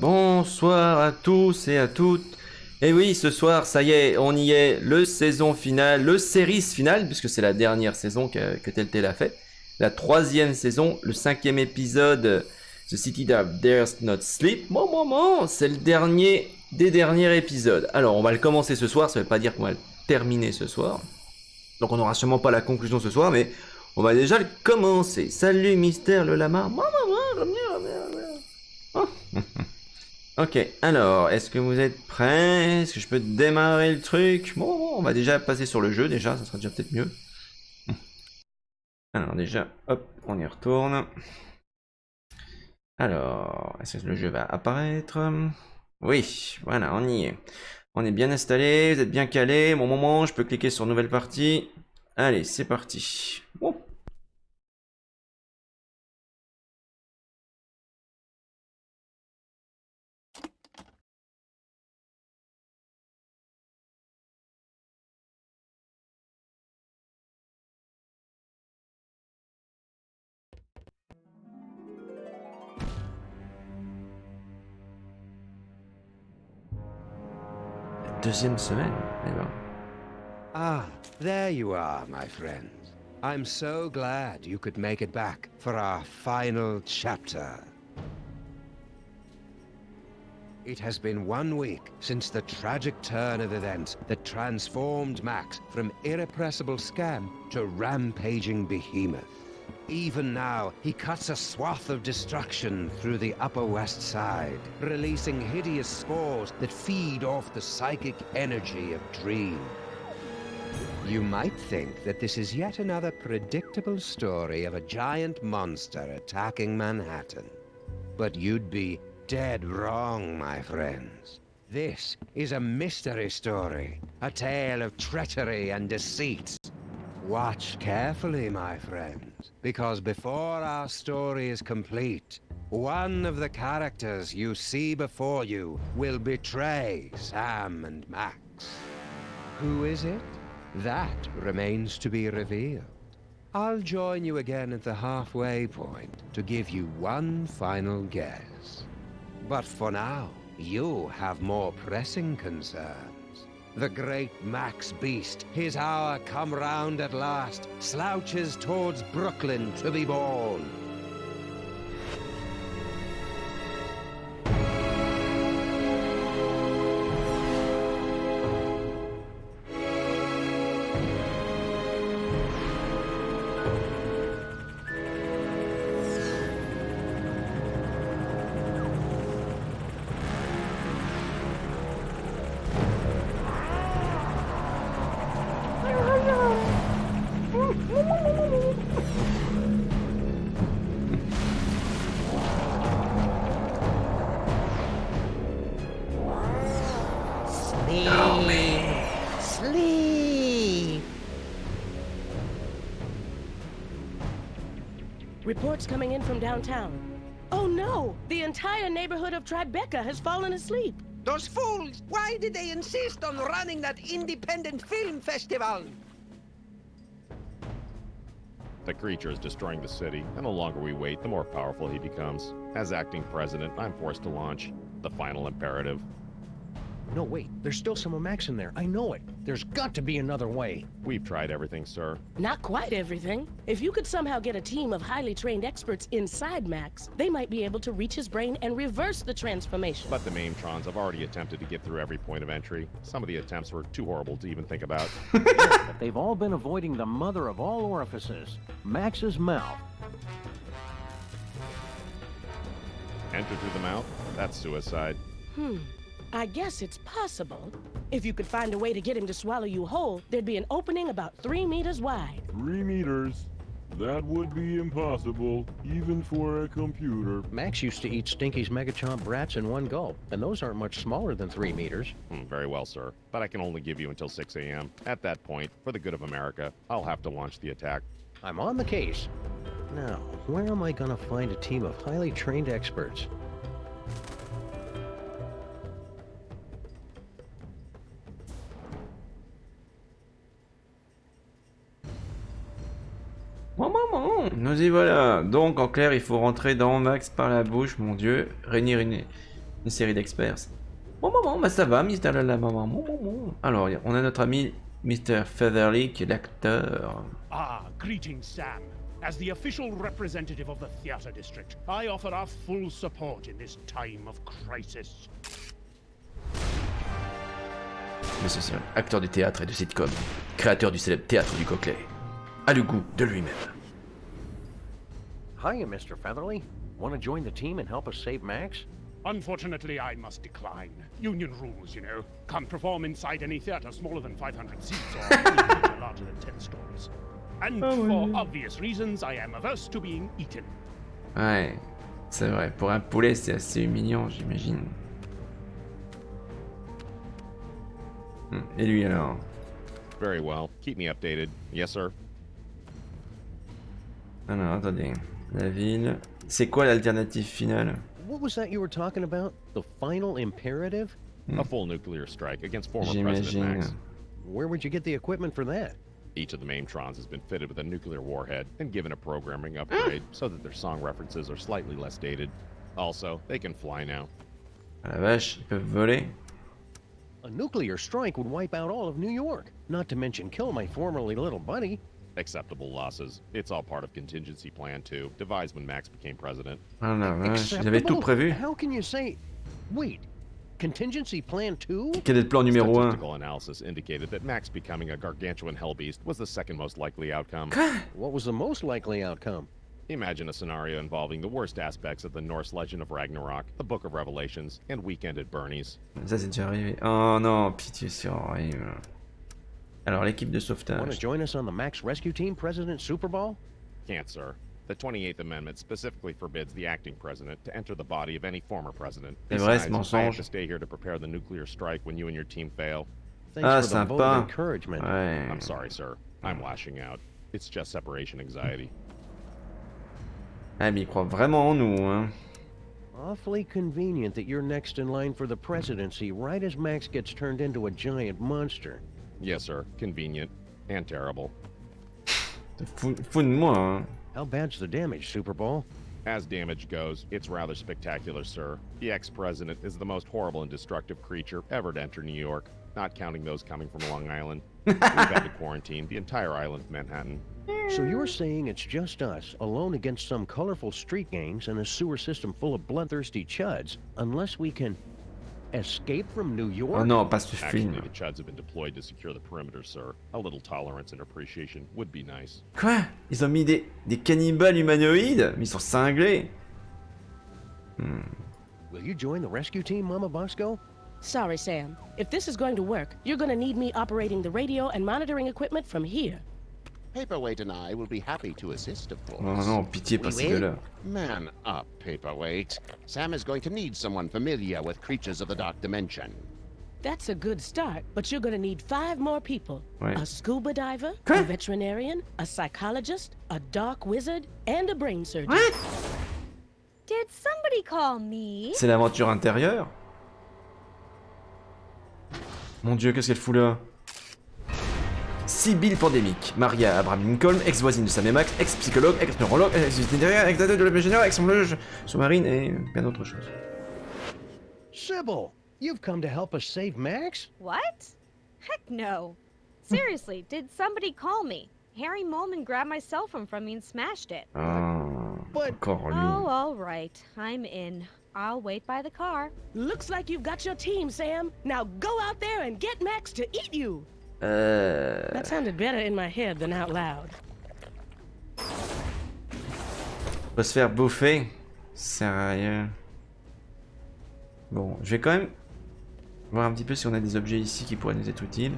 Bonsoir à tous et à toutes. Et oui, ce soir, ça y est, on y est, le saison finale, le series finale, puisque c'est la dernière saison que Telltale a fait. La 3e saison, le 5e épisode, The City That Dares Not Sleep. C'est le dernier des derniers épisodes. Alors, on va le commencer ce soir, ça veut pas dire qu'on va le terminer ce soir. Donc on n'aura sûrement pas la conclusion ce soir, mais on va déjà le commencer. Salut Mystère le lama. Oh. Ok, alors, est-ce que vous êtes prêts? Est-ce que je peux démarrer le truc? Bon, on va déjà passer sur le jeu, déjà, ça sera déjà peut-être mieux. Alors déjà, hop, on y retourne. Alors, est-ce que le jeu va apparaître? Oui, voilà, on y est. On est bien installé, vous êtes bien calé. Bon moment, je peux cliquer sur nouvelle partie. Allez, c'est parti. Oh. Deuxième semaine, eh ben. Ah, there you are, my friends. I'm so glad you could make it back for our final chapter. It has been 1 week since the tragic turn of events that transformed Max from irrepressible scam to rampaging behemoth. Even now, he cuts a swath of destruction through the Upper West Side, releasing hideous spores that feed off the psychic energy of dreams. You might think that this is yet another predictable story of a giant monster attacking Manhattan. But you'd be dead wrong, my friends. This is a mystery story, a tale of treachery and deceit. Watch carefully, my friends, because before our story is complete, one of the characters you see before you will betray Sam and Max. Who is it? That remains to be revealed. I'll join you again at the halfway point to give you one final guess. But for now, you have more pressing concerns. The great Max Beast, his hour come round at last, slouches towards Brooklyn to be born. Reports coming in from downtown. Oh no! The entire neighborhood of Tribeca has fallen asleep. Those fools! Why did they insist on running that independent film festival? The creature is destroying the city, and the longer we wait, the more powerful he becomes. As acting president, I'm forced to launch the final imperative. No, wait. There's still some of Max in there. I know it. There's got to be another way. We've tried everything, sir. Not quite everything. If you could somehow get a team of highly trained experts inside Max, they might be able to reach his brain and reverse the transformation. But the Maintrons have already attempted to get through every point of entry. Some of the attempts were too horrible to even think about. But they've all been avoiding the mother of all orifices, Max's mouth. Enter through the mouth? That's suicide. I guess it's possible. If you could find a way to get him to swallow you whole, there'd be an opening about 3 meters wide. 3 meters? That would be impossible, even for a computer. Max used to eat Stinky's Megachomp brats in one gulp, and those aren't much smaller than 3 meters. Very well, sir. But I can only give you until 6 a.m. At that point, for the good of America, I'll have to launch the attack. I'm on the case. Now, where am I gonna find a team of highly trained experts? Nous y voilà. Donc, en clair, il faut rentrer dans Max par la bouche, mon dieu. Réunir une série d'experts. Bon, maman, bah ça va, Mr. Lala, maman. Bon. Alors, on a notre ami Mr. Featherly, qui est l'acteur. Ah, greetings, Sam. As the official representative of the theatre district, I offer our full support in this time of crisis. Monsieur Seul, acteur du théâtre et de sitcom, créateur du célèbre théâtre du Coquelet, a le goût de lui-même. Hiya, Mr. Featherly. Want to join the team and help us save Max? Unfortunately, I must decline. Union rules, you know. Can't perform inside any theatre smaller than 500 seats or anything larger than 10 stories. And for obvious reasons, I am averse to being eaten. Ouais, c'est vrai. Pour un poulet, c'est assez humiliant, j'imagine. Et lui alors? Very well. Keep me updated. Yes, sir. Alors, attendez. La ville. C'est quoi l'alternative finale? What was that you were talking about? The final imperative? A full nuclear strike against former President J'imagine. Max. Where would you get the equipment for that? Each of the Maintrons has been fitted with a nuclear warhead and given a programming upgrade so that their song references are slightly less dated. Also, they can fly now. Ah la vache, ils peuvent voler. A nuclear strike would wipe out all of New York, not to mention kill my formerly little buddy. Acceptable losses. It's all part of contingency plan 2, devised when Max became president. Ah la vache, ils avaient tout prévu. How can you say... Wait, contingency plan 2? Quel est le plan numéro 1? Statistical analysis indicated that Max becoming a gargantuan hellbeast was the second most likely outcome. What was the most likely outcome? Imagine a scenario involving the worst aspects of the Norse legend of Ragnarok, the Book of Revelations, and Weekend at Bernie's. Ça c'est déjà arrivé. Oh non, pitié, c'est horrible. Alors l'équipe de Want to sauvetage. join us on the Max Rescue Team President Super Bowl? Can't, sir. The 28th Amendment specifically forbids the acting president to enter the body of any former president. C'est vrai, ce Besides, I have mensonge. to stay here to prepare the nuclear strike when you and your team fail. Thanks Ah, for the vote of sympa. encouragement. Ouais. I'm sorry, sir. I'm lashing out. It's just separation anxiety. Ah mais ils croient vraiment en nous, hein. Awfully convenient that you're next in line for the presidency right as Max gets turned into a giant monster. Yes, sir. Convenient. And terrible. Fou de moi, hein. How bad's the damage, Super Bowl? As damage goes, it's rather spectacular, sir. The ex-president is the most horrible and destructive creature ever to enter New York, not counting those coming from Long Island. We've had to quarantine the entire island of Manhattan. So you're saying it's just us, alone against some colorful street gangs and a sewer system full of bloodthirsty chuds, unless we can escape from New York? Oh non, pas ce Actually, film. the Chuds have been deployed to secure the perimeter, sir. A little tolerance and appreciation would be nice. Quoi? Ils ont mis des cannibales humanoïdes? Mais ils sont cinglés. Will you join the rescue team, Mama Bosco? Sorry, Sam. If this is going to work, you're going to need me operating the radio and monitoring equipment from here. Paperweight and I will be happy to assist, of course. Oh non, pitié, pas ces gars-là. Man up, Paperweight. Sam is going to need someone familiar with creatures of the dark dimension. That's a good start, but you're going to need 5 more people. Ouais. A scuba diver, Quoi? a veterinarian, a psychologist, a dark wizard, and a brain surgeon. Did somebody call me? C'est l'aventure intérieure? Mon dieu, qu'est-ce qu'elle fout là? Sibylle pandémique, Maria Abraham Lincoln, ex-voisine de Sam et Max, ex-psychologue, ex-neurologue, ex-vétérinaire, ex-dateur de la générale, ex-loge sous-marine et bien d'autres choses. Sybil, you've come to help us save Max? What? Heck no. Seriously, did somebody call me? Harry Molman grabbed my cell phone from me and smashed it. Ah, encore lui. Oh, all right. I'm in. I'll wait by the car. Looks like you've got your team, Sam. Now go out there and get Max to eat you. That sounded better in my head than out loud. On va se faire bouffer. Sérieux. Bon, je vais quand même voir un petit peu si on a des objets ici qui pourraient nous être utiles.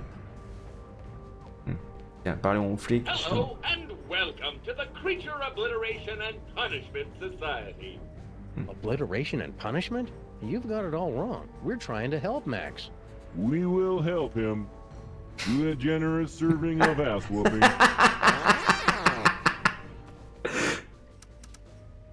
Tiens, parlons aux flics. Hello and welcome to the Creature Obliteration and Punishment Society. Obliteration and punishment? You've got it all wrong. We're trying to help Max. We will help him. Do a generous serving of ass whooping.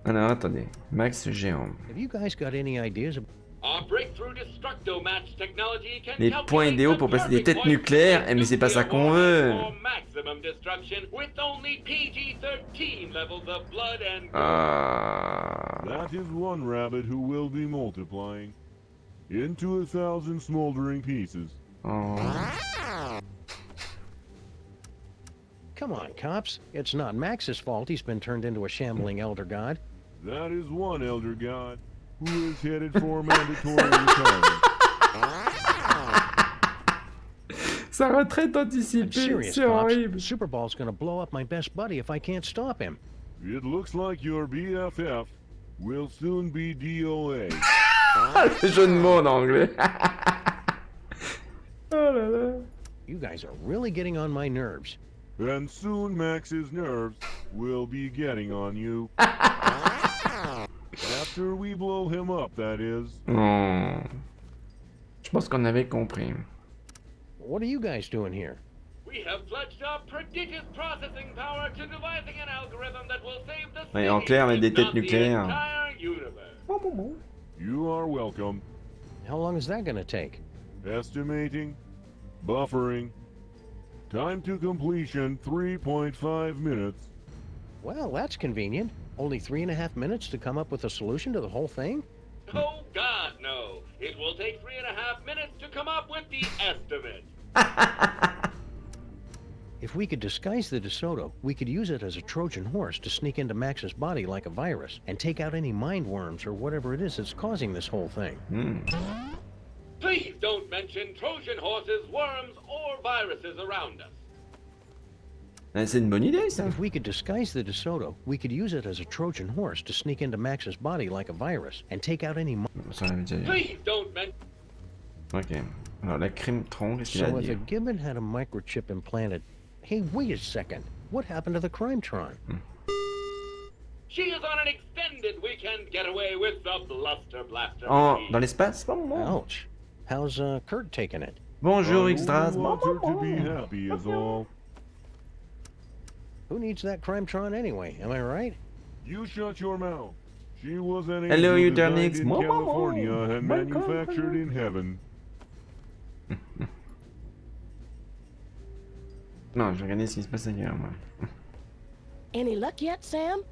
Alors attendez, Max géant. Have you guys got any ideas? Our breakthrough destructo-match technology can Les points idéaux pour placer des têtes nucléaires. Mais c'est pas ça qu'on veut. for maximum destruction with only PG-13 levels of blood and That is one rabbit who will be multiplying into 1,000 smoldering pieces. Oh. Come on, cops. It's not Max's fault he's been turned into a shambling elder god. That is one elder god who is headed for mandatory retirement. Sa retraite I'm anticipée, serious, c'est cops. horrible. Super Ball's gonna blow up my best buddy if I can't stop him. It looks like your BFF will soon be DOA. Le jeu de mots en anglais. Oh là là. You guys are really getting on my nerves. And soon Max's nerves will be getting on you. After we blow him up, that is. Oh. Je pense qu'on avait compris. What are you guys doing here? we have pledged our prodigious processing power to devising an algorithm that will save the Ouais, en clair, mais des if têtes not the nucléaires. entire universe. You are welcome. How long is that gonna take? Estimating. Buffering. Time to completion 3.5 minutes. Well, that's convenient. Only 3.5 minutes to come up with a solution to the whole thing? Oh, God, no. It will take 3.5 minutes to come up with the estimate. If we could disguise the DeSoto, we could use it as a Trojan horse to sneak into Max's body like a virus and take out any mind worms or whatever it is that's causing this whole thing. Please don't mention Trojan horses, worms, or viruses around us. C'est une bonne idée, ça. If we could disguise the DeSoto, we could use it as a Trojan horse to sneak into Max's body like a virus and take out any... Ça, on l'avait déjà dit. Please don't mention... Ok. Alors, la crime tronc, qu'est-ce qu'il a So à if a dire? Gibbon had a microchip implanted... Hey, wait a second. What happened to the Crime-Tron? She is on an extended weekend getaway with the Bluster Blaster. Dans l'espace? Ouch. How's Kurt taking it? Bonjour, I Extras. only want her to be happy is all. Who needs that Crime-Tron anyway? Am I right? You shut your mouth. She was an Hello, angel Eudernix. designed in California and manufactured in heaven. Non, je vais regarder ce qui se passe ailleurs, moi. Any luck yet, Sam?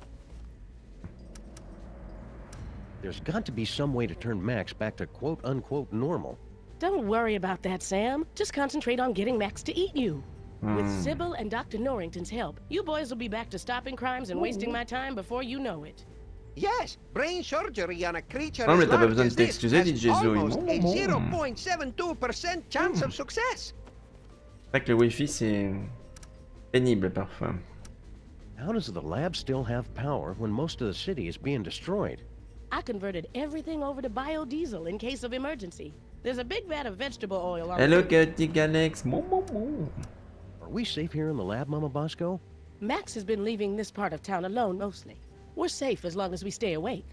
There's got to be some way to turn Max back to quote-unquote normal. Don't worry about that, Sam. Just concentrate on getting Max to eat you. With Sybil and Dr. Norrington's help, you boys will be back to stopping crimes and wasting my time before you know it. Yes, brain surgery on a creature Non, mais as t'as pas large besoin as de this t'excuser, has dit Jésus. almost a 0.72% chance of success. C'est vrai que le Wi-Fi, c'est pénible parfois. How does the lab still have power when most of the city is being destroyed? I converted everything over to biodiesel in case of emergency. There's a big vat of vegetable oil on Hello, the... Katy Alex. Are we safe here in the lab, Mama Bosco? Max has been leaving this part of town alone mostly. We're safe as long as we stay awake.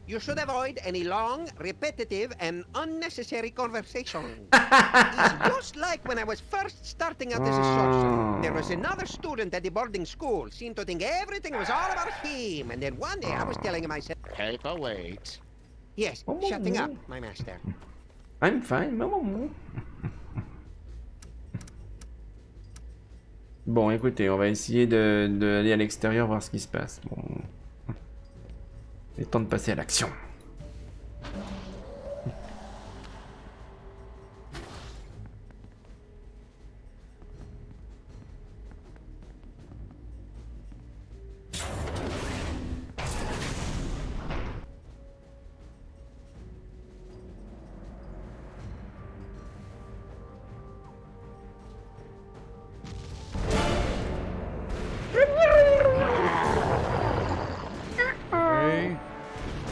You should avoid any long, repetitive, and unnecessary conversation. It's just like when I was first starting out as a sorcerer. There was another student at the boarding school, seemed to think everything was all about him, and then one day I was telling myself, Paperweight. yes, shutting up, my master. I'm fine. Bon, écoutez, on va essayer d'aller à l'extérieur voir ce qui se passe. Bon. Il est temps de passer à l'action.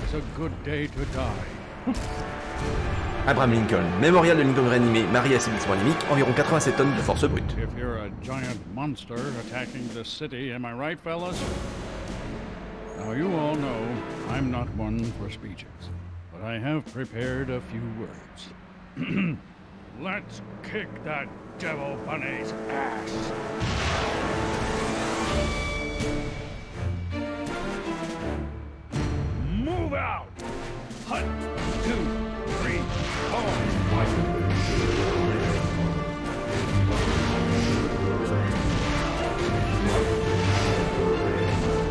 It's a good day to die. Abraham Lincoln, mémorial de Lincoln réanimé, marié à civilisation anémique, environ 87 tonnes de force brute. If you're a giant monster attacking the city, am I right, fellas? Now, you all know I'm not one for speeches, but I have prepared a few words. Let's kick that devil bunny's ass. Move out! Hut!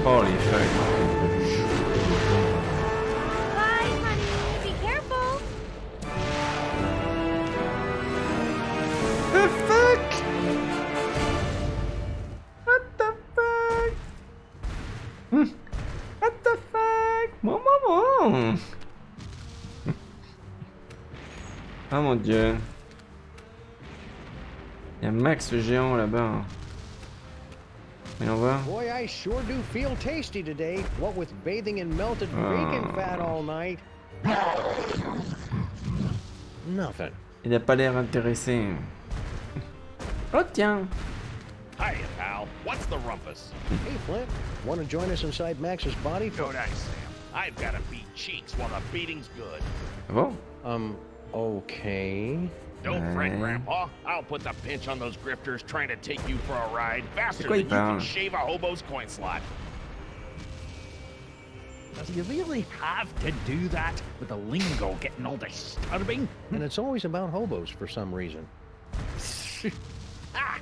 Holy fuck. Bye, honey. Be careful. The fuck? What the fuck? What the fuck? Bon. Oh mon dieu. Il y a Max le géant là-bas. Voyons voir. Boy, I sure do feel tasty today. What with bathing in melted bacon fat all night. Nothing. Il n'a pas l'air intéressé. Oh tiens. Hiya, pal. What's the rumpus? Hey, Flint, want to join us inside Max's body? Go nice, Sam. I've got to beat cheeks while the beating's good. Bon. Okay. Don't fret, Grandpa. I'll put the pinch on those grifters trying to take you for a ride faster quoi, than il you parle? can shave a hobo's coin slot. Does he really have to do that with the lingo getting all disturbing? And it's always about hobos for some reason. Ah!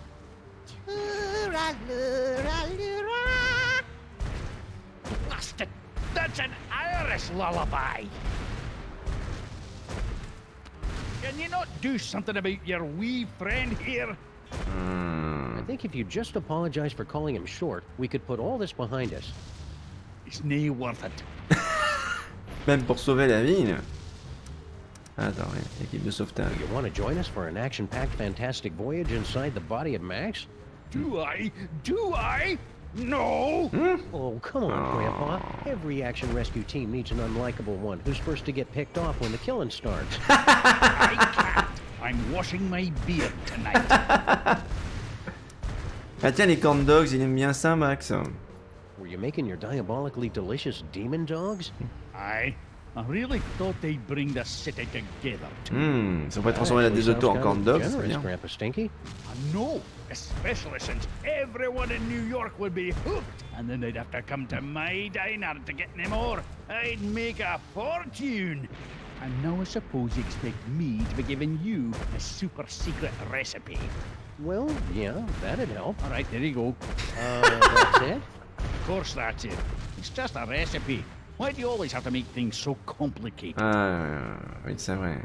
Blasted! That's an Irish lullaby! Can you not do something about your wee friend here? I think if you just apologize for calling him short, we could put all this behind us. It's nae worth it. Même pour sauver la vie. Attends, équipe de sauvetage. You want to join us for an action-packed, fantastic voyage inside the body of Max? Do I? Do I? No! Oh, come on, Grandpa. Every action rescue team needs an unlikable one who's first to get picked off when the killing starts. I can't. I'm washing my beard tonight. Ah tiens, les corn dogs, il aime bien ça, Max. Were you making your diabolically delicious demon dogs? I really thought they'd bring the city together. Si on peut transformer la Desoto en corn dogs, c'est bien. Grandpa Stinky. No, especially since everyone in New York would be hooked, and then they'd have to come to my diner to get any more. I'd make a fortune. And now I suppose you expect me to be giving you a super secret recipe. Well, yeah, that'd help. All right, there you go. That's it? Of course that's it. It's just a recipe. Why do you always have to make things so complicated? Ah, oui, c'est vrai.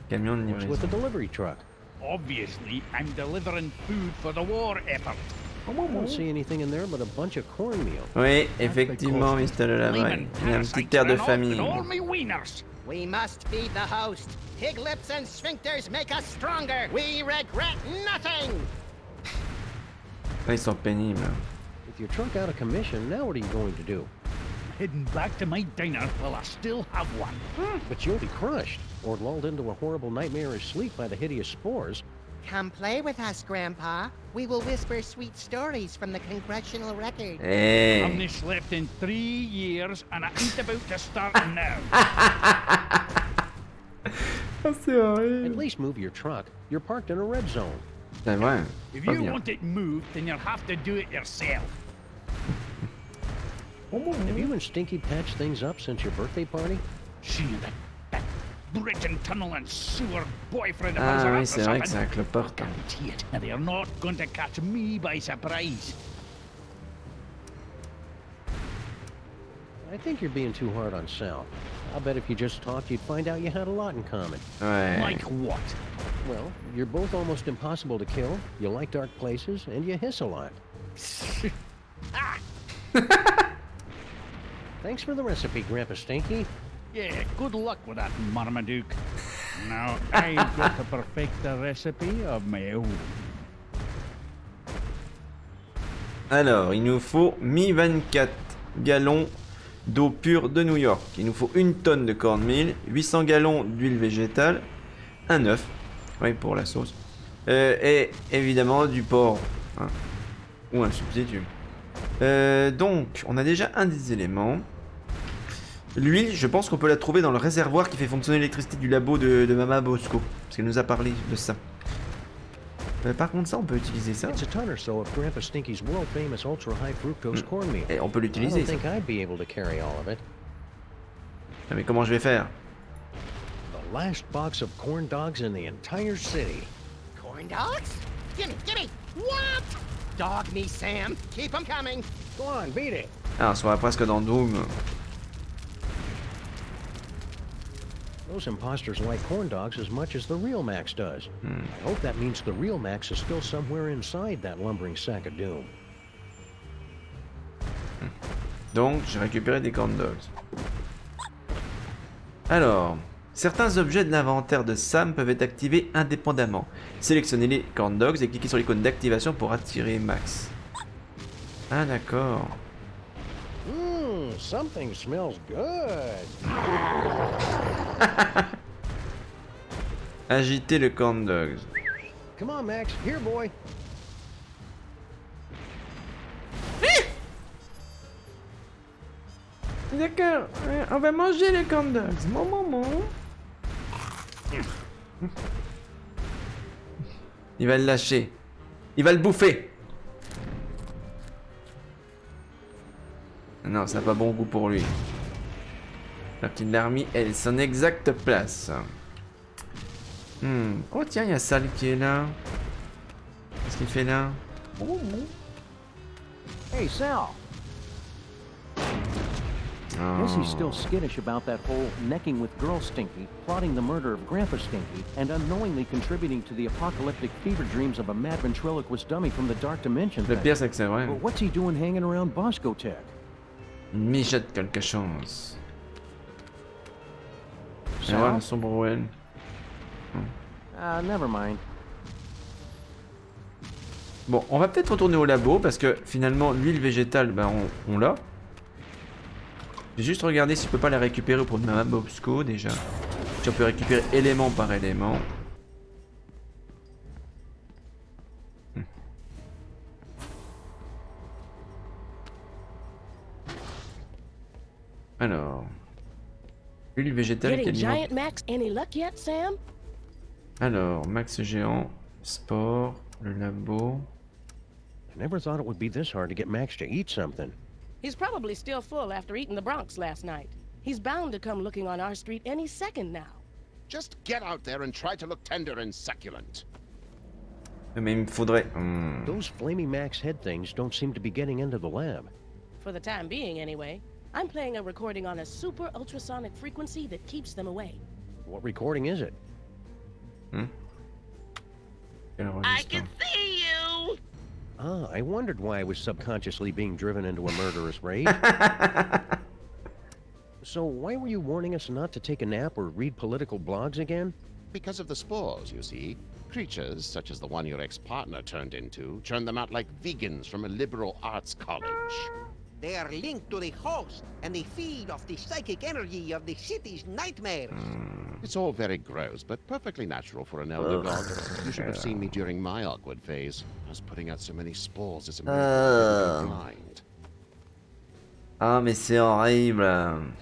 Camion de What's livraison. with the delivery truck? Obviously, I'm delivering food for the war effort. I don't see anything in there but a bunch of cornmeal. Oui, effectivement, Mr. Lelabre. Il y a un petit air de famille. All me wieners. We must feed the host. Pig lips and sphincters make us stronger. We regret nothing. Là, ils sont pénibles. With your truck out of commission, now what are you going to do? Heading back to my diner while I still have one. But you'll be crushed, or lulled into a horrible nightmarish sleep by the hideous spores. Come play with us, Grandpa. We will whisper sweet stories from the congressional record. Hey. I've only slept in 3 years and I ain't about to start now. C'est horrible. At least move your truck. You're parked in a red zone. C'est vrai. If Pas you bien. want it moved, then you'll have to do it yourself. Have you and Stinky patched things up since your birthday party? She and that bridge and tunnel and sewer boyfriend of hers Ah are oui, up to c'est vrai que something. ça cloporte. Guarantee it. And they're not going to catch me by surprise. I think you're being too hard on Sal. I'll bet if you just talked, you'd find out you had a lot in common. Ouais. Like what? Well, you're both almost impossible to kill, you like dark places, and you hiss a lot. Ah! Thanks for the recipe, Grandpa Stinky. Yeah, good luck with that, Marmaduke. Now I've got to perfect the recipe of my own. Alors, il nous faut 1024 gallons d'eau pure de New York. Il nous faut 1 tonne de cornmeal, 800 gallons d'huile végétale, un œuf, oui, pour la sauce, et évidemment du porc, hein, ou un substitut. Donc, on a déjà un des éléments. L'huile, je pense qu'on peut la trouver dans le réservoir qui fait fonctionner l'électricité du labo de Mama Bosco, parce qu'elle nous a parlé de ça. Par contre, ça, on peut utiliser ça. It's a ton or so of Grandpa Stinky's world-famous ultra-high fructose cornmeal. Et on peut I l'utiliser, don't ça. think I'd be able to carry all of it. Ah, mais comment je vais faire? The last box of corn dogs in the entire city. Corn dogs? Gimme, gimme! What? Dog me, Sam. Keep 'em coming. Go on, beat it. Ah, on serait presque dans Doom. Those imposters like corn dogs as much as the real Max does. I hope that means the real Max is still somewhere inside that lumbering sack of doom. Donc, j'ai récupéré des corn dogs. Alors, certains objets de l'inventaire de Sam peuvent être activés indépendamment. Sélectionnez les corn dogs et cliquez sur l'icône d'activation pour attirer Max. Ah, d'accord. Something smells good. Agitez le corn dogs. Come on, Max. Here, boy. D'accord, on va manger les corn dogs. Maman. Il va le lâcher. Il va le bouffer. Non, ça n'a pas bon goût pour lui. Alors qu'il l'a remis à son exacte place. Oh tiens, il y a Sal qui est là. Qu'est-ce qu'il fait là? Hey, Sal. Guess he's still skittish about that whole necking with Girl Stinky, plotting the murder of Grandpa Stinky, and unknowingly contributing to the apocalyptic fever dreams of a mad ventriloquist dummy from the Dark Dimension. Le pire, c'est que c'est vrai. But what's he doing hanging around Bosco Tech? Mijote quelque chose. Et Sal? voilà, son brouel. Never mind. Bon, on va peut-être retourner au labo parce que finalement, l'huile végétale, ben, on l'a. J'ai juste regardé si je peux pas la récupérer pour ma Bobsco déjà. Si on peut récupérer élément par élément. Alors. Huile végétale. Getting giant Max any luck yet, Sam? Alors, Max géant, sport, le labo. I never thought it would be this hard to get Max to eat something. He's probably still full after eating the Bronx last night. He's bound to come looking on our street any second now. Just get out there and try to look tender and succulent. Mais il me faudrait... Those flaming Max head things don't seem to be getting into the lab. For the time being, anyway. I'm playing a recording on a super ultrasonic frequency that keeps them away. What recording is it? I can see you! Ah, I wondered why I was subconsciously being driven into a murderous rage. So why were you warning us not to take a nap or read political blogs again? Because of the spores, you see. Creatures, such as the one your ex-partner turned into, churn them out like vegans from a liberal arts college. They are linked to the host and they feed off the psychic energy of the city's nightmares. It's all very gross, but perfectly natural for an elder dog. You should have seen me during my awkward phase. I was putting out so many spores as a miracle blind. Ah, mais c'est horrible.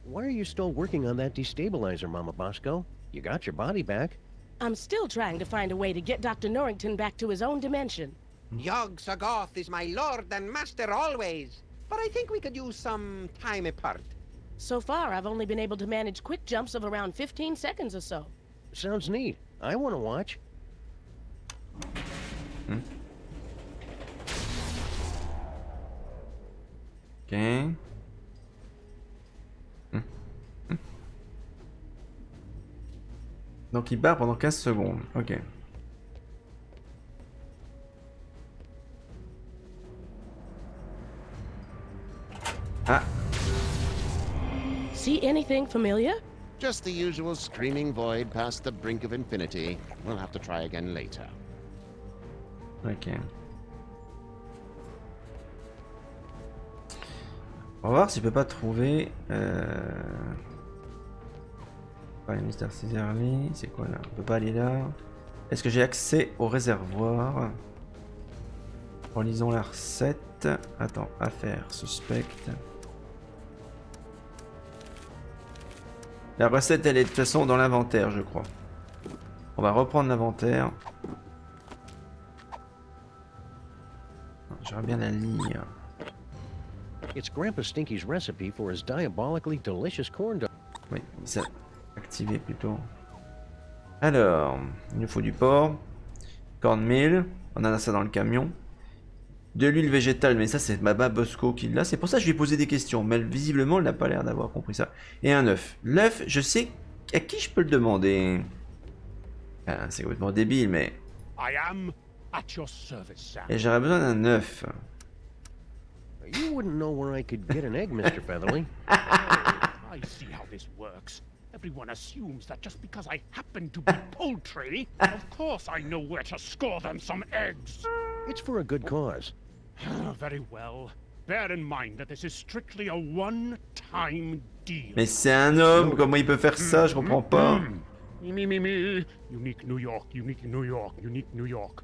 Why are you still working on that destabilizer, Mama Bosco? You got your body back. I'm still trying to find a way to get Dr. Norrington back to his own dimension. Yog Sagoth is my lord and master always, but I think we could use some time apart. So far, I've only been able to manage quick jumps of around 15 seconds or so. Sounds neat. I want to watch. Ok. Donc il barre pendant 15 secondes. Ok. Ah. See anything familiar? Just the usual screaming void past the brink of infinity. We'll have to try again later. Ok. On va voir si je peux pas trouver... Mr. Caesarly, c'est quoi là? On peut pas aller là. Est-ce que j'ai accès au réservoir? Relisons la recette. Attends, affaire suspecte. La recette, elle est de toute façon dans l'inventaire, je crois. On va reprendre l'inventaire. J'aimerais bien la lire. It's Grandpa Stinky's recipe for his diabolically delicious corn dog. Oui, ça... Activer plutôt. Alors, il nous faut du porc. Cornmeal. On a ça dans le camion. De l'huile végétale, mais ça c'est Baba Bosco qui l'a. C'est pour ça que je lui ai posé des questions. Mais visiblement, il n'a pas l'air d'avoir compris ça. Et un œuf. L'œuf, je sais à qui je peux le demander. Ah, c'est complètement débile, mais... I am at your service, Sam. Et j'aurais besoin d'un œuf. You wouldn't know where I could get an egg, Mr. Featherly. I see how this works. Everyone assumes that just because I happen to be poultry, of course I know where to score them some eggs. It's for a good cause. Very well. Bear in mind that this is strictly a one-time deal. Mais c'est un homme, comment il peut faire ça? Je comprends pas. Me. Unique New York, unique New York, unique New York.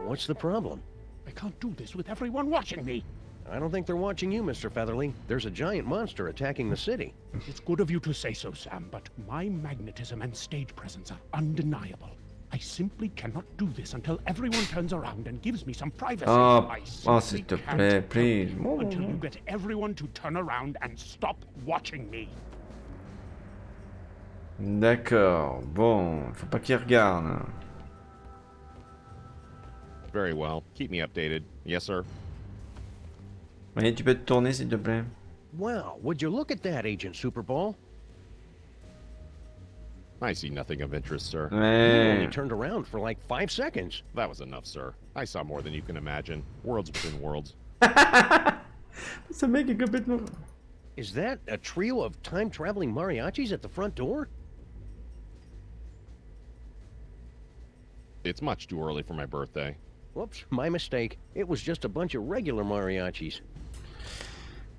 What's the problem? I can't do this with everyone watching me. I don't think they're watching you, Mr. Featherly. There's a giant monster attacking the city. It's good of you to say so, Sam, but my magnetism and stage presence are undeniable. I simply cannot do this until everyone turns around and gives me some privacy. Oh, I s'il te plaît, please. Until you get everyone to turn around and stop watching me. D'accord. Bon, faut pas qu'il regarde. Very well. Keep me updated. Yes, sir. Oui, tu peux te tourner, s'il te plaît. Wow, would you look at that, Agent Superball? I see nothing of interest, sir. You only Ouais. turned around for like 5 seconds. That was enough, sir. I saw more than you can imagine. Worlds within worlds. Ce mec est complètement... Is that a trio of time-traveling mariachis at the front door? It's much too early for my birthday. Whoops, my mistake. It was just a bunch of regular mariachis.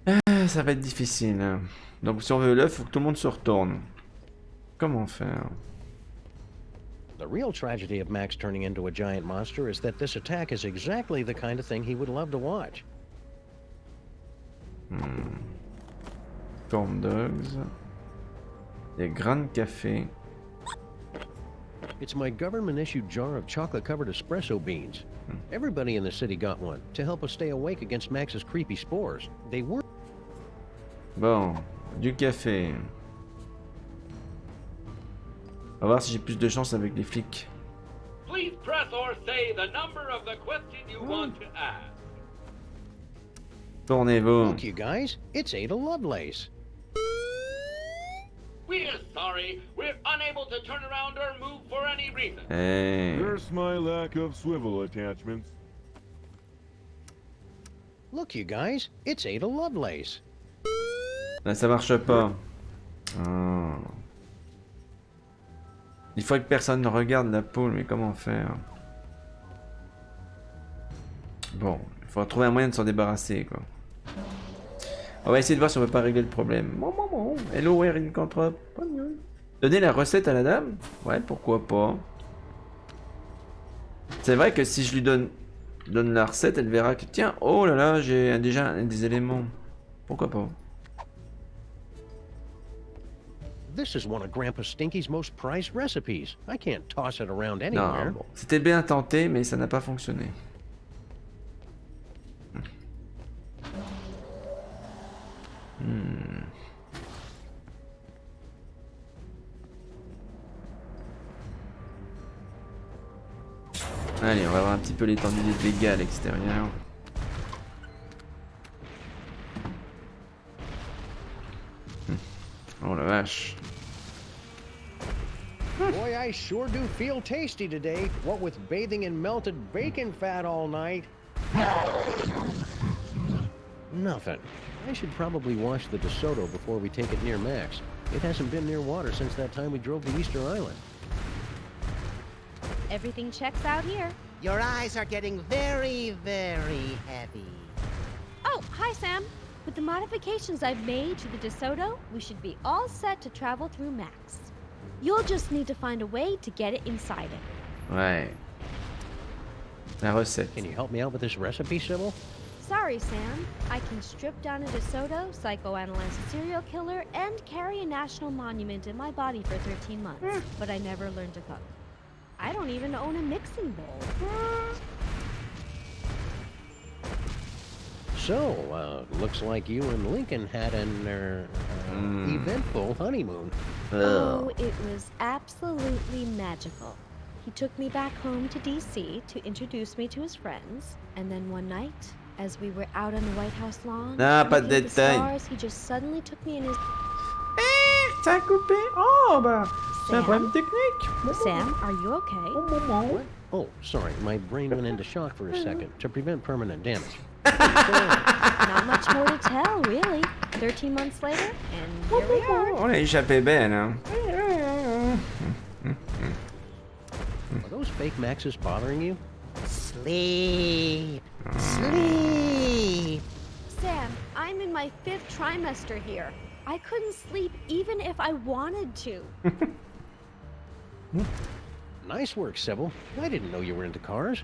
Ah, ça va être difficile. Donc si on veut l'œuf, faut que tout le monde se retourne. Comment faire? The real tragedy of Max turning into a giant monster is that this attack is exactly the kind of thing he would love to watch. Corn dogs. Des grains de café. It's my government-issued jar of chocolate-covered espresso beans. Everybody in the city got one to help us stay awake against Max's creepy spores. They were... Bon, du café. On va voir si j'ai plus de chance avec les flics. Please press or say the number of the question you want to ask. Tournez-vous. Look, you guys, it's Ada Lovelace. We're sorry. We're unable to turn around or move for any reason. Hey. Curse my lack of swivel attachments. Look, you guys, it's Ada Lovelace. Là, ça marche pas. Oh. Il faut que personne ne regarde la poule, mais comment faire? Bon, il faut trouver un moyen de s'en débarrasser, quoi. On va essayer de voir si on peut pas régler le problème. Hello, Erin Cantrop. Donner la recette à la dame? Ouais, pourquoi pas. C'est vrai que si je lui donne la recette, elle verra que tiens, oh là là, j'ai déjà des éléments. Pourquoi pas. This is one of Grandpa Stinky's most prized recipes. I can't toss it around anywhere. Non, bon. C'était bien tenté, mais ça n'a pas fonctionné. Allez, on va voir un petit peu l'étendue des dégâts à l'extérieur. Oh la vache. Boy, I sure do feel tasty today, what with bathing in melted bacon fat all night. Nothing. I should probably wash the DeSoto before we take it near Max. It hasn't been near water since that time we drove to Easter Island. Everything checks out here. Your eyes are getting very, very heavy. Oh, hi, Sam. With the modifications I've made to the DeSoto, we should be all set to travel through Max. You'll just need to find a way to get it inside it. Ouais. La recette. Can you help me out with this recipe, Sybil? Sorry, Sam. I can strip down a DeSoto, psychoanalyze a serial killer, and carry a national monument in my body for 13 months. But I never learned to cook. I don't even own a mixing bowl. Looks like you and Lincoln had an eventful honeymoon. Oh, it was absolutely magical. He took me back home to D.C. to introduce me to his friends, and then one night, as we were out on the White House lawn, pas de looking at the détails. stars, he just suddenly took me in his... Ça a coupé. Oh, bah, c'est un problème technique. Sam, are you okay? What? Oh, sorry, my brain went into shock for a second to prevent permanent damage. Not much more to tell, really. 13 months later, and here we are. On a échappé belle, hein. Are those fake Maxes bothering you? Sleep. Sleep. Sam, I'm in my 5th trimester here. I couldn't sleep even if I wanted to. Nice work, Sybil. I didn't know you were into cars.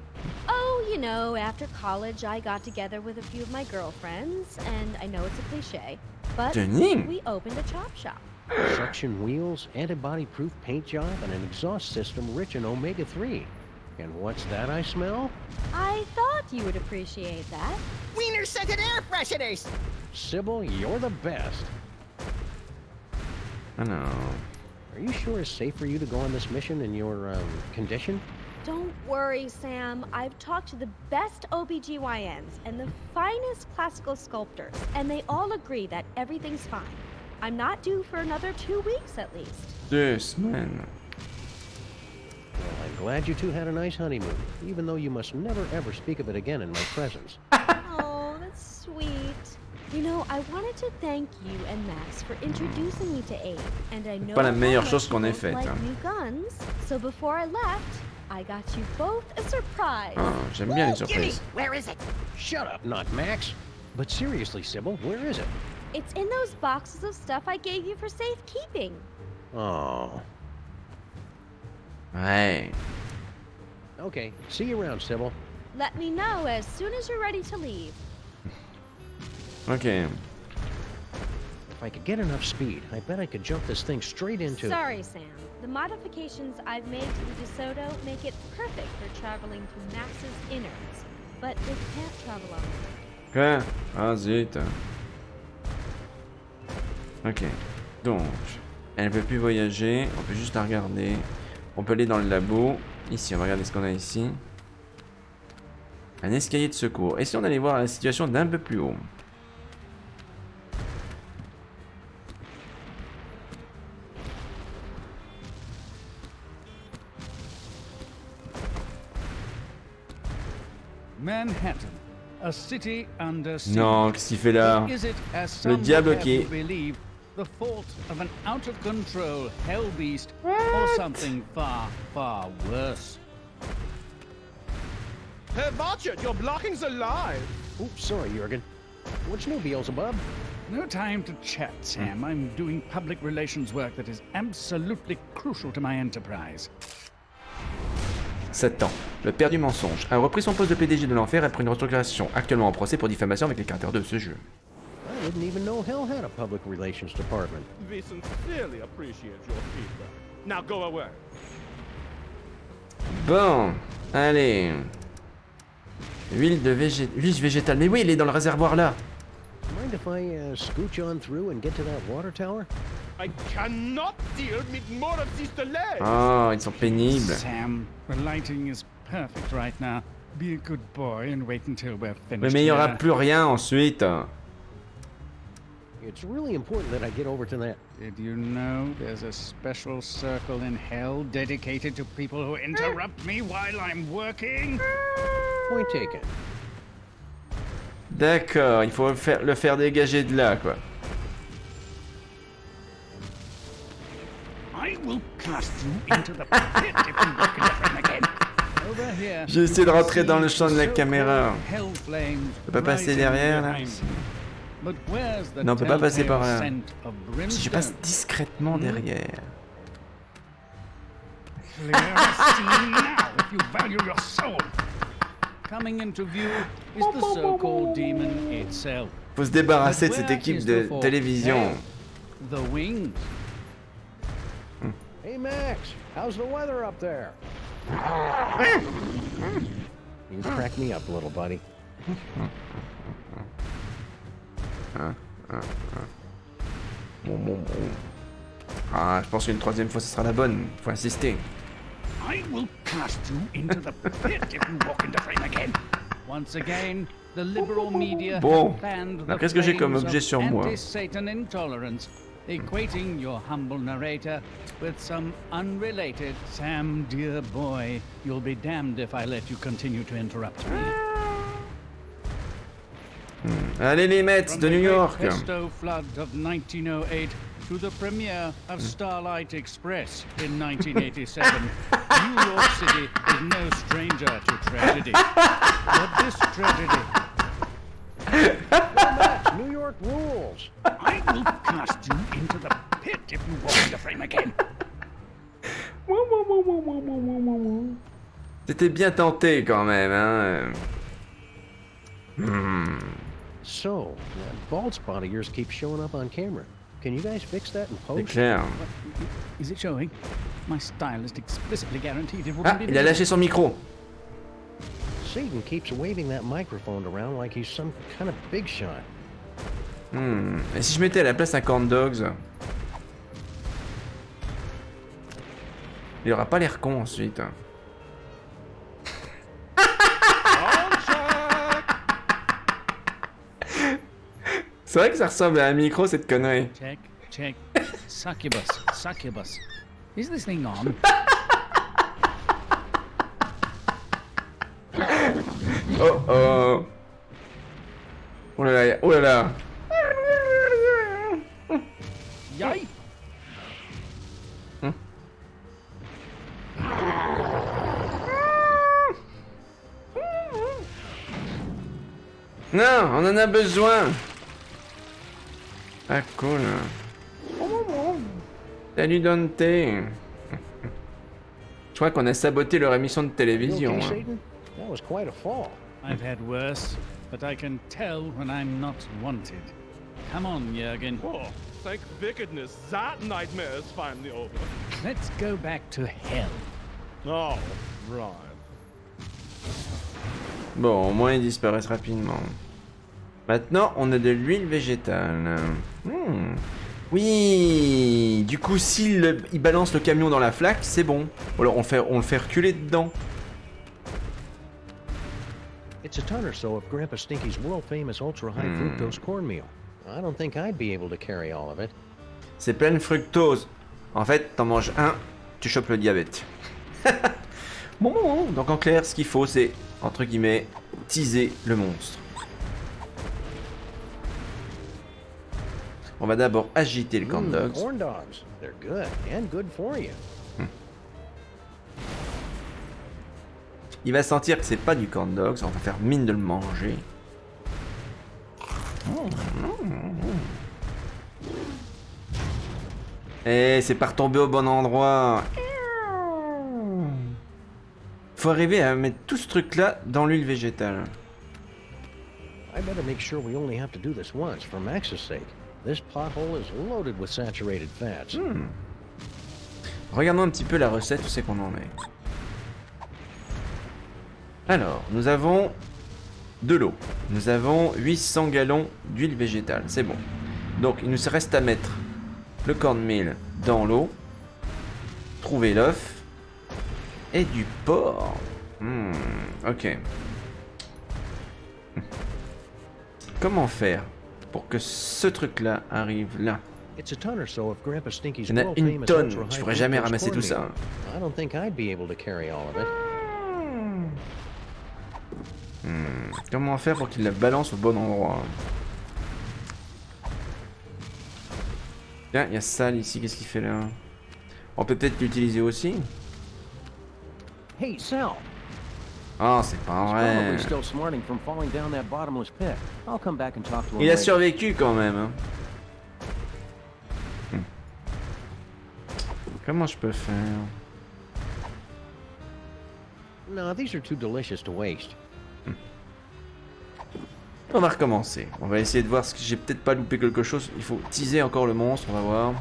Oh, you know, after college, I got together with a few of my girlfriends, and I know it's a cliche, but Denis. we opened a chop shop. Suction wheels, antibody-proof paint job, and an exhaust system rich in omega-3. And what's that I smell? I thought you would appreciate that. Wiener-scented air fresheners. Sybil, you're the best. I know. Are you sure it's safe for you to go on this mission in your, condition? Don't worry, Sam. I've talked to the best OBGYNs and the finest classical sculptors, and they all agree that everything's fine. I'm not due for another 2 weeks at least. 2 semaines. Well, I'm glad you two had a nice honeymoon, even though you must never ever speak of it again in my presence. Oh, that's sweet. You know, I wanted to thank you and Max for introducing me to Abe, and I know Pas la meilleure how chose much qu'on you ait both faite, like hein. new guns. So before I left, I got you both a surprise. Oh, j'aime bien les surprises. Where is it? Shut up, not Max. But seriously, Sybil, where is it? It's in those boxes of stuff I gave you for safekeeping. Oh. Ouais. Okay, see you around, Sybil. Let me know as soon as you're ready to leave. Ok. If I could get enough speed, I bet I could jump this thing straight into... Sorry, Sam. The modifications I've made to the DeSoto make it perfect for traveling through Max's innards, but it can't travel on land. Quoi? Ah zut. Ok. Donc, elle ne peut plus voyager. On peut juste la regarder. On peut aller dans le labo. Ici, on va regarder ce qu'on a ici. Un escalier de secours. Et si on allait voir la situation d'un peu plus haut? Manhattan, a city under siege. Non, qu'est-ce qu'il fait là? Is it, as Le some diable would have qui... you believe, the fault of an out-of-control hell beast, or something far, far worse? Herr Watchert, you're blocking the line! Oops, sorry, Jurgen. What's new, Beelzebub? No time to chat, Sam. I'm doing public relations work that is absolutely crucial to my enterprise. 7 ans. Le père du mensonge a repris son poste de PDG de l'enfer après une restructuration actuellement en procès pour diffamation avec les caractères de ce jeu. I didn't even know Hell had a public relations department. We sincerely appreciate your feedback. Now go away. Bon, allez. Huile végétale. Mais oui, il est dans le réservoir là. Mind if I scooch on through and get to that water tower? I cannot deal with more of these delays. Oh, ils sont pénibles. Sam, the lighting is perfect right now. Be a good boy and wait until we're finished. Mais il n'y aura here. plus rien ensuite. It's really important that I get over to that. Did you know there's a special circle in hell dedicated to people who interrupt me while I'm working? Point taken. D'accord, il faut le faire dégager de là, quoi. I will cast you into the pit if you look at them again. Over here. J'ai essayé de rentrer dans le champ de la so-called caméra. hell flames On peut pas passer rising derrière là. behind me. But where's the Non, on peut pas passer par là. telltale scent of Si je brimstone? passe discrètement derrière. Clear as seen now if you value your soul. Coming into view is the so-called demon itself. Faut se débarrasser de But cette where équipe is de the fourth télévision. tail? The wings. Hey, Max, how's the weather up there? You crack me up a little, buddy. Bon. Ah, je pense qu'une troisième fois, ce sera la bonne. Faut insister. I will cast you into the pit if you walk into frame again. Once again, the liberal media Bon. have fanned Alors, the qu'est-ce que j'ai comme flames objet of sur moi? anti-Satan intolerance, equating your humble narrator with some unrelated Sam, dear boy. You'll be damned if I let you continue to interrupt me. Allez les Mets From de the New great York. Pesto flood of 1908 to the premiere of Starlight Express in 1987, New York City is no stranger to tragedy. But this tragedy... New York rules. I will cast you into the pit if you walk into frame again. C'était bien tenté quand même, hein. So, that bald spot of yours keeps showing up on camera. Can you guys fix that in C'est post? clair. Is it showing? My stylist explicitly guaranteed it Ah, wouldn't be il a lâché son micro. Satan keeps waving that microphone around like he's some kind of big shot. Et si je mettais à la place un corn dogs? Il aura pas l'air con ensuite. C'est vrai que ça ressemble à un micro cette connerie. Check. Succubus. Is this thing on? Oh. Oh là là. Yay! Non, on en a besoin. Ah cool. Salut Dante. Je crois qu'on a saboté leur émission de télévision. You okay, Satan? That was quite a fall. I've had worse, but I can tell when I'm not wanted. Come on, Jürgen. Oh, thank wickedness, that nightmare is finally over. Let's go back to hell. Oh, right. Bon, au moins ils disparaissent rapidement. Maintenant, on a de l'huile végétale. Oui. Du coup, s'il balance le camion dans la flaque, c'est bon. Ou alors on le fait reculer dedans. It's a ton or so of Grandpa Stinky's world-famous ultra-high fructose cornmeal. I don't think I'd be able to carry all of it. C'est plein de fructose. En fait, t'en manges un, tu chopes le diabète. Bon, donc en clair, ce qu'il faut, c'est, entre guillemets, teaser le monstre. On va d'abord agiter le corn dogs. Corn dogs. They're good and good for you. Il va sentir que c'est pas du corn dogs, on va faire mine de le manger. Et c'est pas retombé au bon endroit. Faut arriver à mettre tout ce truc là dans l'huile végétale. I better make sure we only have to do this once for Max's sake. This pothole is loaded with saturated fats. Regardons un petit peu la recette, où c'est qu'on en est. Alors, nous avons de l'eau. Nous avons 800 gallons d'huile végétale, c'est bon. Donc, il nous reste à mettre le cornmeal dans l'eau, trouver l'œuf et du porc. Ok. Comment faire pour que ce truc-là arrive là? It's a ton or so of Grandpa Stinky's Il y en a une world-famous tonne, ultra-high je pourrais jamais fructose ramasser tout cornmeal. ça. I don't think I'd be able to carry all of it. Comment faire pour qu'il la balance au bon endroit? Tiens, il y a Sal ici, qu'est-ce qu'il fait là? On peut peut-être l'utiliser aussi? Hey, Sal. Ah, c'est pas vrai. Probably still smarting from falling down that bottomless pit. I'll come back and talk to him Il a later. survécu quand même. Hein. Comment je peux faire? No, these are too delicious to waste. On va recommencer. On va essayer de voir si j'ai peut-être pas loupé quelque chose. Il faut teaser encore le monstre, on va voir.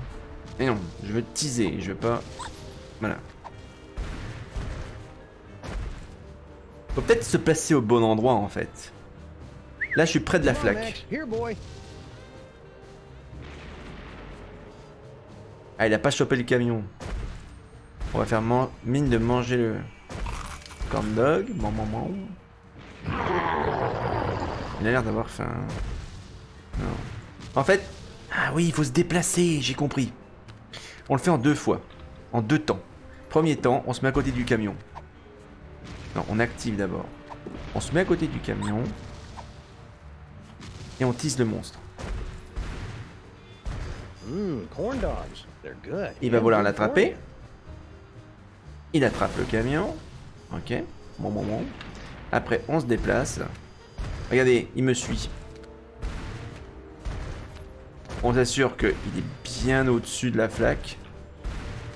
Et non, je veux teaser, je veux pas... Voilà. Faut peut-être se placer au bon endroit en fait. Là, je suis près de la Come on, flaque. Max. Here, boy. Ah, il a pas chopé le camion. On va faire mine de manger le corn dog. Bon. Il a l'air d'avoir faim. Non. En fait, ah oui, il faut se déplacer, j'ai compris. On le fait en 2 fois, en 2 temps. Premier temps, on se met à côté du camion. Non, on active d'abord. On se met à côté du camion. Et on tease le monstre. Corn dogs. They're good. Il va vouloir l'attraper. Il attrape le camion. Ok. Bon. Après, on se déplace. Regardez, il me suit. On s'assure qu'il est bien au-dessus de la flaque.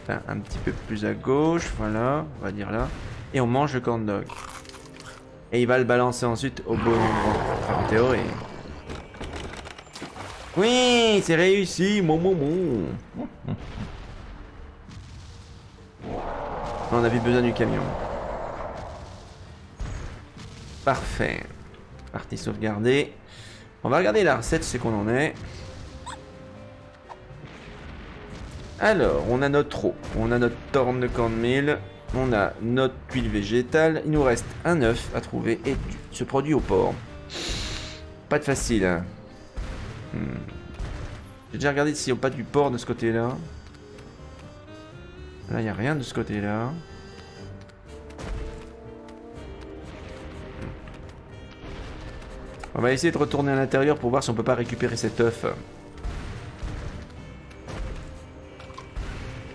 Enfin, un petit peu plus à gauche. Voilà, on va dire là. Et on mange le corn dog. Et il va le balancer ensuite au bon endroit. Enfin, en théorie. Oui, c'est réussi. Bon. On avait besoin du camion. Parfait. Partie sauvegardée. On va regarder la recette, c'est qu'on en est. Alors, on a notre eau. On a notre torne de cornmeal. On a notre huile végétale. Il nous reste un œuf à trouver et ce produit au porc. Pas de facile. Hein. J'ai déjà regardé s'il n'y a pas du porc de ce côté-là. Là, il n'y a rien de ce côté-là. On va essayer de retourner à l'intérieur pour voir si on peut pas récupérer cet œuf.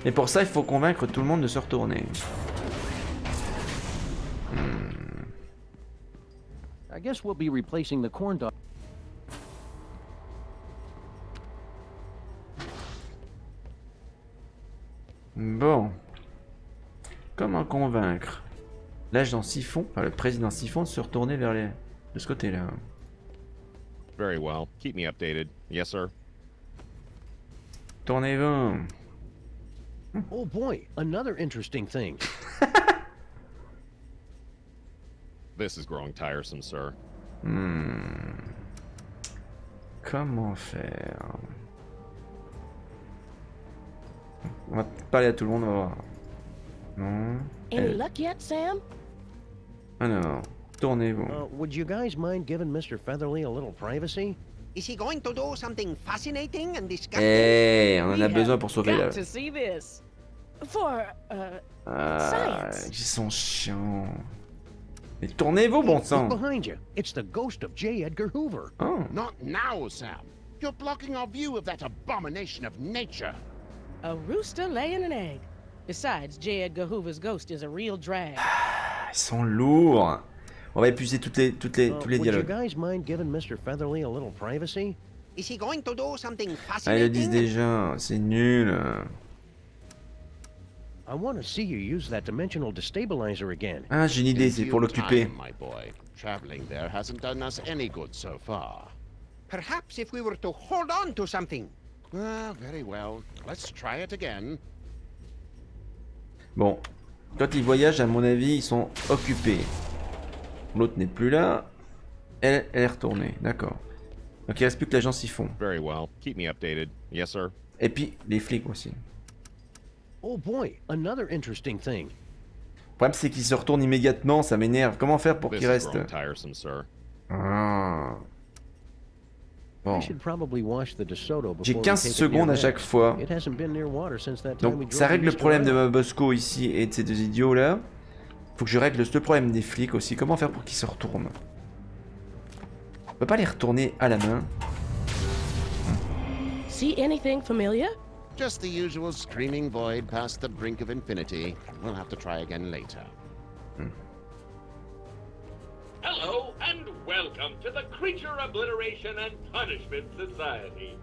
Et pour ça, il faut convaincre tout le monde de se retourner. I guess we'll be replacing the corn dog. Bon. Comment convaincre l'agent Siphon, enfin le président Siphon, de se retourner vers de ce côté-là? Very well. Keep me updated. Yes, sir. Tournez-vous. Oh boy, another interesting thing. This is growing tiresome, sir. Comment faire? On va parler à tout le monde, on va voir. Non. Any luck yet, Sam? Alors, tournez-vous. Would you guys mind giving Mr. Featherly a little privacy? Is he going to do something fascinating and disgusting? Eh, on en a besoin pour sauver la... To see this. For, science. Ils sont chiants. Mais tournez-vous, bon sang. Look behind you. It's the ghost of J. Edgar Hoover. Oh. Not now, Sam. You're blocking our view of that abomination of nature. A rooster laying an egg. Besides, J. Edgar Hoover's ghost is a real drag. Ils sont lourds. On va épuiser tous les dialogues. Would you guys mind giving Mr. Featherly a little privacy? Is he going to do something Ah, ils fascinating? le disent déjà, c'est nul. I want to see you use that dimensional destabilizer again. Ah, j'ai une idée, c'est pour l'occuper. My boy, traveling there hasn't done us any good so far. Perhaps if we were to hold on to something. Ah, very well. Let's try it again. Bon, quand ils voyagent, à mon avis, ils sont occupés. L'autre n'est plus là. Elle est retournée, d'accord. Donc il reste plus que l'agent Siphon. Very well. Keep me updated. Yes, sir. Et puis les flics aussi. Oh boy, another interesting thing. Le problème c'est qu'ils se retournent immédiatement, ça m'énerve. Comment faire pour qu'ils restent? Tiresome, sir. Ah. Bon. J'ai 15 15 secondes à chaque fois. Donc ça règle le problème de ma Bosco ici et de ces deux idiots là. Faut que je règle le problème des flics aussi. Comment faire pour qu'ils se retournent? On peut pas les retourner à la main. See anything familiar? Just the usual screaming void past the brink of infinity. We'll have to try again later. Hello and welcome to the Creature Obliteration and Punishment Society.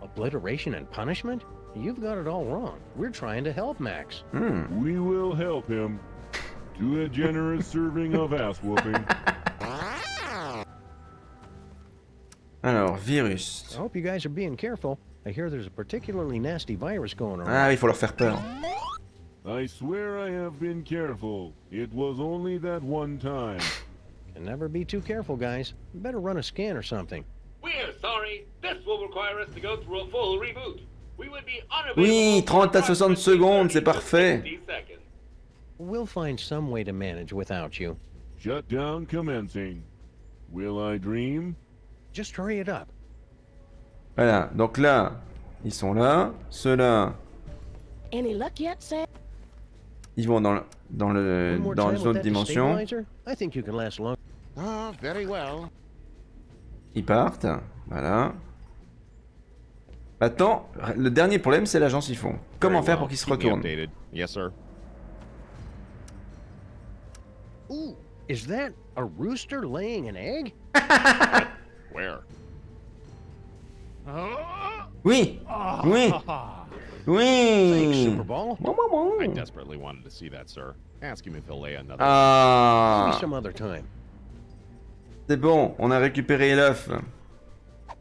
Obliteration and punishment? You've got it all wrong. We're trying to help Max. We will help him to a generous serving of ass whooping. Alors, virus. I hope you guys are being careful. I hear there's a particularly nasty virus going around. Ah, il faut leur faire peur. I swear I have been careful. It was only that one time. Can never be too careful, guys. Better run a scan or something. We're sorry. This will require us to go through a full reboot. We would be unavailable Oui, for 30 à 60 approximately secondes, c'est 30 to parfait. 60 seconds. We'll find some way to manage without you. Shutdown commencing. Will I dream? Just hurry it up. Voilà, donc là, ils sont là. Ceux-là, Any luck yet, Sam? ils vont dans One more une time with autre that dimension. destabilizer? I think you can last long. Ah, very well. Ils partent. Voilà. Maintenant, le dernier problème, c'est l'agent siphon. Comment Very faire well. pour qu'il se Keep me retourne? updated. Yes, sir. Ooh, is that a rooster laying an egg? Where? Oui! Ah. Oui! Thanks, Oui! Superball. Bon, bon, bon. I desperately wanted to see that, sir. Ask him if he'll lay another. Maybe Ah! some other time. C'est bon, on a récupéré l'œuf.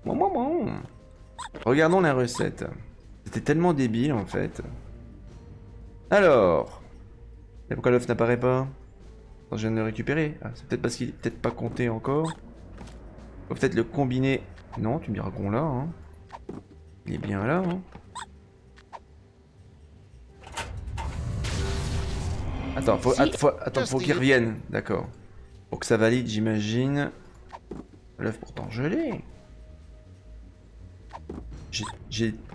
Bon, bon, bon. Regardons la recette. C'était tellement débile en fait. Alors. Et pourquoi l'œuf n'apparaît pas? Attends, je viens de le récupérer. Ah, c'est peut-être parce qu'il est peut-être pas compté encore. Faut peut-être le combiner. Non, tu me diras qu'on l'a. Hein. Il est bien là. Hein. Attends, faut qu'il revienne. D'accord. Pour que ça valide, j'imagine. L'œuf pourtant gelé.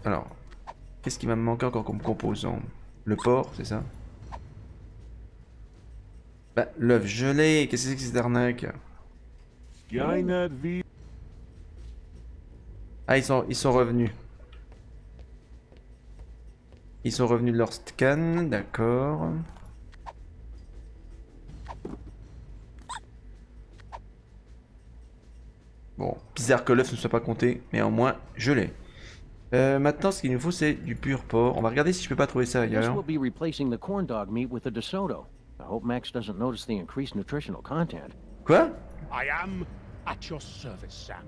Alors, qu'est-ce qui va me manquer encore comme composant? Le porc, c'est ça? Bah, l'œuf gelé, qu'est-ce que c'est que cette arnaque? Skynet V. Ah, ils sont revenus. Ils sont revenus de leur scan, d'accord. Bon, bizarre que l'œuf ne soit pas compté, mais au moins, je l'ai. Maintenant, ce qu'il nous faut, c'est du pur porc. On va regarder si je peux pas trouver ça This ailleurs. will be replacing the corn dog meat with the DeSoto. I hope Max doesn't notice the increased nutritional content. Quoi? I am at your service, Sam.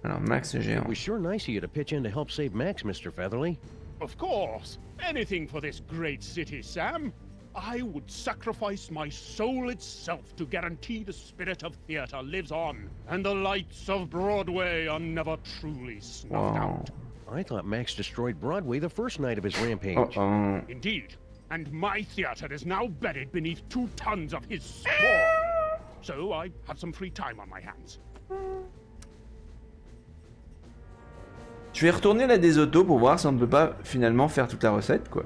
Alors, Max est géant. It was sure nice of you to pitch in to help save Max, Mr. Featherly. Of course. Anything for this great city, Sam. I would sacrifice my soul itself to guarantee the spirit of theater lives on, and the lights of Broadway are never truly snuffed out. I thought Max destroyed Broadway the first night of his rampage. Uh-oh. Indeed. And my theater is now buried beneath 2 tons of his spore. So I have some free time on my hands. Je vais retourner là des autos pour voir si on ne peut pas finalement faire toute la recette, quoi.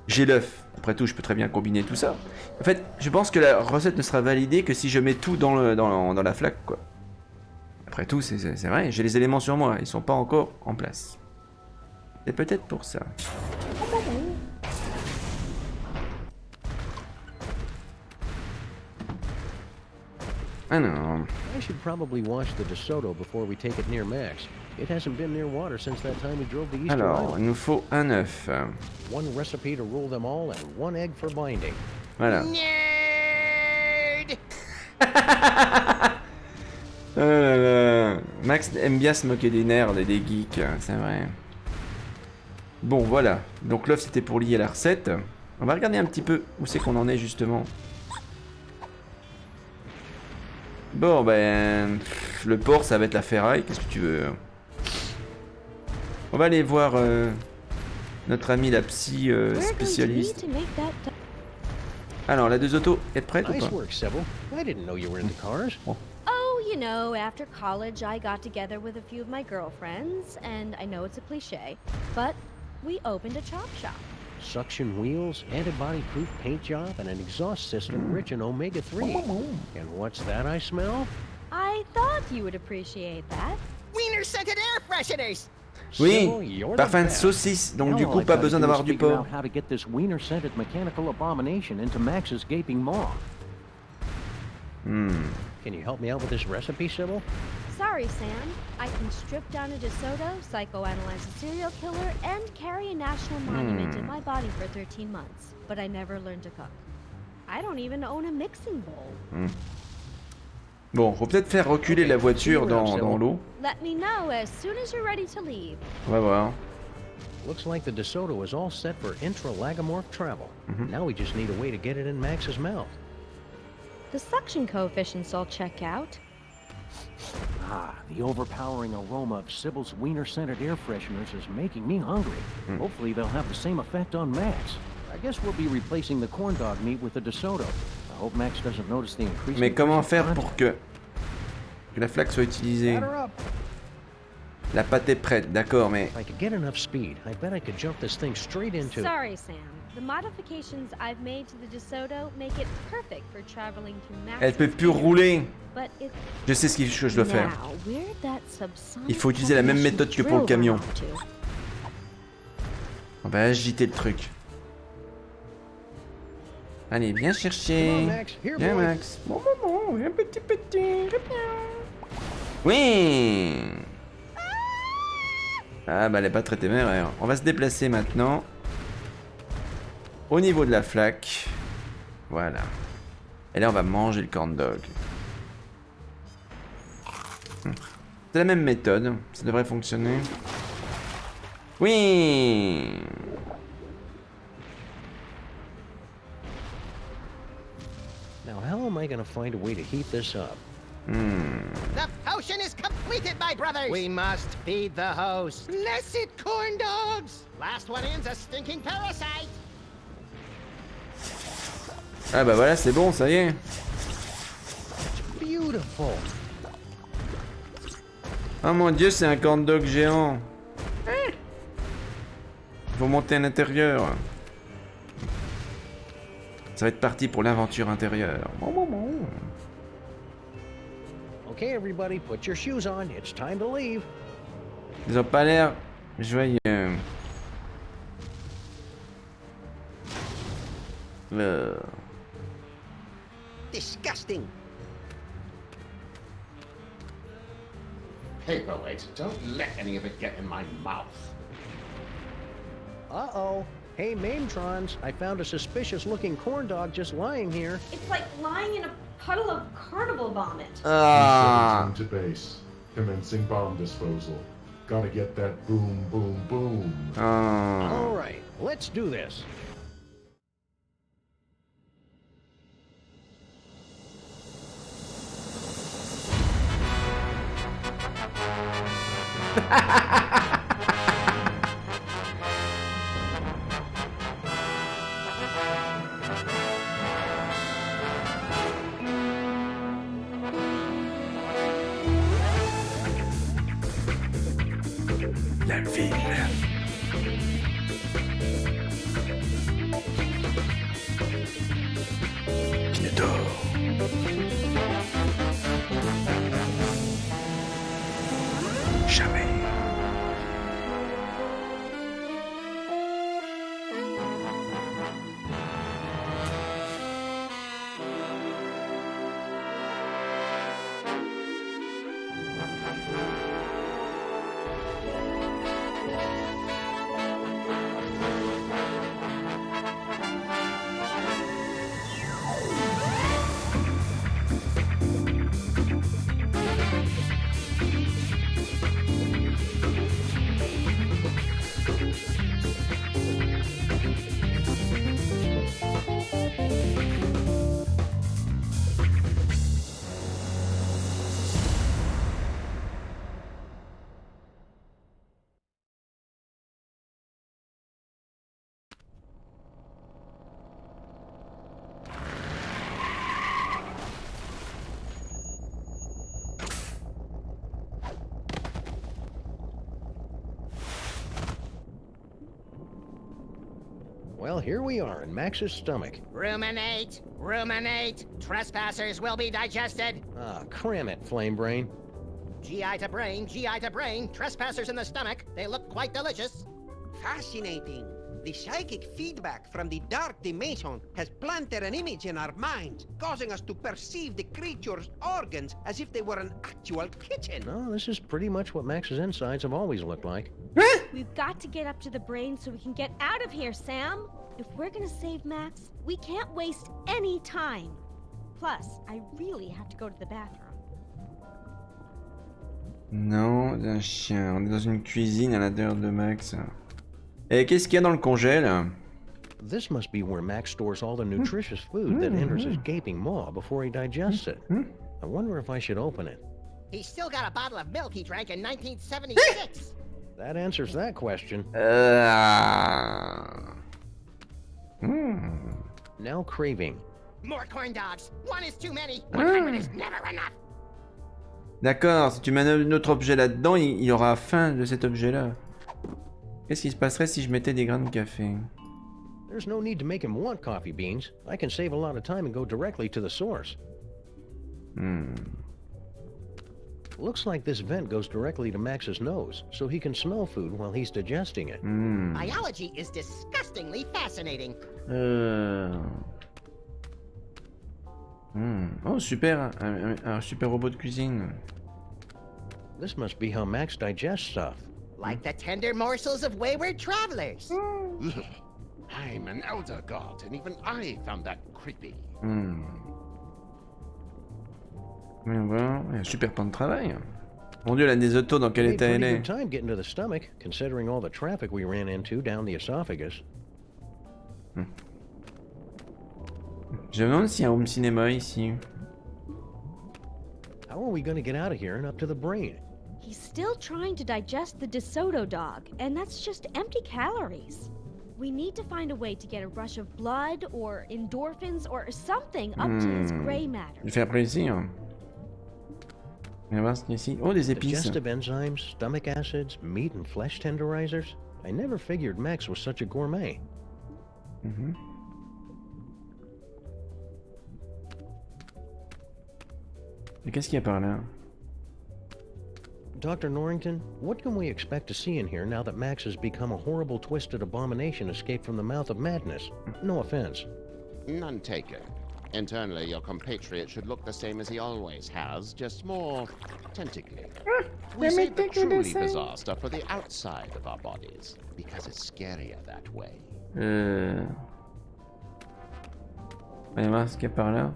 J'ai l'œuf. Après tout, je peux très bien combiner tout ça. En fait, je pense que la recette ne sera validée que si je mets tout dans la flaque, quoi. Après tout, c'est vrai, j'ai les éléments sur moi, ils sont pas encore en place. C'est peut-être pour ça. Ah non. I should probably wash the DeSoto before we take it near Max. It hasn't been near water since that time we drove the Easter Alors, Island. il nous faut un œuf. One recipe to rule them all and 1 egg for binding. Voilà. Nerd! Oh là là. Max aime bien se moquer des nerds et des geeks, c'est vrai. Bon, voilà. Donc l'œuf, c'était pour lier la recette. On va regarder un petit peu où c'est qu'on en est, justement. Bon, ben... le porc, ça va être la ferraille. Qu'est-ce que tu veux? On va aller voir notre amie la psy spécialiste. Alors, la 2 autos, êtes prête ou Nice pas? work, Sybil. I didn't know you were into cars. Oh, you know, after college, I got together with a few of my girlfriends, and I know it's a cliche, but we opened a chop shop. Suction wheels, antibody-proof paint job, and an exhaust system rich in omega-3. And what's that I smell? I thought you would appreciate that. Wiener-scented air fresheners! Oui, Sybil, you're the parfum de best. saucisse, donc Now du all coup I pas gotta besoin do d'avoir is du figure porc. out how to get this wiener-scented mechanical abomination into Max's gaping maw. Can you help me out with this recipe, Sybil? Sorry, Sam. I can strip down a DeSoto, psychoanalyze a serial killer, and carry a national monument in my body for 13 months. But I never learned to cook. I don't even own a mixing bowl. Bon, faut peut-être faire reculer la voiture dans l'eau. Let me know as soon as you're ready to leave. On va voir. Looks like the DeSoto is all set for intralagomorph travel. Now we just need a way to get it in Max's mouth. The suction coefficients all check out. Ah, the overpowering aroma of Sybil's wiener-scented air fresheners is making me hungry. Hopefully they'll have the same effect on Max. I guess we'll be replacing the corn dog meat with the DeSoto. I hope Max doesn't notice the increase. Mais comment faire pour que la flaque soit utilisée? La pâte est prête, d'accord, mais... If I could get enough speed, I bet I could jump this thing straight into... Sorry, Sam. The modifications I've made to the DeSoto make it perfect for traveling to Max. Elle peut plus rouler. But it... Je sais ce que je dois faire. Now, where'd that subsonic Il faut utiliser la même méthode que pour le drill camion. run off to? On va agiter le truc. Allez, viens chercher. Viens, Max. Bon, un petit. Oui. Ah bah elle est pas très téméraire. On va se déplacer maintenant. Au niveau de la flaque. Voilà. Et là on va manger le corn dog. C'est la même méthode. Ça devrait fonctionner. Oui. Now how am I gonna find a way to heat this up? The potion is completed, my brothers! We must feed the host. Blessed corn dogs! Last one in's a stinking parasite! Ah bah voilà, c'est bon, ça y est. Beautiful. Oh mon dieu, c'est un corn dog géant. Faut monter à l'intérieur. Ça va être parti pour l'aventure intérieure. Okay, everybody, put your shoes on. It's time to leave. Ils ont pas l'air joyeux. Disgusting! Paperweight, don't let any of it get in my mouth. Uh-oh. Hey, Mametrons, I found a suspicious-looking corn dog just lying here. It's like lying in a puddle of carnival vomit. Ah. To base. Commencing bomb disposal. Gotta get that boom, boom, boom. All right, let's do this. La ville. Qui ne dort. Jamais. Well, here we are in Max's stomach. Ruminate! Ruminate! Trespassers will be digested! Ah, cram it, Flame Brain. GI to brain, GI to brain. Trespassers in the stomach. They look quite delicious. Fascinating. The psychic feedback from the dark dimension has planted an image in our minds, causing us to perceive the creature's organs as if they were an actual kitchen. No, this is pretty much what Max's insides have always looked like. We've got to get up to the brain so we can get out of here, Sam. If we're gonna save Max, we can't waste any time. Plus, I really have to go to the bathroom. Non, d'un chien. On est dans une cuisine à l'intérieur de Max. Et qu'est-ce qu'il y a dans le congèle? This must be where Max stores all the nutritious food that enters his gaping maw before he digests it. I wonder if I should open it. He's still got a bottle of milk he drank in 1976. That answers that question. Now craving. More corn dogs. One is too many. 100 is never enough. D'accord, si tu mets un autre objet là-dedans, il y aura faim de cet objet-là. Qu'est-ce qui se passerait si je mettais des grains de café? There's no need to make him want coffee beans. I can save a lot of time and go directly to the source. Looks like this vent goes directly to Max's nose, so he can smell food while he's digesting it. Biology is disgustingly fascinating. Oh, super, un super robot de cuisine. This must be how Max digests stuff. Like the tender morsels of wayward travelers. I'm an elder god, and even I found that creepy. Mais voilà, un super plan de travail. Mon dieu, la Nesoto, dans quel état elle est? Time getting to the stomach, considering all the traffic we ran into down the esophagus. Je me demande s'il y a un home cinéma ici. How are we going to get out of here and up to the brain? He's still trying to digest the DeSoto dog, and that's just empty calories. We need to find a way to get a rush of blood or endorphins or something up to his gray matter. Je vais faire plaisir. On va voir ce qu'il y a ici. Oh, des épices. Digestive enzymes, stomach acids, meat and flesh tenderizers. I never figured Max was such a gourmet. Et qu'est-ce qu'il y a par là? Dr. Norrington, what can we expect to see in here now that Max has become a horrible, twisted abomination escaped from the mouth of madness? No offense. None taken. Internally, your compatriot should look the same as he always has, just more tentacly. We save the truly bizarre stuff for the outside of our bodies, because it's scarier that way. On va voir ce qu'il y a par là.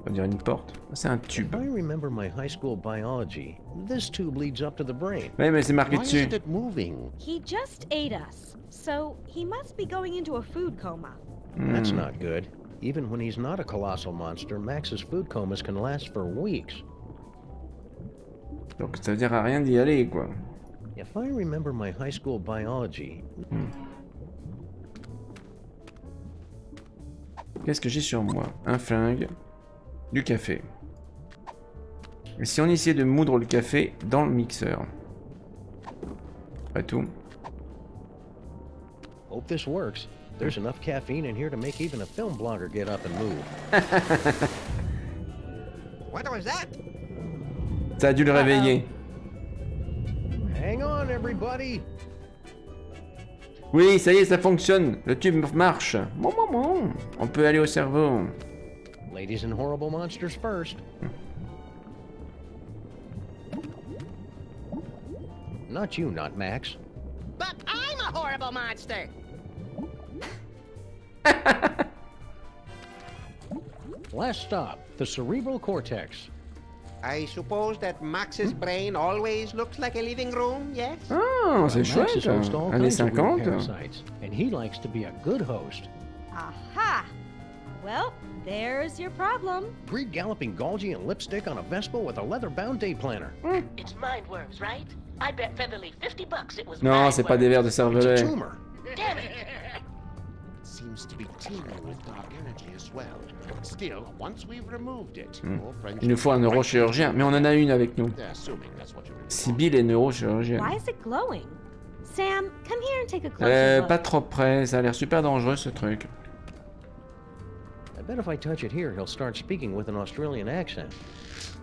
On dirait une porte. C'est un tube. If I remember my high school biology, this tube leads up to the brain. Oui, mais c'est marqué Why dessus. isn't it moving? He just ate us, so he must be going into a food coma. That's not good. Even when he's not a colossal monster, Max's food comas can last for weeks. Donc ça veut dire à rien d'y aller, quoi. If I remember my high school biology... Qu'est-ce que j'ai sur moi? Un flingue, du café. Et si on essayait de moudre le café dans le mixeur? Pas tout. Hope this works. There's enough caffeine in here to make even a film blogger get up and move. What was that? Ça a dû le réveiller. Hang on, everybody. Oui, ça y est, ça fonctionne. Le tube marche. On peut aller au cerveau. Ladies and horrible monsters first. Not you, not Max. But I'm a horrible monster. Last stop, the cerebral cortex. I suppose that Max's brain always looks like a living room, yes? Ah, c'est chouette. Années 50. Parasites, and he likes to be a good host. Aha! Well, there's your problem. Greed galloping Golgi and lipstick on a Vespa with a leather-bound day planner. It's mind worms, right? I bet Featherly $50 it was Non, c'est pas des vers de It's a cervelet. tumor. Damn it! It seems to be teeming with dark energy as well. Still, once we've removed it, your friends... Il nous faut un neurochirurgien, mais on en a une avec nous. They're assuming that's what you really Sibyl est neurochirurgienne. Why is it glowing? Sam, come here and take a closer look. Pas trop près, ça a l'air super dangereux ce truc. I bet if I touch it here, he'll start speaking with an Australian accent.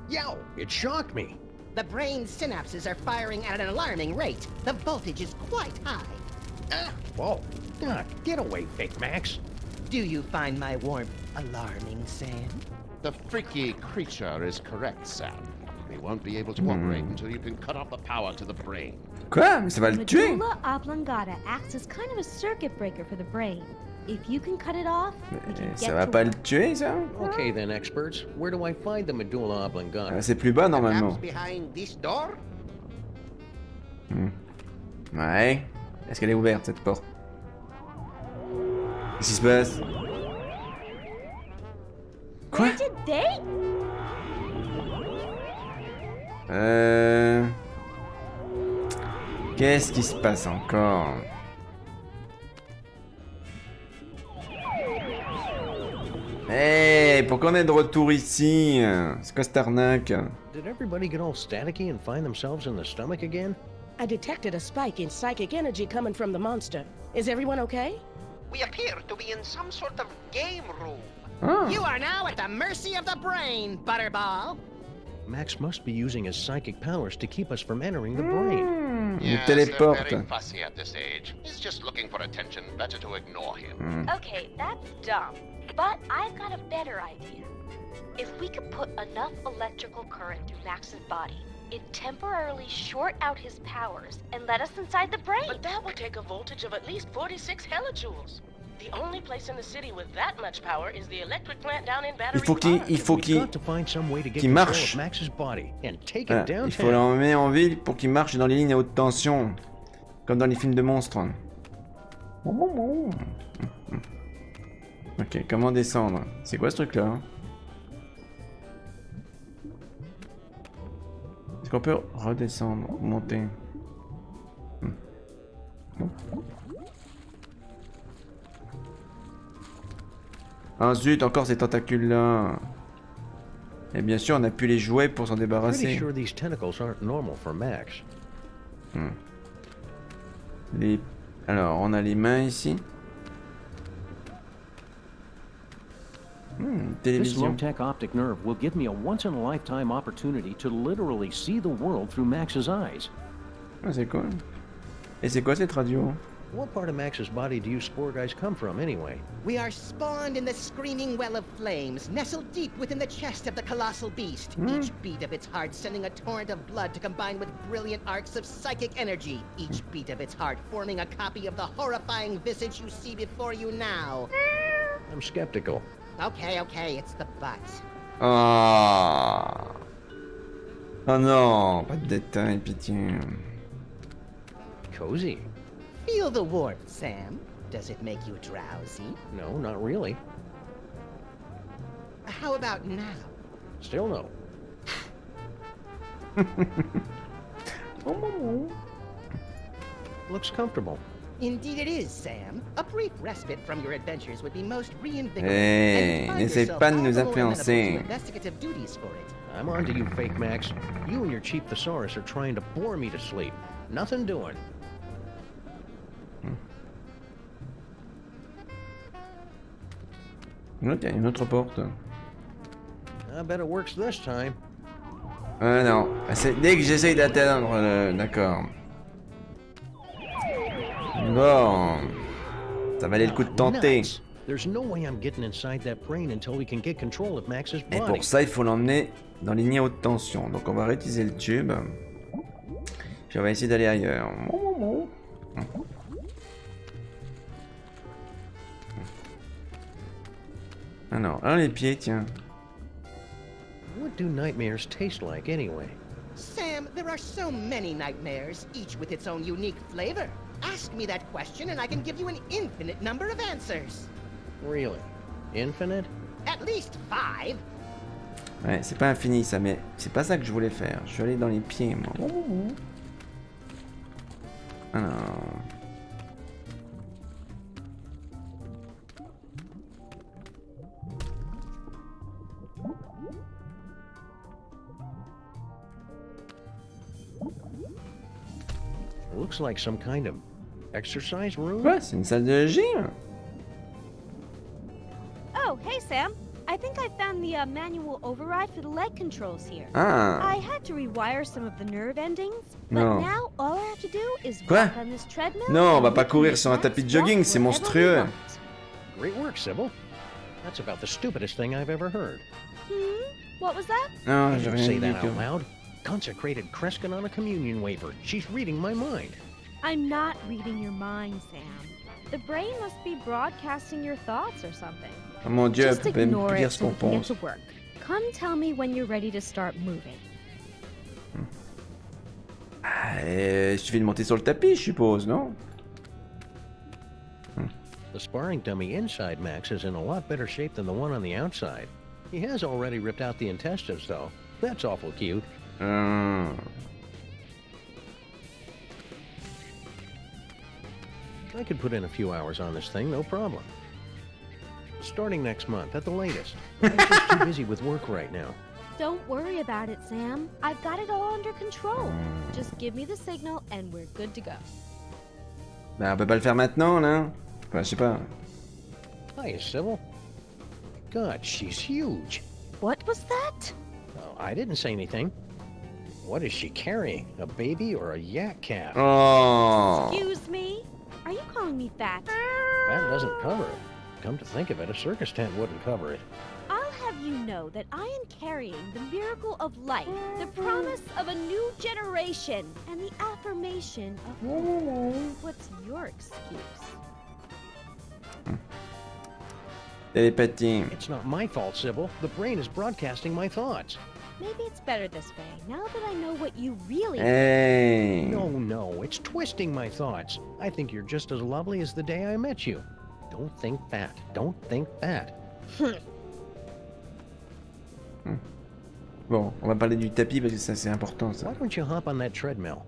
Yow! It shocked me! The brain synapses are firing at an alarming rate. The voltage is quite high. Whoa! God, get away, fake Max! Do you find my warmth alarming, Sam? The freaky creature is correct, Sam. We won't be able to operate until you can cut off the power to the brain. Quoi? Mais ça va le tuer! Medulla oblongata acts as kind of a circuit breaker for the brain. If you can cut it off, we can Ça get va to pas le work. tuer, ça? Okay then, experts. Where do I find the medulla oblongata? C'est plus bas normalement. Perhaps behind this door? Ouais. Est-ce qu'elle est ouverte cette porte? Qu'est-ce qui se passe? Quoi? Where did they? Qu'est-ce qui se passe encore? Hey, pourquoi on est de retour ici? C'est quoi cette arnaque? Did everybody get all staticky and find themselves in the stomach again? I detected a spike in psychic energy coming from the monster. Is everyone okay? We appear to be in some sort of game room. Ah. You are now at the mercy of the brain, Butterball. Max must be using his psychic powers to keep us from entering the brain. Il Yes, they're téléporte. very fussy at this age. He's just looking for attention. Better to ignore him. Okay, that's dumb. But I've got a better idea. If we could put enough electrical current through Max's body, it'd temporarily short out his powers and let us inside the brain. But that would take a voltage of at least 46 hellijoules. The only place in the city with that much power is the electric plant down in Battery Park. Il faut qu'il marche. Voilà, il faut l'emmener en ville pour qu'il marche dans les lignes à haute tension, comme dans les films de monstres. Ok, comment descendre? C'est quoi ce truc-là? Est-ce qu'on peut redescendre, monter? Ah zut, encore ces tentacules-là. Et bien sûr, on a pu les jouer pour s'en débarrasser. Alors, on a les mains ici. This Télévision. low-tech optic nerve will give me a once-in-a-lifetime opportunity to literally see the world through Max's eyes. Ah, c'est cool. Et c'est quoi cette radio? What part of Max's body do you spore guys come from, anyway? We are spawned in the screaming well of flames, nestled deep within the chest of the colossal beast. Each beat of its heart sending a torrent of blood to combine with brilliant arcs of psychic energy. Each beat of its heart forming a copy of the horrifying visage you see before you now. I'm skeptical. Okay, it's the butt. Ah. Oh non, pas de détails, pitié. Cozy. Feel the warmth, Sam. Does it make you drowsy? No, not really. How about now? Still no. Looks comfortable. Indeed it is, Sam. A brief respite from your adventures would be most reinvigorating. Hey, n'essaie pas de nous influencer. Investigative duties for it. I'm on to you, Fake Max. You and your cheap thesaurus are trying to bore me to sleep. Nothing doing. Il y a une autre porte. I bet it works this time. Non, c'est dès que j'essaye d'atteindre le... D'accord. Bon. Ça valait le coup de tenter. There's no way I'm getting inside that brain until we can get control of Max's Et body. pour ça, il faut l'emmener dans les lignes à haute tension. Donc on va réutiliser le tube. Puis on va essayer d'aller ailleurs. Alors, les pieds, tiens. What do nightmares taste like anyway? Sam, there are so many nightmares, each with its own unique flavor. Ask me that question and I can give you an infinite number of answers. Really? Infinite? At least 5. Ouais, c'est pas infini ça, mais c'est pas ça que je voulais faire. Je suis allé dans les pieds, moi. Alors... Looks like some kind of exercise room. Quoi? C'est une salle de gym? Oh, hey, Sam. I think I found the manual override for the leg controls here. Ah. I had to rewire some of the nerve endings, but Non. now all I have to do is Quoi? walk on this treadmill. Non, on va and pas we can courir make sur un Max tapis de jogging, walk c'est wherever we monstrueux. want. Great work, Sybil. That's about the stupidest thing I've ever heard. What was that? Non, I j'ai didn't rien say dit that du out tout. loud. Consecrated Kreskin on a communion wafer. She's reading my mind. I'm not reading your mind, Sam. The brain must be broadcasting your thoughts or something. Oh mon Dieu, elle Just peut même ignore plus dire it ce so qu'on we can get pense. to work. Come tell me when you're ready to start moving. Il suffit de monter sur le tapis, je suppose, non? The sparring dummy inside Max is in a lot better shape than the one on the outside. He has already ripped out the intestines, though. That's awful cute. I could put in a few hours on this thing, no problem. Starting next month, at the latest. I'm just too busy with work right now. Don't worry about it, Sam. I've got it all under control. Just give me the signal and we're good to go. Bah, on peut pas le faire maintenant, là. Enfin, je sais pas. Hi, Sybil. God, she's huge. What was that? Oh, I didn't say anything. What is she carrying? A baby or a yak calf? Oh. Excuse me? Are you calling me fat? That doesn't cover it. Come to think of it, a circus tent wouldn't cover it. I'll have you know that I am carrying the miracle of life, the promise of a new generation, and the affirmation of hope. What's your excuse? Télépathie. It's not my fault, Sybil. The brain is broadcasting my thoughts. Maybe it's better this way, now that I know what you really Hey. No, it's twisting my thoughts. I think you're just as lovely as the day I met you. Don't think that. Don't think that. Bon, on va parler du tapis parce que ça c'est important ça. Why don't you hop on that treadmill?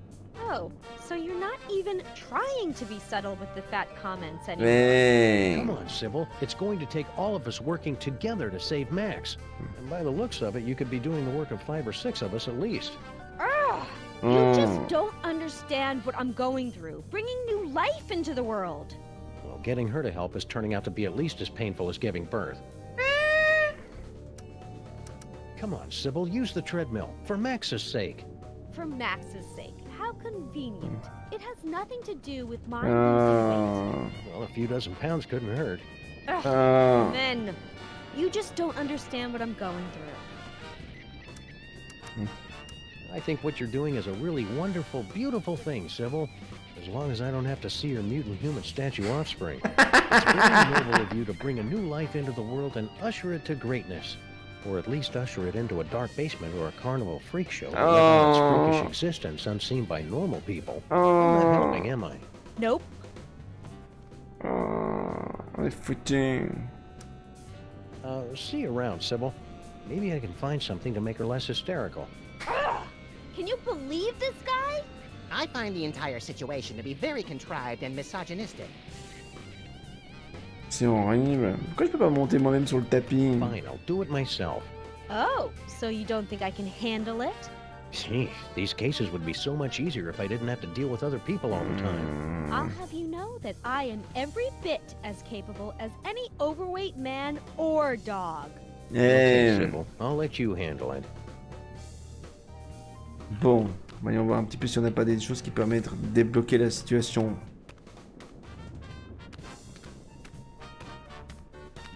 Oh, so you're not even trying to be subtle with the fat comments anymore. Hey. Come on, Sybil. It's going to take all of us working together to save Max. And by the looks of it, you could be doing the work of 5 or 6 of us at least. Ugh! You just don't understand what I'm going through. Bringing new life into the world. Well, getting her to help is turning out to be at least as painful as giving birth. Come on, Sybil, use the treadmill. For Max's sake. For Max's sake. How convenient. It has nothing to do with my losing weight. Well, a few dozen pounds couldn't hurt. Ugh, men, you just don't understand what I'm going through. I think what you're doing is a really wonderful, beautiful thing, Sybil. As long as I don't have to see your mutant human statue offspring. It's very noble of you to bring a new life into the world and usher it to greatness. Or at least usher it into a dark basement or a carnival freak show living its freakish existence unseen by normal people. I'm not helping, am I? Nope. On est foutu. See you around, Sybil. Maybe I can find something to make her less hysterical. Can you believe this guy? I find the entire situation to be very contrived and misogynistic. C'est horrible. Pourquoi je peux pas monter moi-même sur le tapis? Fine, I'll do it myself. Oh, so you don't think I can handle it? Gee, these cases would be so much easier if I didn't have to deal with other people all the time. I'll have you know that I am every bit as capable as any overweight man or dog. Okay, Sybil, I'll let you handle it. Bon, voyons voir un petit peu si on n'a pas des choses qui permettent de débloquer la situation.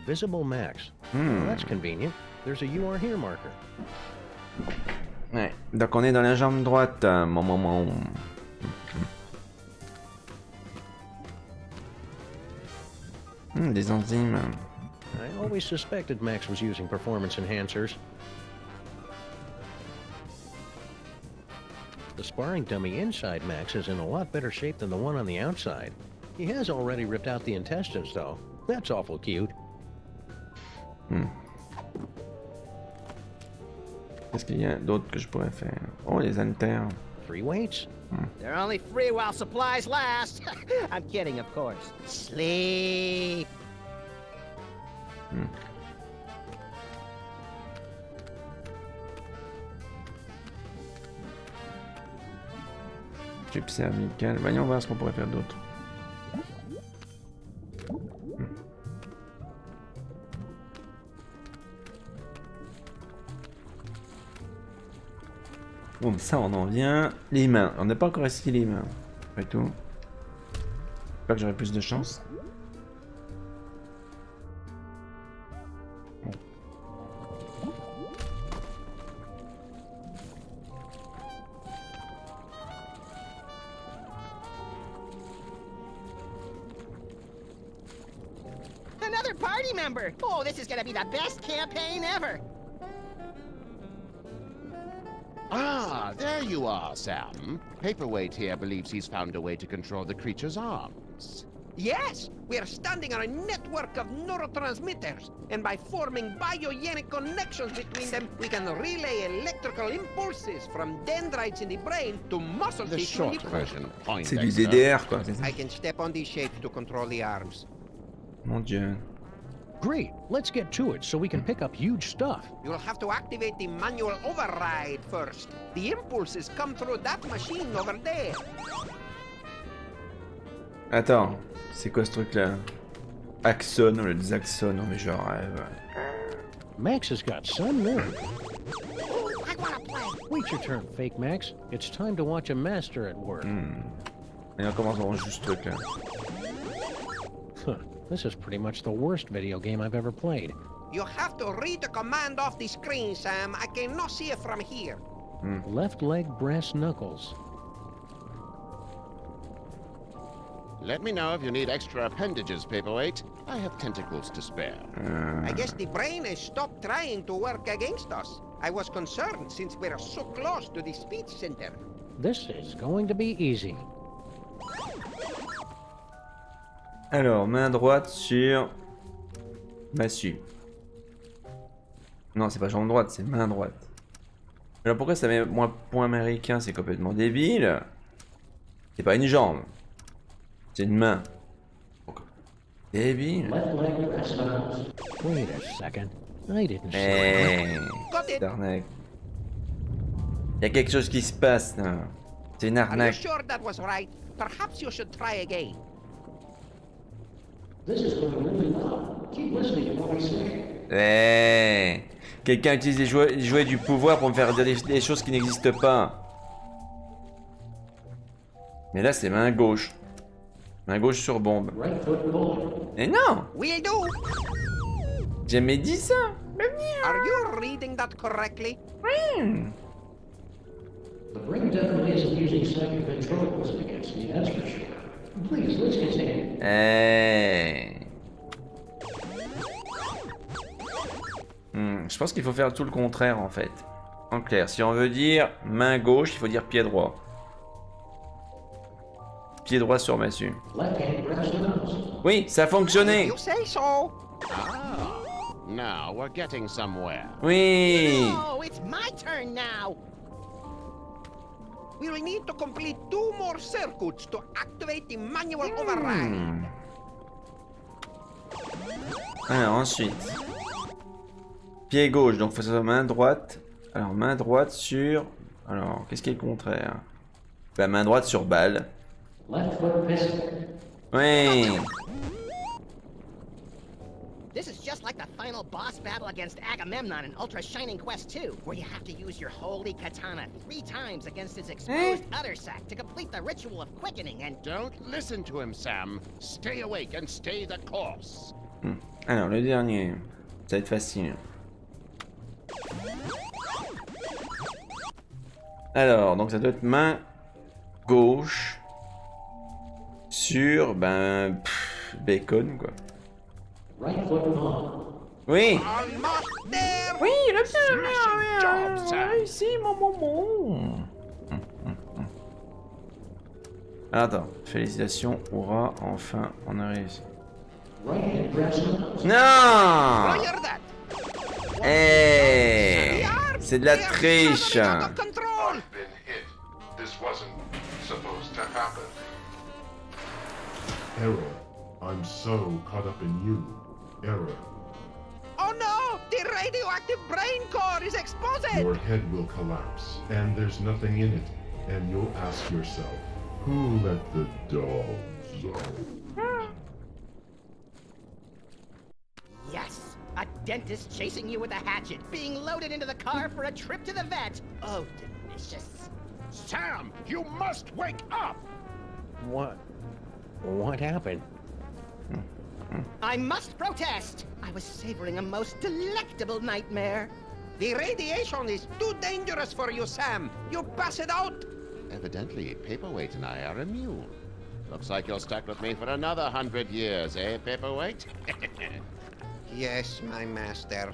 Visible Max. Well, that's convenient. There's a You Are Here marker. Ouais, donc on est dans la jambe droite. Des enzymes. I always suspected Max was using performance enhancers. The sparring dummy inside Max is in a lot better shape than the one on the outside. He has already ripped out the intestines, though. That's awful cute. Qu'est-ce qu'il y a d'autre que je pourrais faire? Oh, les haltères. 3 weights? They're only free while supplies last. I'm kidding, of course. Sleep. Tube cervical. Voyons voir ce qu'on pourrait faire d'autre. Bon, ça on en vient. Les mains. On n'a pas encore essayé les mains. Après tout. J'espère que j'aurai plus de chance. Bon. Another party member. Oh, this is gonna be the best campaign ever. Ah, there you are, Sam. Paperweight here believes he's found a way to control the creature's arms. Yes, we are standing on a network of neurotransmitters, and by forming biogenic connections between them, we can relay electrical impulses from dendrites in the brain to muscle The tissue in short the version, C'est du Poindexter. DDR, quoi, c'est ça. I can step on these shapes to control the arms. Mon dieu. Great, let's get to it so we can pick up huge stuff. You'll have to activate the manual override first. The impulses come through that machine over there. Attends, c'est quoi ce truc-là? Axon, on le dit Axon, non mais je rêve. Max has got some nerve. Wait your turn, Fake Max. It's time to watch a master at work. Et on commence à ranger ce truc-là. Huh, this is pretty much the worst video game I've ever played. You have to read the command off the screen, Sam. I cannot see it from here. Left leg brass knuckles. Let me know if you need extra appendages, Paperweight. I have tentacles to spare. I guess the brain has stopped trying to work against us. I was concerned since we're so close to the speech center. This is going to be easy. Alors, main droite sur massue. Non, c'est pas jambe droite, c'est main droite. Alors pourquoi ça met moins point américain? C'est complètement débile. C'est pas une jambe. C'est une main. Débile. Wait a second. I didn't Eh, d'arnaque. Il y a quelque chose qui se passe là. C'est une Are you arnaque. sure that was right? Perhaps you should try again. Eh, quelqu'un utilise les jouets du pouvoir pour me faire dire des choses qui n'existent pas. Mais là, c'est main gauche. Main gauche sur bombe. Mais non! Will do. J'ai jamais dit ça. Are you reading that correctly? The brain definitely isn't using psychic ventriloquism against me, that's for sure. Please, let's continue. Eh. Je pense qu'il faut faire tout le contraire en fait. En clair, si on veut dire main gauche, il faut dire pied droit. Pied droit sur massue. Oui, ça a fonctionné. You say so. Now we're getting somewhere. Oui. Oh, it's my turn now. We will need to complete 2 more circuits to activate the manual override. Alors ensuite, pied gauche, donc faut faire main droite. Alors main droite sur. Alors qu'est-ce qui est le contraire? Bah main droite sur balle. Oui. This is just like the final boss battle against Agamemnon in Ultra Shining Quest 2, where you have to use your holy katana 3 times against his exposed other sack to complete the ritual of quickening and... Don't listen to him, Sam. Stay awake and stay the course. Alors le dernier, ça va être facile. Alors, donc ça doit être main gauche sur, ben, bacon quoi. Oui. Oui, le bien. Ici, mon moment. Attends, félicitations, hurrah, enfin, on a réussi. Non. Eh, c'est de la triche. Error. I'm so caught up in you. Error. Oh no! The radioactive brain core is exploded! Your head will collapse, and there's nothing in it. And you'll ask yourself, who let the dogs out? Yes! A dentist chasing you with a hatchet, being loaded into the car for a trip to the vet. Oh, delicious. Sam, you must wake up! What happened? I must protest! I was savoring a most delectable nightmare. The radiation is too dangerous for you, Sam. You pass it out. Evidently, Paperweight and I are immune. Looks like you're stuck with me for another 100 years, eh, Paperweight? Yes, my master.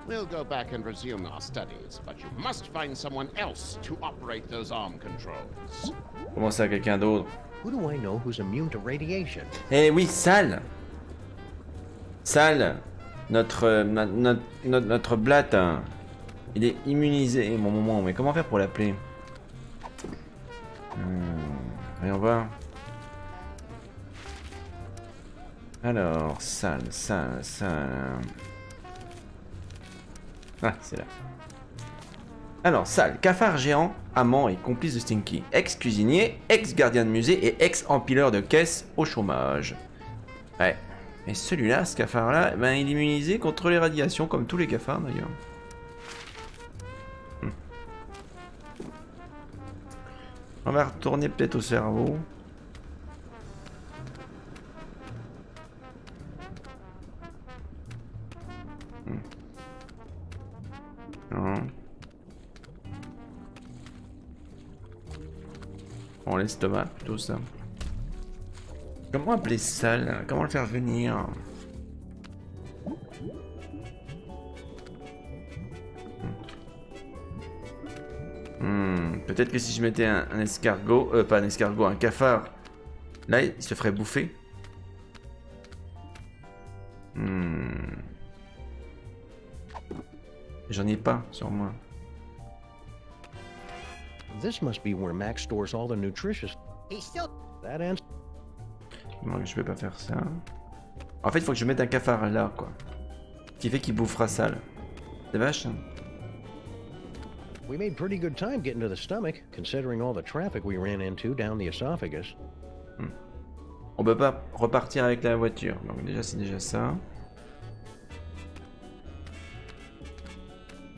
We'll go back and resume our studies, but you must find someone else to operate those arm controls. Comment ça, quelqu'un d'autre? Who do I know who's immune to radiation? Eh oui, Sal. Sal, notre blatte, hein, il est immunisé. Bon moment, mais comment faire pour l'appeler? Voyons voir. Alors, Sal. Ah, c'est là. Alors, Sal, cafard géant, amant et complice de Stinky, ex-cuisinier, ex-gardien de musée et ex-empileur de caisse au chômage. Ouais. Et celui-là, ce cafard-là, ben, il est immunisé contre les radiations, comme tous les cafards d'ailleurs. On va retourner peut-être au cerveau. Non. Bon, l'estomac, plutôt ça. Comment appeler ça là? Comment le faire venir? Peut-être que si je mettais un escargot, pas un escargot, un cafard, là il se ferait bouffer. J'en ai pas sur moi. This must be where Max stores all the nutritious. He's still. That ends. Non, je vais pas faire ça. En fait, il faut que je mette un cafard là, quoi. Ce qui fait qu'il bouffera sale. C'est vache. Hein. We made pretty good time getting to the stomach, considering all the traffic we ran into down the esophagus. On peut pas repartir avec la voiture, donc déjà c'est déjà ça.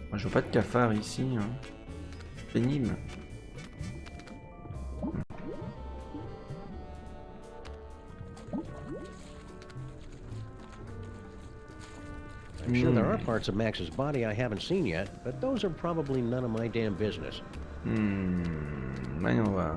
Moi, je vois pas de cafard ici. Hein. Pénible. I'm sure there are parts of Max's body I haven't seen yet, but those are probably none of my damn business. Voyons voir.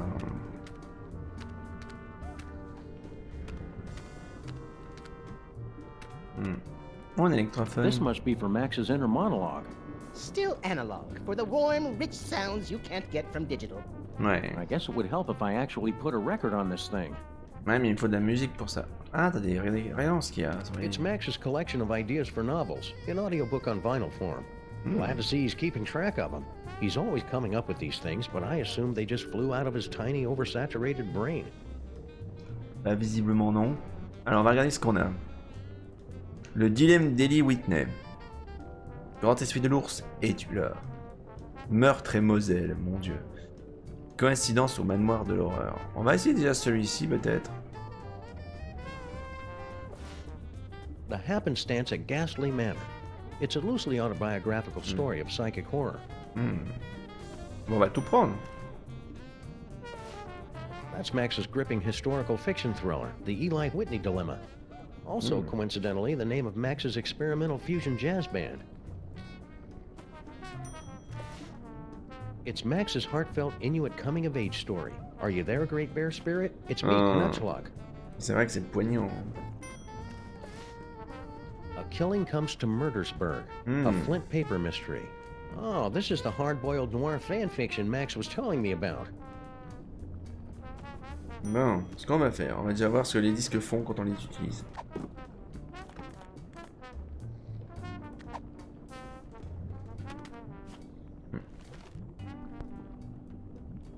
Oh, un électrophone. This must be for Max's inner monologue. Still analog, for the warm, rich sounds you can't get from digital. Ouais. I guess it would help if I actually put a record on this thing. Ouais, mais il me faut de la musique pour ça. Ah, t'as des ce qu'il y a. It's Max's collection of ideas for novels, an audiobook on vinyl form. Glad to see he's keeping track of them. He's always coming up with these things, but I assume they just flew out of his tiny, oversaturated brain. Bah, visiblement non. Alors, on va regarder ce qu'on a. Le dilemme d'Ellie Whitney. Grand esprit de l'ours et tueur. Meurtre et Moselle, mon dieu. Coïncidence au manoir de l'horreur. On va essayer déjà celui-ci peut-être. The Happenstance at Ghastly Manor. It's a loosely autobiographical story of psychic horror. On va tout prendre. That's Max's gripping historical fiction thriller, The Eli Whitney Dilemma. Also, coincidentally, the name of Max's experimental fusion jazz band. It's Max's heartfelt Inuit coming-of-age story. Are you there, Great Bear Spirit? It's me, Knutslog. C'est vrai que c'est poignant. A Killing Comes to Murdersburg, a Flint paper mystery. Oh, this is the hard-boiled noir fan fiction Max was telling me about. Bon, ce qu'on va faire, on va déjà voir ce que les disques font quand on les utilise.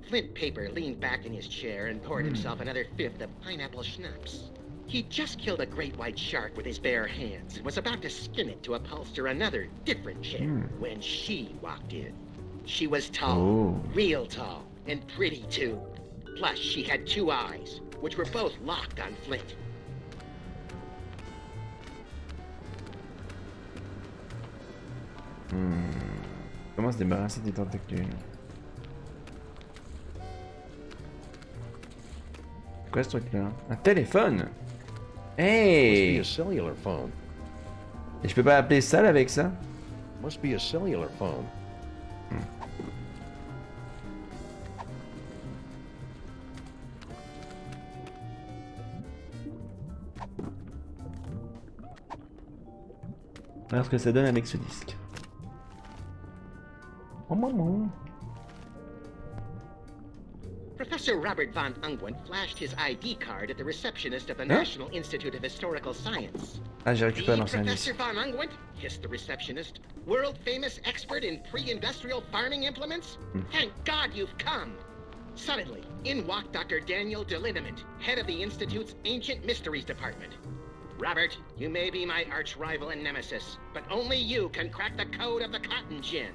Flint Paper leaned back in his chair and poured himself another fifth of pineapple schnapps. He'd just killed a great white shark with his bare hands and was about to skin it to upholster another different chair when she walked in. She was tall, real tall, and pretty too. Plus, she had two eyes, which were both locked on Flint. Comment se débarrasser des tentacules? Quoi ce truc là? Un téléphone? Hey! Must be a cellular phone. Et je peux pas appeler ça là, avec ça? Must be a cellular phone. Alors ce que ça donne avec ce disque. Oh maman. Professor Robert von Ungwent flashed his ID card at the receptionist of the National Institute of Historical Science. Ah, j'ai récupéré The l'ancien indice. Professor von Ungwent, hissed the receptionist, world-famous expert in pre-industrial farming implements? Thank God you've come! Suddenly, in walked Dr. Daniel Delinament, head of the Institute's Ancient Mysteries Department. Robert, you may be my arch-rival and nemesis, but only you can crack the code of the cotton gin.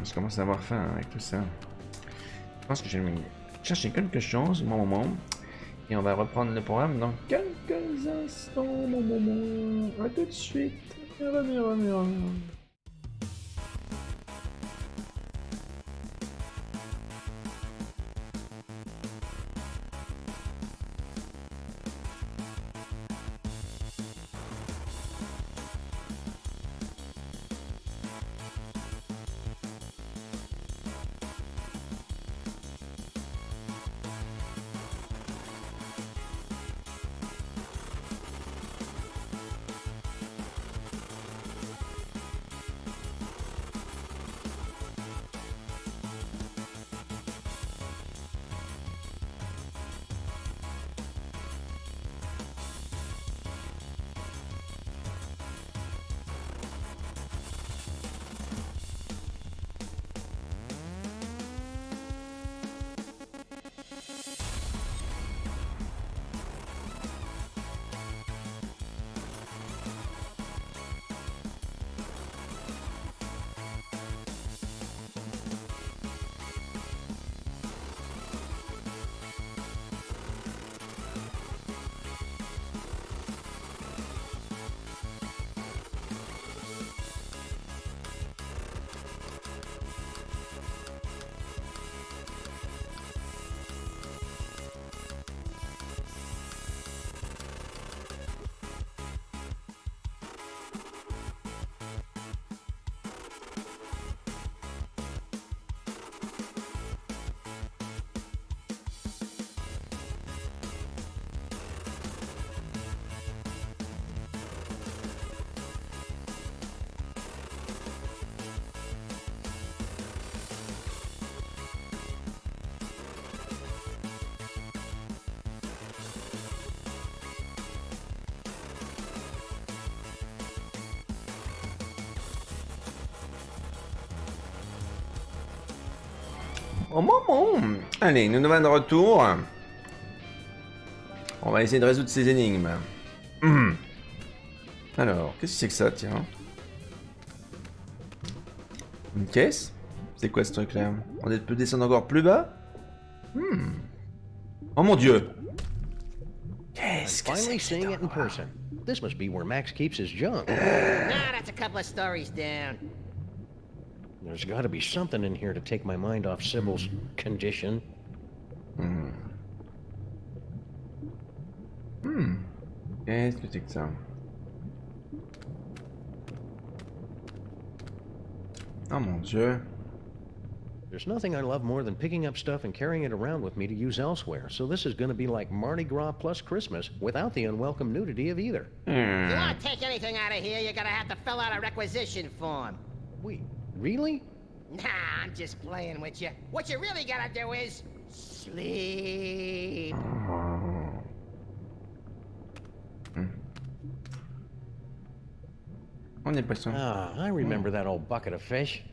Je commence à avoir faim avec tout ça. Je pense que je vais chercher quelque chose, et on va reprendre le programme dans quelques instants, À tout de suite. Revenez. Allez, nous sommes de retour. On va essayer de résoudre ces énigmes. Alors, qu'est-ce que c'est que ça, tiens? Une caisse? C'est quoi ce truc-là? On peut descendre encore plus bas? Oh mon dieu! Qu'est-ce que c'est que cet endroit? This must be where Max keeps his junk. Nah, that's a couple of stories down. There's got to be something in here to take my mind off Sybil's condition. Qu'est-ce que c'est que ça? Oh mon dieu. There's nothing I love more than picking up stuff and carrying it around with me to use elsewhere, so this is going to be like Mardi Gras plus Christmas, without the unwelcome nudity of either. If you want to take anything out of here, you're gonna have to fill out a requisition form. Wait, really? Nah, I'm just playing with you. What you really gotta do is sleep. On est poisson. Ah, I remember that old bucket of fish.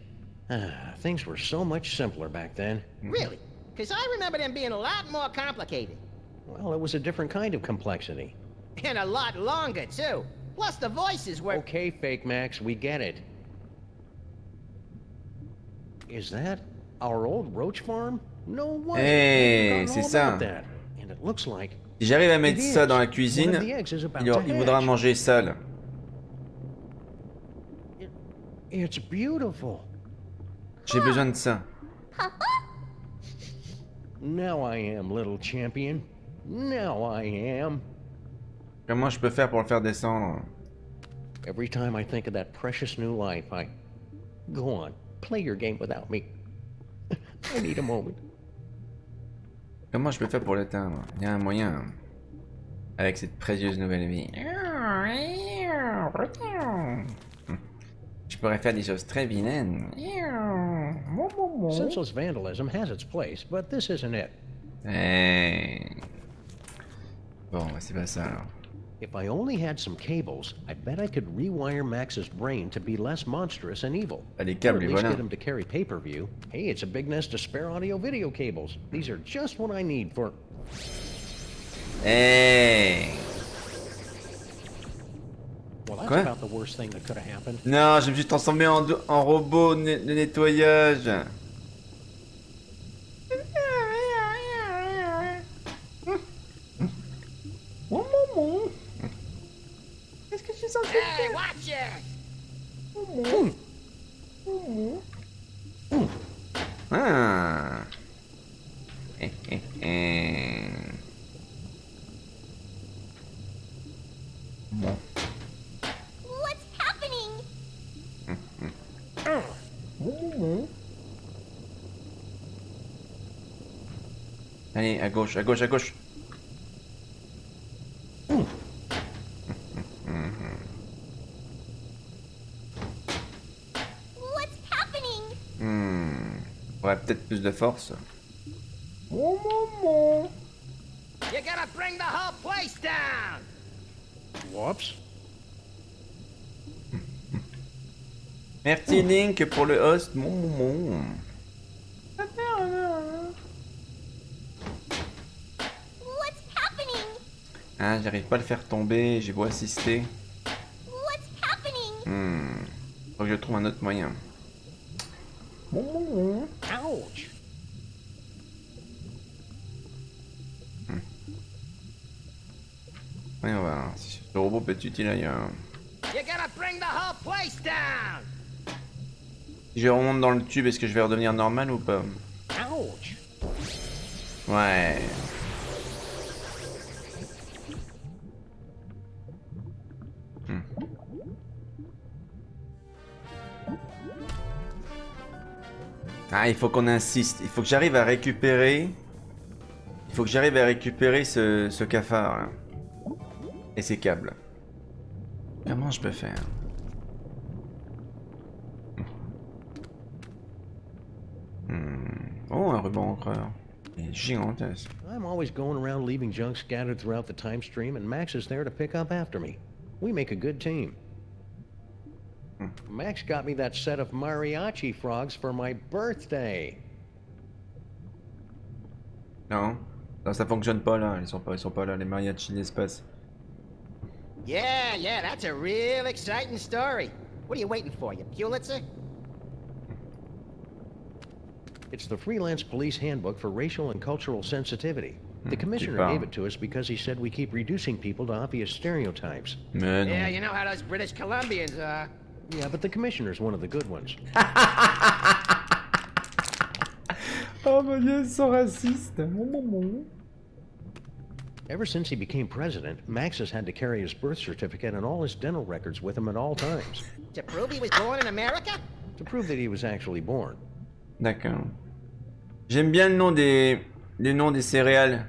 Things were so much simpler back then. Really? Because I remember them being a lot more complicated. Well, it was a different kind of complexity. And a lot longer, too. Plus the voices were... Okay, Fake Max, we get it. Is that our old roach farm? No way. Hey, c'est ça. And it looks like... Si j'arrive à mettre ça dans la cuisine, il voudra manger sale. It's beautiful. J'ai besoin de ça. Now I am, little champion. Now I am. Comment je peux faire pour le faire descendre? Every time I think of that precious new life, Go on, play your game without me. I need a moment. Comment je peux faire pour l'atteindre? Il y a un moyen. Avec cette précieuse nouvelle vie. Je pourrais faire des choses très vilaines. Senseless vandalism has its place, but this isn't it. Hey. Bon, c'est pas ça alors. If I only had some cables, I bet I could rewire Max's brain to be less monstrous and evil. Ah, les Or câbles, at least voilà. get him to carry pay-per-view. Hey, it's a big nest of spare audio-video cables. These are just what I need for... Hey. Well, that's Quoi? about the worst thing that could have happened. Non, je me suis transformé en robot de nettoyage. Qu'est-ce que je suis censé faire? Hey, watch it! Ah. Bon. What's happening? Allez, à gauche, à gauche, à gauche. What's happening? Ouais, peut-être plus de force. You gotta bring the whole place down! Whoops. Merci Link pour le host. What's happening? Ah, j'arrive pas à le faire tomber, j'ai beau assister. What's happening? Faut que je trouve un autre moyen. Ouch. Ouais, on va voir si ce robot peut être utile ailleurs. You gotta bring the whole place down! Si je remonte dans le tube, est-ce que je vais redevenir normal ou pas? Ouch. Ouais. Ah, il faut qu'on insiste. Il faut que j'arrive à récupérer. Il faut que j'arrive à récupérer ce cafard là. Et ces câbles. Comment je peux faire? Oh, un ruban encreur. Il est gigantesque. I'm always going around leaving junk scattered throughout the time stream, and Max is there to pick up after me. We make a good team. Max got me that set of mariachi frogs for my birthday. Non, ça fonctionne pas là. Ils sont pas là, les mariachis de l'espace. Yeah, that's a real exciting story. What are you waiting for, you Pulitzer? It's the Freelance Police Handbook for Racial and Cultural Sensitivity. The commissioner gave it to us because he said we keep reducing people to obvious stereotypes. Mais non. Yeah, you know how those British Columbians are. Yeah, but the commissioner's one of the good ones. Oh mon dieu, ils sont racistes. Ever since he became president, Max has had to carry his birth certificate and all his dental records with him at all times. To prove he was born in America? To prove that he was actually born. D'accord. J'aime bien le nom les noms des céréales.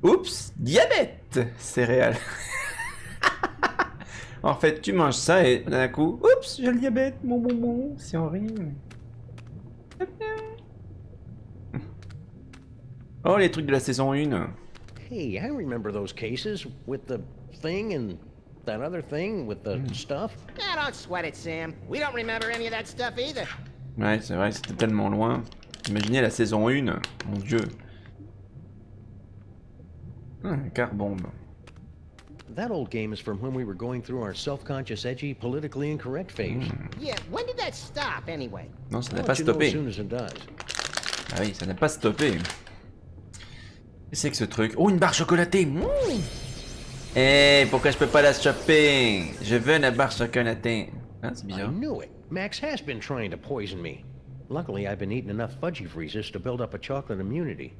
Oups, diabète céréales. En fait, tu manges ça et d'un coup, oups, j'ai le diabète. C'est horrible. Oh, les trucs de la saison 1. Hey, I remember those cases with the thing and that other thing with the stuff. Nah, don't sweat it, Sam. We don't remember any of that stuff either. Ouais, c'est vrai, c'était tellement loin. Imaginez la saison 1, mon dieu. Car bombe. That old game is from when we were going through our self-conscious, edgy, politically incorrect phase. Yeah, when did that stop, anyway? Non, ça n'a I'll pas let you know as stoppé. soon as it does. Ah oui, ça n'a pas stoppé. Qu'est-ce que c'est que ce truc? Oh, une barre chocolatée. Eh, pourquoi je peux pas la choper? Je veux la barre chocolatée. Ah, c'est I bizarre. knew it. Max has been trying to poison me. Luckily, I've been eating enough fudgy freezes to build up a chocolate immunity.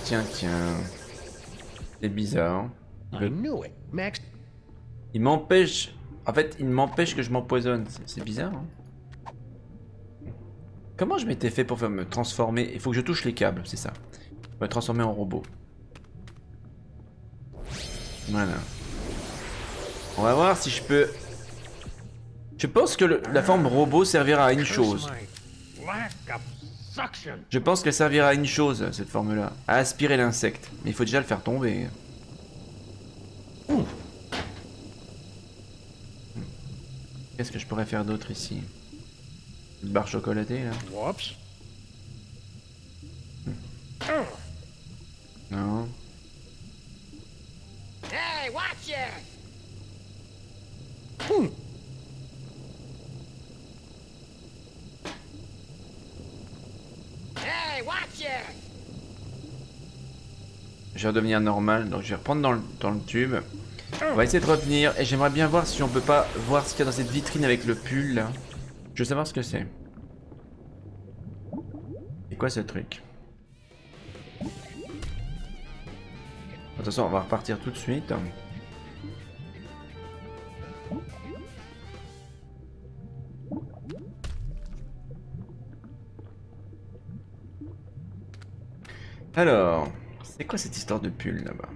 Tiens. C'est bizarre. I knew it. Max. Il m'empêche... En fait, il m'empêche que je m'empoisonne. C'est bizarre, hein. Comment je m'étais fait pour me transformer? Il faut que je touche les câbles, c'est ça. Me transformer en robot. Voilà. On va voir si je peux... Je pense que la forme robot servira à une chose. Je pense qu'elle servira à une chose, cette forme-là. À aspirer l'insecte. Mais il faut déjà le faire tomber. Qu'est-ce que je pourrais faire d'autre ici? Une barre chocolatée, là. Whoops. Non. Hey, watch it! Hey, watch it! Je vais redevenir normal, donc je vais reprendre dans le tube. On va essayer de revenir, et j'aimerais bien voir si on peut pas voir ce qu'il y a dans cette vitrine avec le pull, là. Je veux savoir ce que c'est. C'est quoi ce truc? Attention, on va repartir tout de suite. Alors, c'est quoi cette histoire de pull là-bas?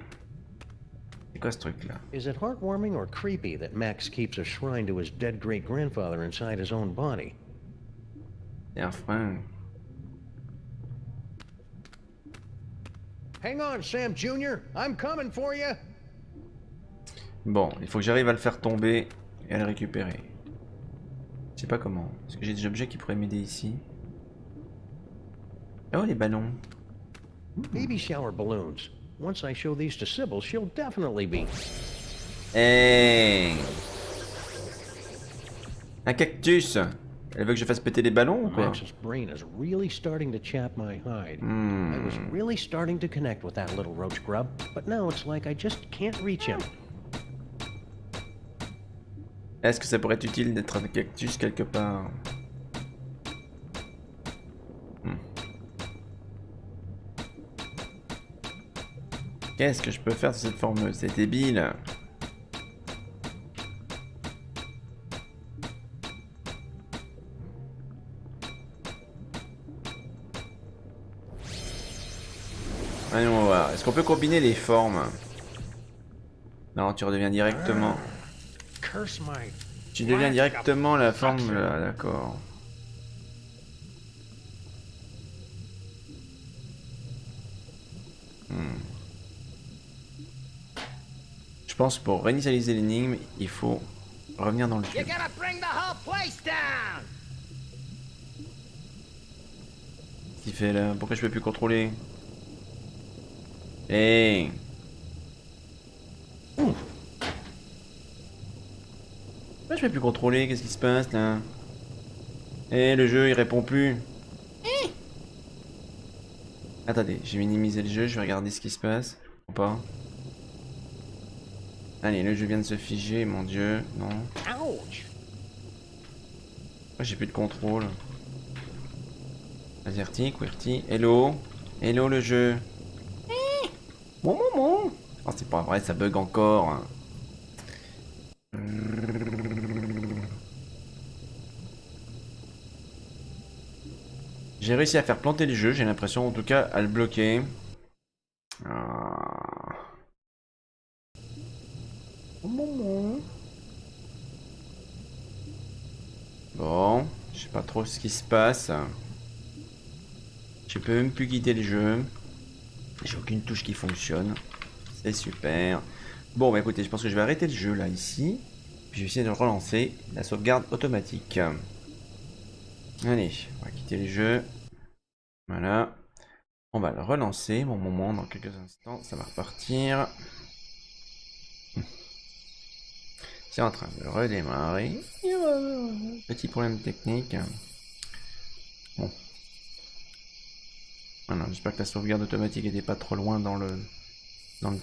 C'est quoi ce truc-là? Is it heartwarming or creepy that Max keeps a shrine to his dead great-grandfather inside his own body? C'est un frein. Hang on, Sam Jr. I'm coming for you. Bon, il faut que j'arrive à le faire tomber et à le récupérer. Je sais pas comment. Est-ce que j'ai des objets qui pourraient m'aider ici? Oh, les ballons. Baby shower balloons. Once I show these to Sybil, she'll definitely be... Hey! Un cactus! Elle veut que je fasse péter les ballons ou quoi? Max's brain is really starting to chap my hide. I was really starting to connect with that little roach grub, but now it's like I just can't reach him. Est-ce que ça pourrait être utile d'être un cactus quelque part? Qu'est-ce que je peux faire de cette formeuse? C'est débile. Allez, on va voir. Est-ce qu'on peut combiner les formes? Non, tu redeviens directement. Tu deviens directement la forme là, d'accord. Je pense pour réinitialiser l'énigme, il faut revenir dans le tube. Qu'est-ce qu'il fait là? Pourquoi je peux plus contrôler? Hey! Pourquoi je peux plus contrôler? Qu'est-ce qui se passe là? Eh, le jeu il répond plus. Attendez, j'ai minimisé le jeu, je vais regarder ce qui se passe. Ou pas? Allez, le jeu vient de se figer, mon dieu. Non. J'ai plus de contrôle. Azerty, QWERTY. Hello. Hello le jeu. Bon. Oh, c'est pas vrai, ça bug encore. J'ai réussi à faire planter le jeu, j'ai l'impression en tout cas à le bloquer. Bon, je sais pas trop ce qui se passe. Je peux même plus quitter le jeu. J'ai aucune touche qui fonctionne. C'est super. Bon, bah écoutez, je pense que je vais arrêter le jeu là, ici. Puis je vais essayer de relancer la sauvegarde automatique. Allez, on va quitter le jeu. Voilà. On va le relancer. Bon moment, dans quelques instants, ça va repartir. C'est en train de redémarrer. Petit problème technique. Bon. Voilà, j'espère que la sauvegarde automatique n'était pas trop loin dans le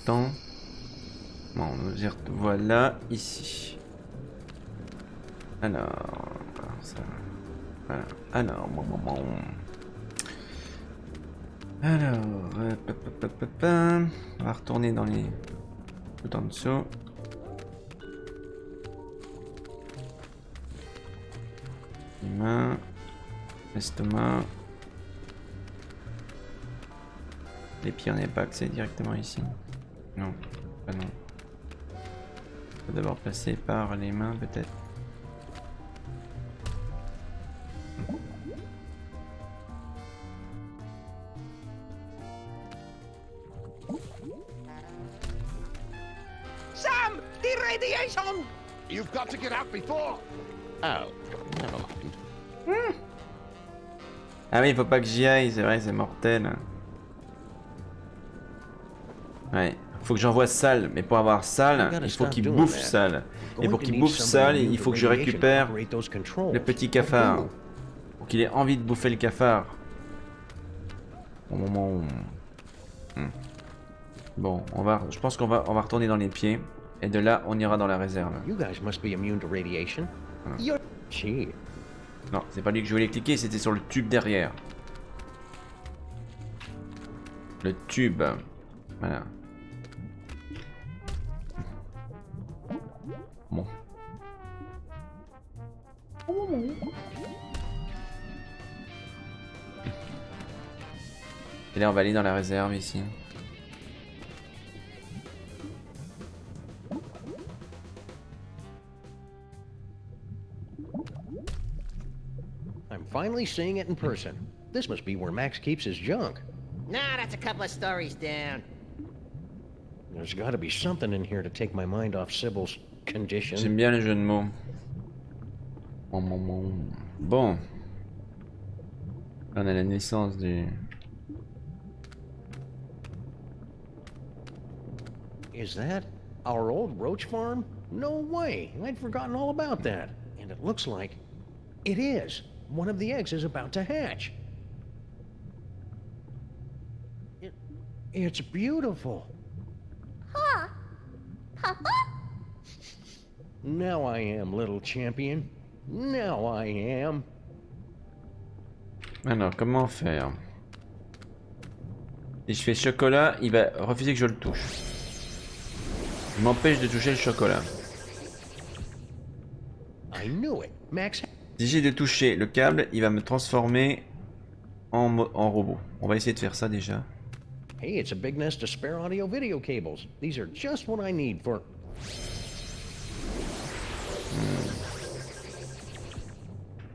temps. Bon, voilà, ici. Alors, ça, voilà. Alors, bon. Alors, on va retourner dans les... tout en dessous. Les mains, l'estomac. Les pieds, on n'est pas accès directement ici. Non, pas non. Faut d'abord passer par les mains peut-être. Sam! The radiation! You've got to get out before. Oh, never mind. Ah oui, il faut pas que j'y aille, c'est vrai, c'est mortel. Ouais, faut que j'envoie Sal, mais pour avoir Sal, il faut qu'il bouffe Sal. Et pour qu'il bouffe Sal, il faut que je récupère le petit cafard. Pour qu'il ait envie de bouffer le cafard. Au moment où... Bon, je pense qu'on va retourner dans les pieds. Et de là, on ira dans la réserve. You guys must be immune to radiation. You're... Gee. Non, c'est pas lui que je voulais cliquer, c'était sur le tube derrière. Le tube. Voilà. Bon. Et là, on va aller dans la réserve ici. I'm finally seeing it in person. This must be where Max keeps his junk. Nah, that's a couple of stories down. There's got to be something in here to take my mind off Sybil's condition. J'aime bien les jeux de mots. Bon. On a la naissance du... Is that our old roach farm? No way. I'd forgotten all about that. And it looks like it is. One of the eggs is about to hatch. It's beautiful. Huh? Now I am, little champion. Now I am. Alors, comment faire? Si je fais chocolat, il va refuser que je le touche. Il m'empêche de toucher le chocolat. I knew it. Max. Si j'ai de toucher le câble, il va me transformer en robot. On va essayer de faire ça déjà. Hey, it's a big nest of spare audio-video cables. These are just what I need for...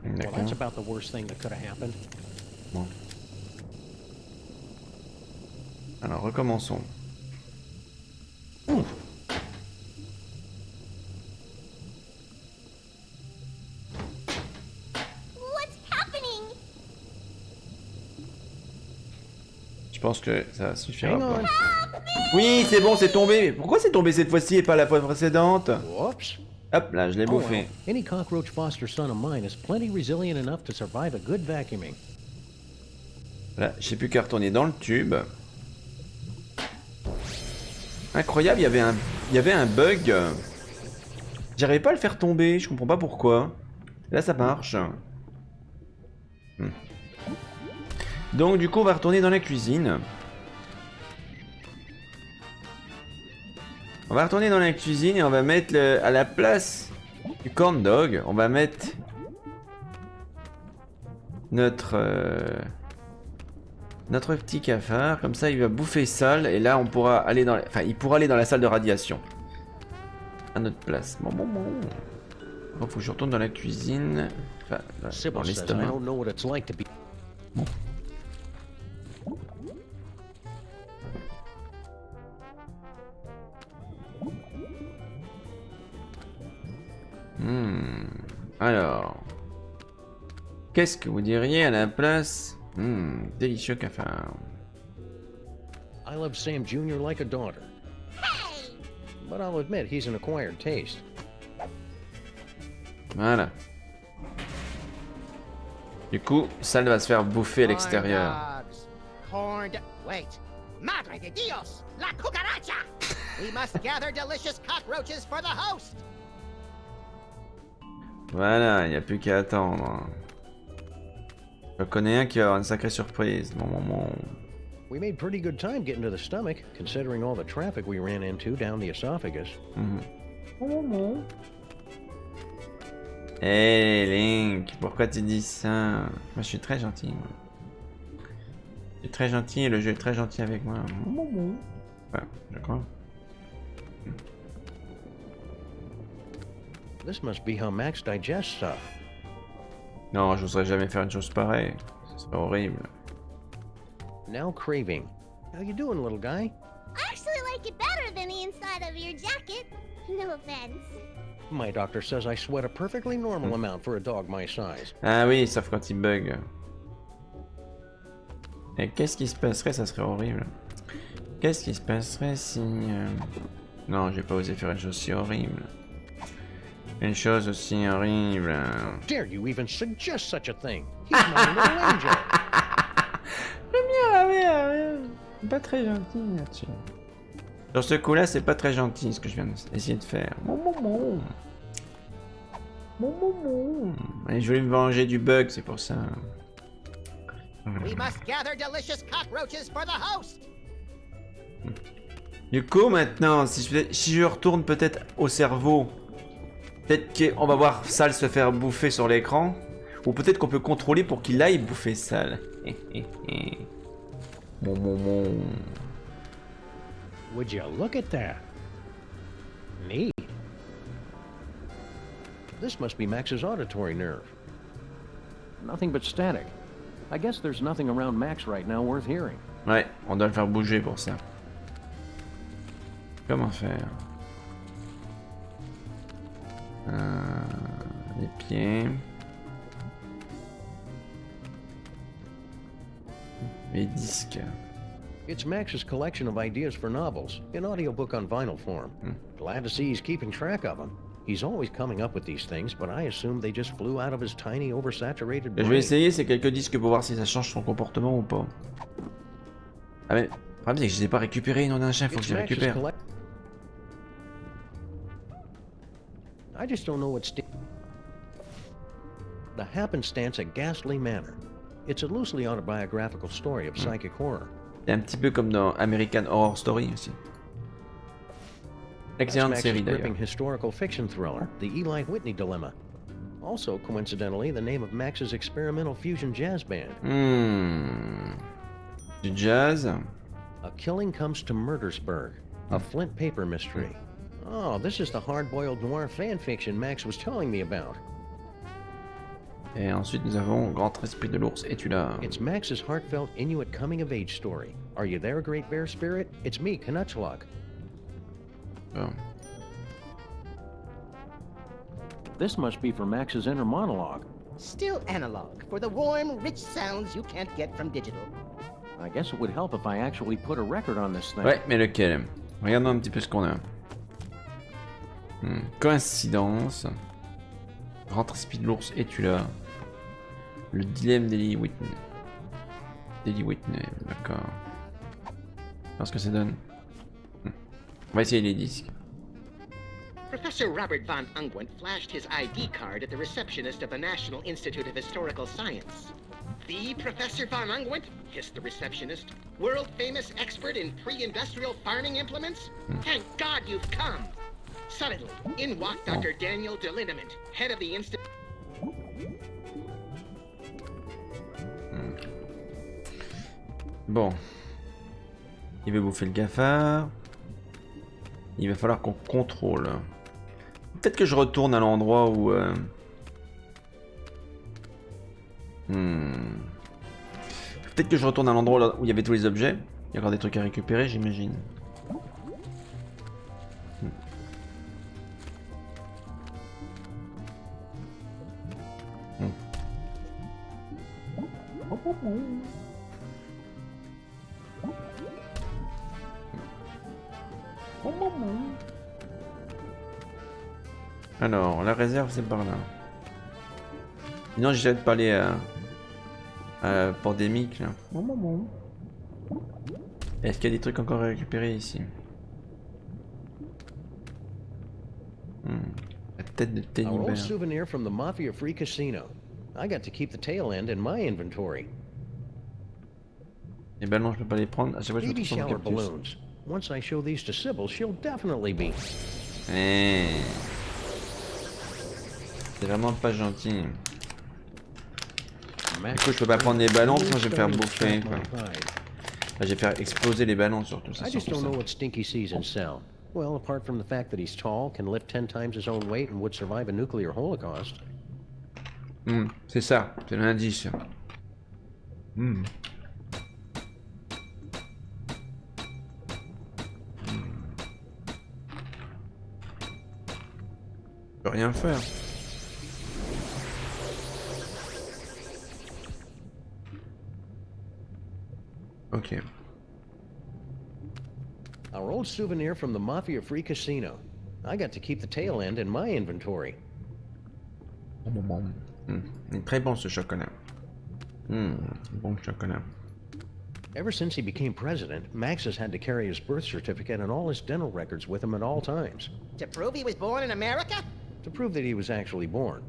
Well, that's about the worst thing that could have happened. Bon. Alors, recommençons. What's happening? Je pense que ça suffira Hang pas. on. Oui, c'est bon, c'est tombé. Mais pourquoi c'est tombé cette fois-ci et pas la fois précédente? Whoops. Hop, là, je l'ai Oh, bouffé. well. Any cockroach foster son of mine is plenty resilient enough to survive a good vacuuming. Voilà, j'ai plus qu'à retourner dans le tube. Incroyable, il y avait un bug. J'arrivais pas à le faire tomber, je comprends pas pourquoi. Là, ça marche. Donc, du coup, on va retourner dans la cuisine. On va retourner dans la cuisine et on va mettre à la place du corn dog, on va mettre notre petit cafard. Comme ça, il va bouffer Sal et là, on pourra aller dans, il pourra aller dans la salle de radiation à notre place. Bon. Donc, faut que je retourne dans la cuisine, enfin, dans l'estomac. Bon. Alors, qu'est-ce que vous diriez à la place? Délicieux cafard. I love Sam Jr. like a daughter. But I'll admit he's an acquired taste. Voilà. Du coup, Sal va se faire bouffer à l'extérieur. Wait. Madre de Dios! La cucaracha! We must gather delicious cockroaches for the host! Voilà, il n'y a plus qu'à attendre. Je connais un qui va avoir une sacrée surprise. Bon. We made pretty good time getting to the stomach, considering all the traffic we ran into down the esophagus. Hey Link, pourquoi tu dis ça? Moi je suis très gentil. Moi. Je suis très gentil et le jeu est très gentil avec moi. Voilà, je crois. This must be how Max digests stuff. Non, j'oserais jamais faire une chose pareille. Ce serait horrible. Now craving. How you doing, little guy? I actually like it better than the inside of your jacket. No offense. My doctor says I sweat a perfectly normal amount for a dog my size. Ah oui, sauf quand il bug. Et qu'est-ce qui se passerait? Ça serait horrible. Qu'est-ce qui se passerait si... Non, j'ai pas osé faire une chose si horrible. Une chose aussi horrible. Dare you even suggest such a thing? He's my little angel. Pas très gentil là-dessus. Sur ce coup-là, c'est pas très gentil ce que je viens d'essayer de faire. Et je voulais me venger du bug, c'est pour ça. We must gather delicious cockroaches for the host. Du coup, maintenant, si je retourne peut-être au cerveau, peut-être qu'on va voir Sal se faire bouffer sur l'écran, ou peut-être qu'on peut contrôler pour qu'il aille bouffer Sal. Would you look at that? Neat. This must be Max's auditory nerve. Nothing but static. I guess there's nothing around Max right now worth hearing. Ouais, on doit le faire bouger pour ça. Comment faire? Les pieds. Les disques. It's Max's collection of ideas for novels, in audiobook on vinyl form. Glad to see he's keeping track of them. He's always coming up with these things, but I assume they just flew out of his tiny, oversaturated brain. Je vais essayer ces quelques disques pour voir si ça change son comportement ou pas. Ah mais, le problème c'est que je les ai pas récupérés, non d'un chien, faut que je les récupère. I just don't know what's... The Happenstance at Ghastly Manor. It's a loosely autobiographical story of psychic horror. C'est un petit peu comme dans American Horror Story aussi. Excellente série d'ailleurs. Historical fiction thriller, The Eli Whitney Dilemma. Also, coincidentally, the name of Max's experimental fusion jazz band. Du jazz. A Killing Comes to Murdersburg, a Flint paper mystery. Oh, this is the hard-boiled noir fan fiction Max was telling me about. Et ensuite nous avons Grand Esprit de l'Ours. Et tu l'as. It's Max's heartfelt Inuit coming-of-age story. Are you there, Great Bear Spirit? It's me, Knutschlock. Oh. This must be for Max's inner monologue. Still analog, for the warm, rich sounds you can't get from digital. I guess it would help if I actually put a record on this thing. Ouais, mais lequel? Regardons un petit peu ce qu'on a. Coïncidence. Grand Esprit de l'Ours. Et tu l'as. Le dilemme d'Eli Whitney. D'Eli Whitney, d'accord. Alors ce que ça donne. On va essayer les disques. Professor Robert von Ungwent flashed his ID card at the receptionist of the National Institute of Historical Science. The Professor von Ungwent? hissed the receptionist. World-famous expert in pre-industrial farming implements? Thank God you've come! Suddenly, in walked Dr. Daniel Delinament, head of the institute. Bon. Il veut bouffer le cafard. Il va falloir qu'on contrôle. Peut-être que je retourne à l'endroit où... Peut-être que je retourne à l'endroit où il y avait tous les objets. Il y a encore des trucs à récupérer, j'imagine. Alors, la réserve c'est par là. Sinon j'essaie de parler à Pandémique là. Est-ce qu'il y a des trucs encore à récupérer ici? La tête de Teddy Our old Bear. souvenir from the mafia-free casino. I got to keep the tail end in my inventory. Les ballons, je peux pas les prendre. À chaque fois, je me Baby trouve shower cactus. balloons. Once I show these to Sybil, she'll definitely be. Eh. C'est vraiment pas gentil. Du coup, je peux pas prendre des ballons, sinon je vais me faire bouffer. Quoi. Enfin, je vais faire exploser les ballons surtout. I just don't know what Stinky sees in Cell. Well, apart from the fact that he's tall, can lift 10 times his own weight, and would survive a nuclear holocaust. C'est ça, c'est l'indice. Je peux rien faire. Ok. Our old souvenir from the mafia-free casino. I got to keep the tail end in my inventory. Il est très bon ce chocolat. Bon chocolat. Ever since he became president, Max has had to carry his birth certificate and all his dental records with him at all times. To prove he was born in America? To prove that he was actually born.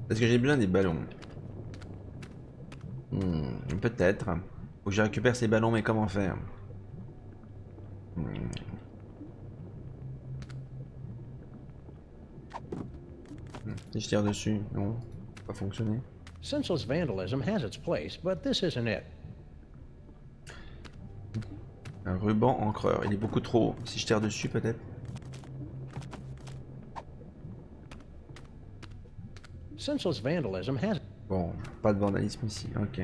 Est-ce que j'ai besoin des ballons? Peut-être. Faut que je récupère ces ballons, mais comment faire? Si je tire dessus, non, ça va pas fonctionner. Senseless vandalism has its place, but this isn't it. Un ruban encreur, il est beaucoup trop haut. Si je tire dessus, peut-être. Senseless vandalism has. Bon, pas de vandalisme ici, ok.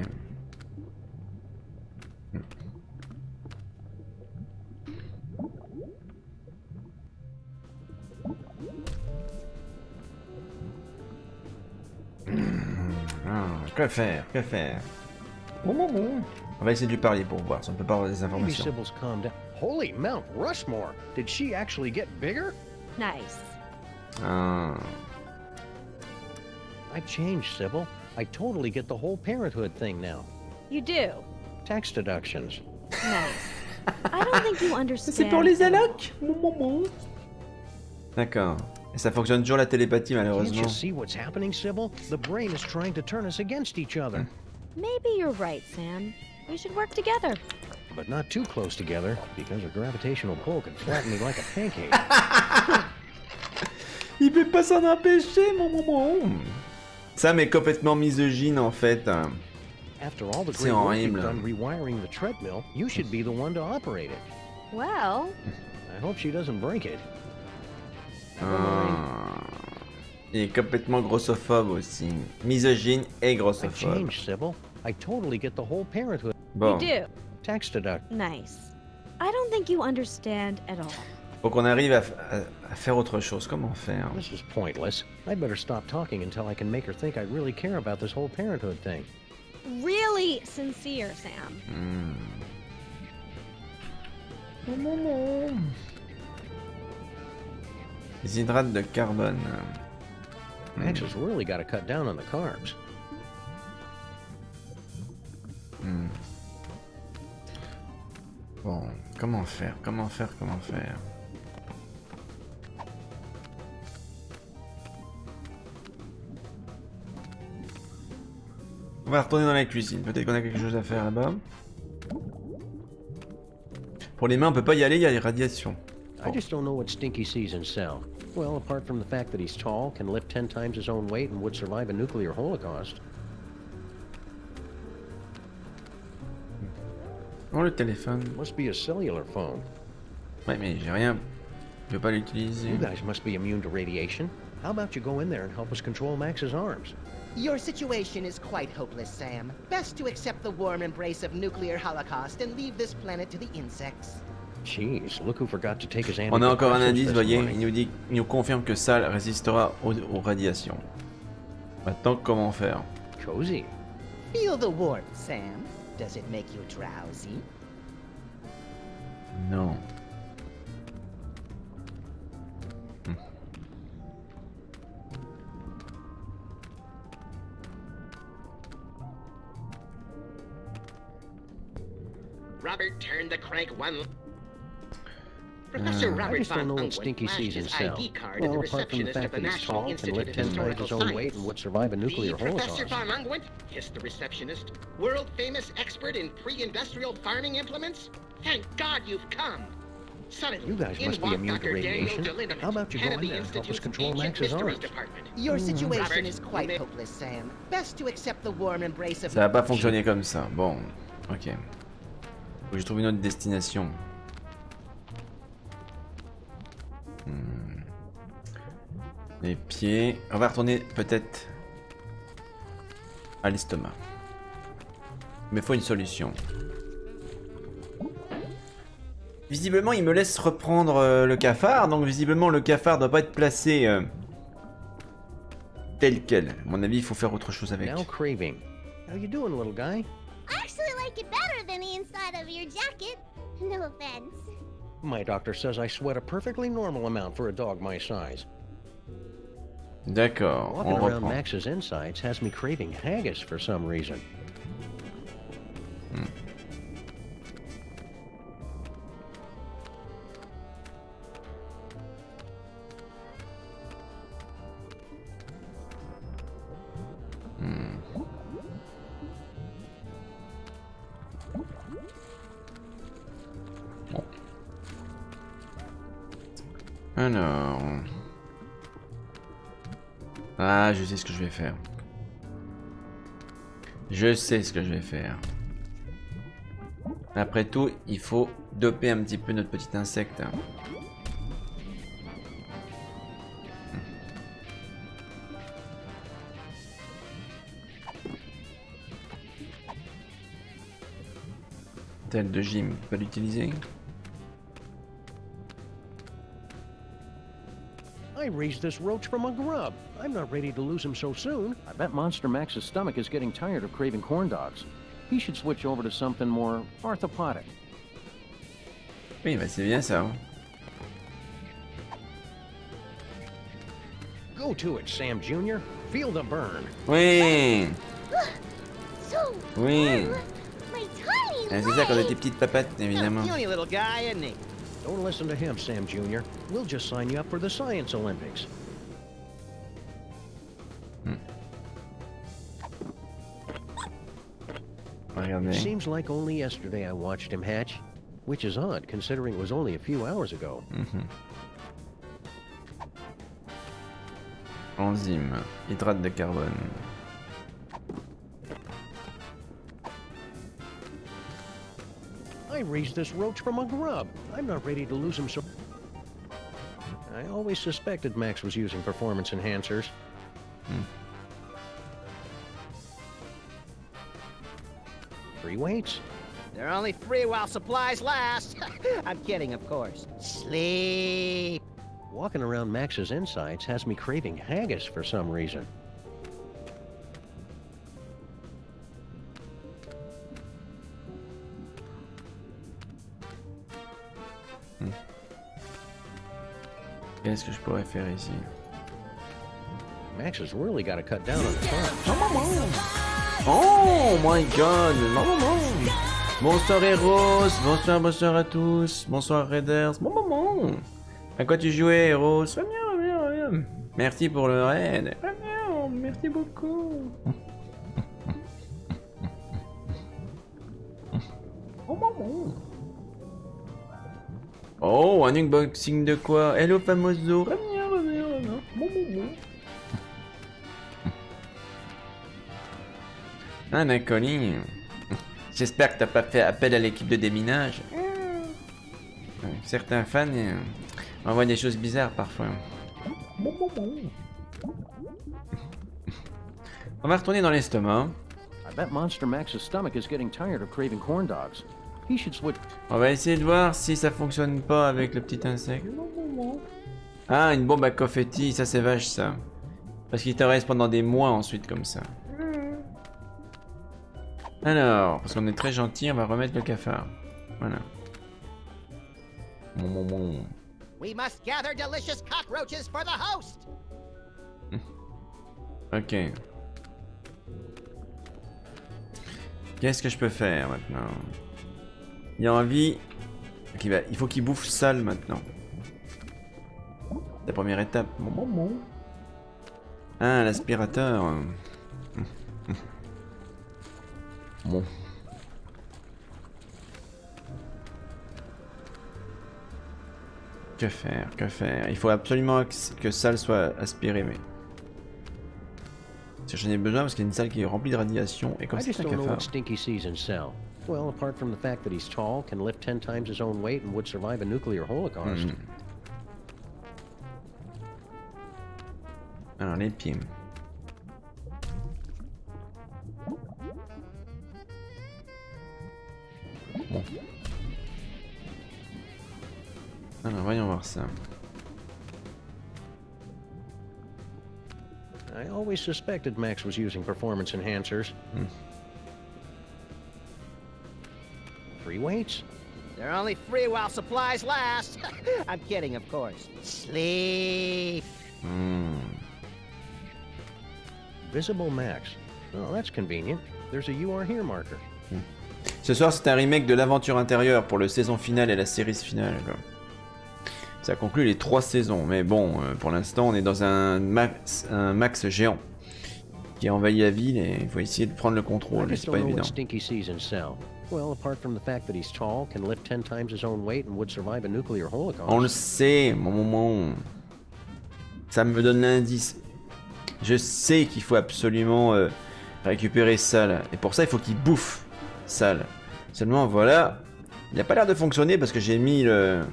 Que faire? Que faire? On va essayer de lui parler pour voir si on peut pas avoir des Maybe informations. Sybil's calmed down. Holy Mount Rushmore! Did she actually get bigger? Nice. Ah. I've changed, Sybil. I totally get the whole parenthood thing now. You do? Tax deductions. Nice. I don't think you understand. C'est pour les allocs? D'accord. Et ça fonctionne toujours la télépathie Can't malheureusement. you see what's happening, Sybil? The brain is trying to turn us against each other. Maybe you're right, Sam. We should work together. But not too close together, because a gravitational pull could flatten me like a pancake. Il peut pas s'en empêcher, mon. Sam est complètement misogyne en fait. After all the C'est great work you've horrible. done rewiring the treadmill, you should be the one to operate it. Well, I hope she doesn't break it. Il est complètement grossophobe aussi. Misogyne et I've grossophobe. changed, Sybil. I totally get the whole parenthood. Bon, you do. Tax deduct. Nice. I don't think you understand at all. faut qu'on arrive à faire autre chose. Comment faire? This is pointless. I'd better stop talking until I can make her think I really care about this whole parenthood thing. Really sincere, Sam. Les hydrates de carbone. Max has really got to cut down on the carbs. Bon, comment faire? Comment faire? On va retourner dans la cuisine. Peut-être qu'on a quelque chose à faire là-bas. Pour les mains, on peut pas y aller, il y a les radiations. I just don't know what Stinky sees in Cell. Well, apart from the fact that he's tall, can lift 10 times his own weight, and would survive a nuclear holocaust. Oh, le téléphone. Must be a cellular phone. Ouais, mais j'ai rien. Je peux pas l'utiliser. You guys must be immune to radiation. How about you go in there and help us control Max's arms? Your situation is quite hopeless, Sam. Best to accept the warm embrace of nuclear holocaust and leave this planet to the insects. Jeez, look who forgot to take his On a encore un antidepressants indice, this voyez. morning. Il nous confirme que Sal résistera aux radiations. Maintenant, comment faire? Cozy. Feel the warmth, Sam. Does it make you drowsy? Non. Robert turned the crank one. Professor I Robert just don't Von know what Unwin Stinky flashed sees in his Cell. ID card at the Well, apart from the receptionist of fact the that he's National tall, can Institute lift of 10 times Historical his own weight, and would Science. survive a The nuclear Professor holocaust. Von Unwin, hissed the receptionist, world-famous expert in pre-industrial farming implements? Thank God you've come. Suddenly, You guys in must be walked immune to Dr. Daniel radiation. Delinament, How about you head go of in the there and help us Institute's control Ancient Max's Mysteries arms? Department. Your situation Robert, is quite you may- hopeless, Sam. Best to accept the warm embrace of... Ça va pas fonctionner comme ça. Bon, ok. Faut que je trouve une autre destination. Les pieds. On va retourner peut-être à l'estomac. Mais faut une solution. Visiblement, il me laisse reprendre le cafard. Donc visiblement, le cafard doit pas être placé tel quel. À mon avis, il faut faire autre chose avec. Now craving. How you doing, little guy? I actually like it better than the inside of your jacket. No offense. My doctor says I sweat a perfectly normal amount for a dog my size. D'accord, Walking on around reprend. Max's insides has me craving haggis for some reason. Bon. Alors... Ah, je sais ce que je vais faire. Je sais ce que je vais faire. Après tout, il faut doper un petit peu notre petit insecte. Tel de gym, pas l'utiliser. I raised this roach from a grub. I'm not ready to lose him so soon. I bet Monster Max's stomach is getting tired of craving corn dogs. He should switch over to something more orthopodic. Oui, bah c'est bien ça. Go to it, Sam Jr. Feel the burn. Oui, So oui. my tiny Ah, c'est ça quand on était petites papates, évidemment. Puny little guy, isn't he? Don't listen to him, Sam Jr. We'll just sign you up for the Science Olympics. Regardez. Seems like only yesterday I watched him hatch, which is odd considering it was only a few hours ago. Enzyme, hydrate de carbone. I raised this roach from a grub. I'm not ready to lose him so... I always suspected Max was using performance enhancers. Free weights? They're only free while supplies last. I'm kidding, of course. Sleep. Walking around Max's insides has me craving haggis for some reason. Qu'est-ce que je pourrais faire ici? Max has really got to cut down on the carbs. Oh my god! Bonsoir Eros, bonsoir à tous, bonsoir Raiders. À quoi tu jouais Eros? Reviens. Merci pour le raid. Reviens, merci beaucoup. Oh, un unboxing de quoi? Hello Famoso, reviens. Un inconnu. J'espère que t'as pas fait appel à l'équipe de déminage. Certains fans envoient des choses bizarres parfois. On va retourner dans l'estomac. I bet Monster Max's stomach is getting tired of craving corn dogs. He should switch. On va essayer de voir si ça fonctionne pas avec le petit insecte. Ah, une bombe à confetti, ça c'est vache ça. Parce qu'il te reste pendant des mois ensuite comme ça. Alors, parce qu'on est très gentil, on va remettre le cafard. Voilà. We must gather delicious cockroaches for the host. Ok. Qu'est-ce que je peux faire maintenant? Il a envie Donc il faut qu'il bouffe sale maintenant. La première étape. Ah, l'aspirateur. Bon. Que faire, que faire? Il faut absolument que sale soit aspiré, mais... Si j'en ai besoin parce qu'il y a une salle qui est remplie de radiation et comme c'est un cafard. Stinky sees in Cell. Well, apart from the fact that he's tall, can lift 10 times his own weight and would survive a nuclear holocaust. Alors les pieds. Bon. Alors voyons voir ça. I always suspected Max was using performance enhancers. Free weights? They're only free while supplies last. I'm kidding, of course. Sleep. Visible Max. Oh, that's convenient. There's a You Are Here marker. Ce soir, c'est un remake de l'aventure intérieure pour le saison finale et la série finale. Ça conclut les 3 saisons, mais bon, pour l'instant, on est dans un max géant qui a envahi la ville et il faut essayer de prendre le contrôle, c'est pas évident. On le sait, mon moment. Ça me donne l'indice. Je sais qu'il faut absolument récupérer Sal, et pour ça, il faut qu'il bouffe Sal. Seulement, voilà, il n'a pas l'air de fonctionner parce que j'ai mis le...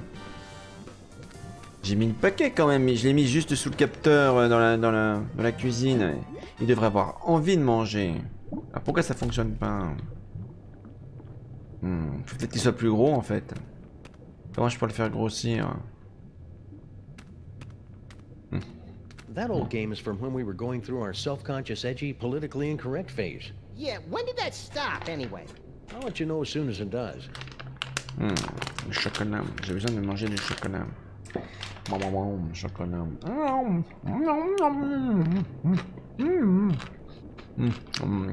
J'ai mis le paquet quand même, mais je l'ai mis juste sous le capteur dans la cuisine. Il devrait avoir envie de manger. Alors pourquoi ça fonctionne pas? Faut peut-être qu'il soit plus gros en fait. Comment je peux le faire grossir? That old game is from when we were going through our self-conscious, edgy, politically incorrect phase. Yeah, when did that stop anyway? I'll let you know as soon as it does. Le chocolat. J'ai besoin de manger du chocolat. Chocolat.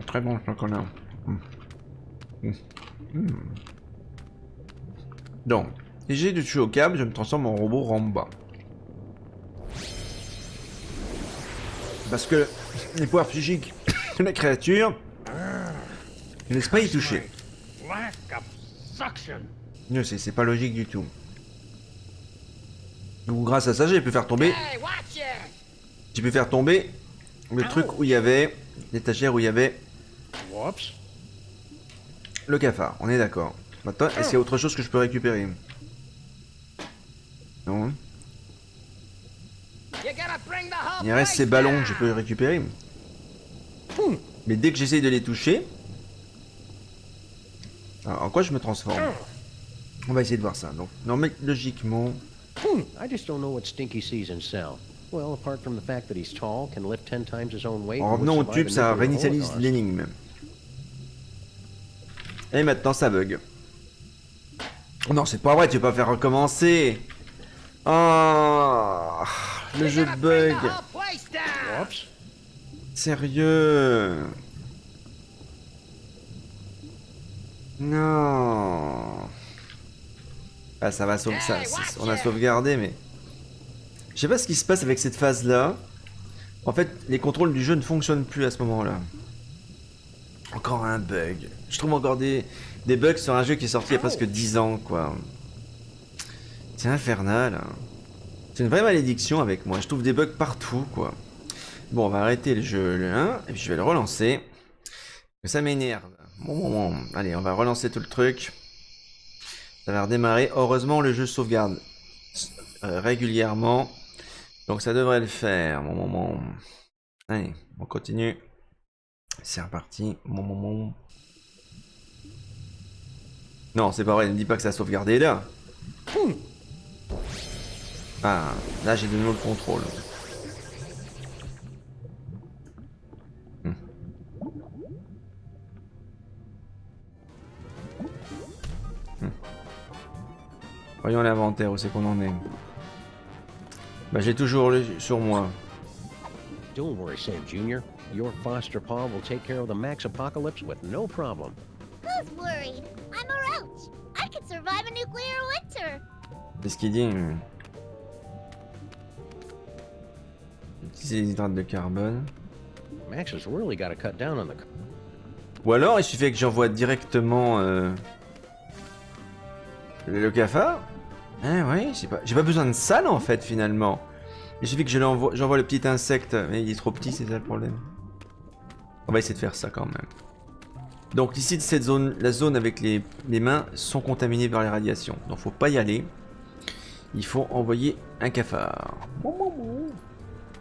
Très bon chocolat. Donc, si j'ai du tuer au câble, je me transforme en robot Ramba. Parce que les pouvoirs psychiques de la créature ne laissent pas y toucher. Je sais, c'est pas logique du tout. Donc grâce à ça, j'ai pu faire tomber... J'ai pu faire tomber le truc où il y avait... L'étagère où il y avait... Le cafard, on est d'accord. Maintenant, est-ce qu'il y a autre chose que je peux récupérer? Non. Il reste ces ballons que je peux récupérer. Mais dès que j'essaye de les toucher... Alors, en quoi je me transforme? On va essayer de voir ça. Donc, non mais logiquement... I just don't know what Stinky sees in Cell. Well, apart from the fact that he's tall, can lift 10 times his own weight. En revenant au tube, ça réinitialise l'énigme. Et maintenant, ça bug. Oh non, c'est pas vrai, tu vas pas faire recommencer. Oh, le jeu bug. Sérieux? Non. Ah, ça va sauver ça. On a sauvegardé, mais... Je sais pas ce qui se passe avec cette phase-là. En fait, les contrôles du jeu ne fonctionnent plus à ce moment-là. Encore un bug. Je trouve encore des bugs sur un jeu qui est sorti il y a presque 10 ans, quoi. C'est infernal. C'est une vraie malédiction avec moi. Je trouve des bugs partout, quoi. Bon, on va arrêter le jeu, le 1, et puis je vais le relancer. Ça m'énerve. Bon. Allez, on va relancer tout le truc. Ça va redémarrer. Heureusement, le jeu sauvegarde régulièrement. Donc ça devrait le faire. Bon. Allez, on continue. C'est reparti. Bon. Non, c'est pas vrai, ne me dis pas que ça a sauvegardé là. Ah, là j'ai de nouveau le contrôle. Voyons l'inventaire, où c'est qu'on en est. Bah j'ai toujours le sur moi. Don't worry, Sam Jr. Your foster paw will take care of the Max apocalypse with no problem. Who's worried? I'm a roach. I could survive a nuclear winter. C'est ce qu'il dit. Utiliser les hydrates de carbone. Max has really got to cut down on the... Ou alors il suffit que j'envoie directement le cafard. Ah ouais, j'ai pas besoin de ça là, en fait finalement. Il suffit que j'envoie le petit insecte, mais il est trop petit, c'est ça le problème. On va essayer de faire ça quand même. Donc ici cette zone, la zone avec les mains sont contaminées par les radiations. Donc faut pas y aller. Il faut envoyer un cafard.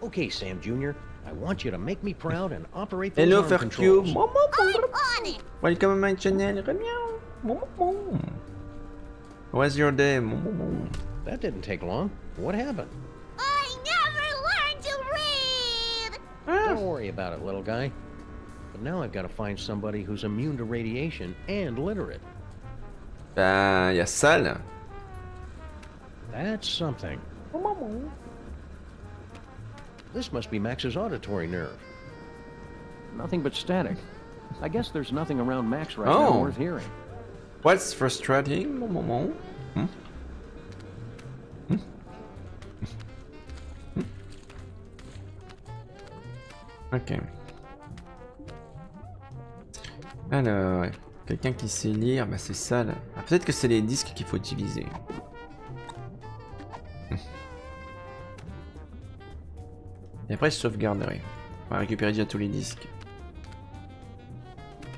Okay, Sam Jr. I want you to make me proud and operate those Hello arm FR-ENG. controls. On it. Welcome to my channel. What's your day? That didn't take long. What happened? I never learned to read. Don't worry about it, little guy. But now I've got to find somebody who's immune to radiation and literate. Ben, y a ça là. That's something. This must be Max's auditory nerve. Nothing but static. I guess there's nothing around Max right now worth hearing. What's frustrating? Ok. Alors, quelqu'un qui sait lire, bah c'est ça là. Ah, peut-être que c'est les disques qu'il faut utiliser. Et après je sauvegarderai. On va récupérer déjà tous les disques.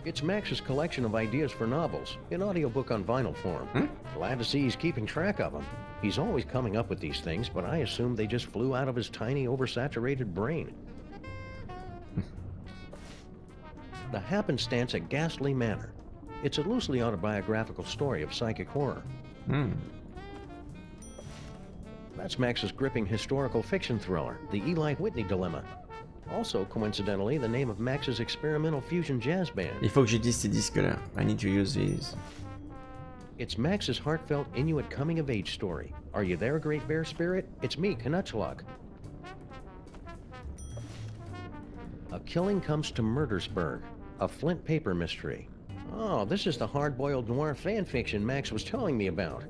It's Max's collection of ideas for novels, in audiobook on vinyl form. Glad to see he's keeping track of them. He's always coming up with these things, but I assume they just flew out of his tiny, oversaturated brain. The Happenstance at Ghastly Manor. It's a loosely autobiographical story of psychic horror. That's Max's gripping historical fiction thriller, The Eli Whitney Dilemma. Also, coincidentally, the name of Max's experimental fusion jazz band. Il faut que j'utilise ces disques-là. I need to use these. It's Max's heartfelt Inuit coming-of-age story. Are you there, Great Bear Spirit? It's me, Knutchlug. A Killing Comes to Murdersburg, a Flint paper mystery. Oh, this is the hard-boiled noir fanfiction Max was telling me about.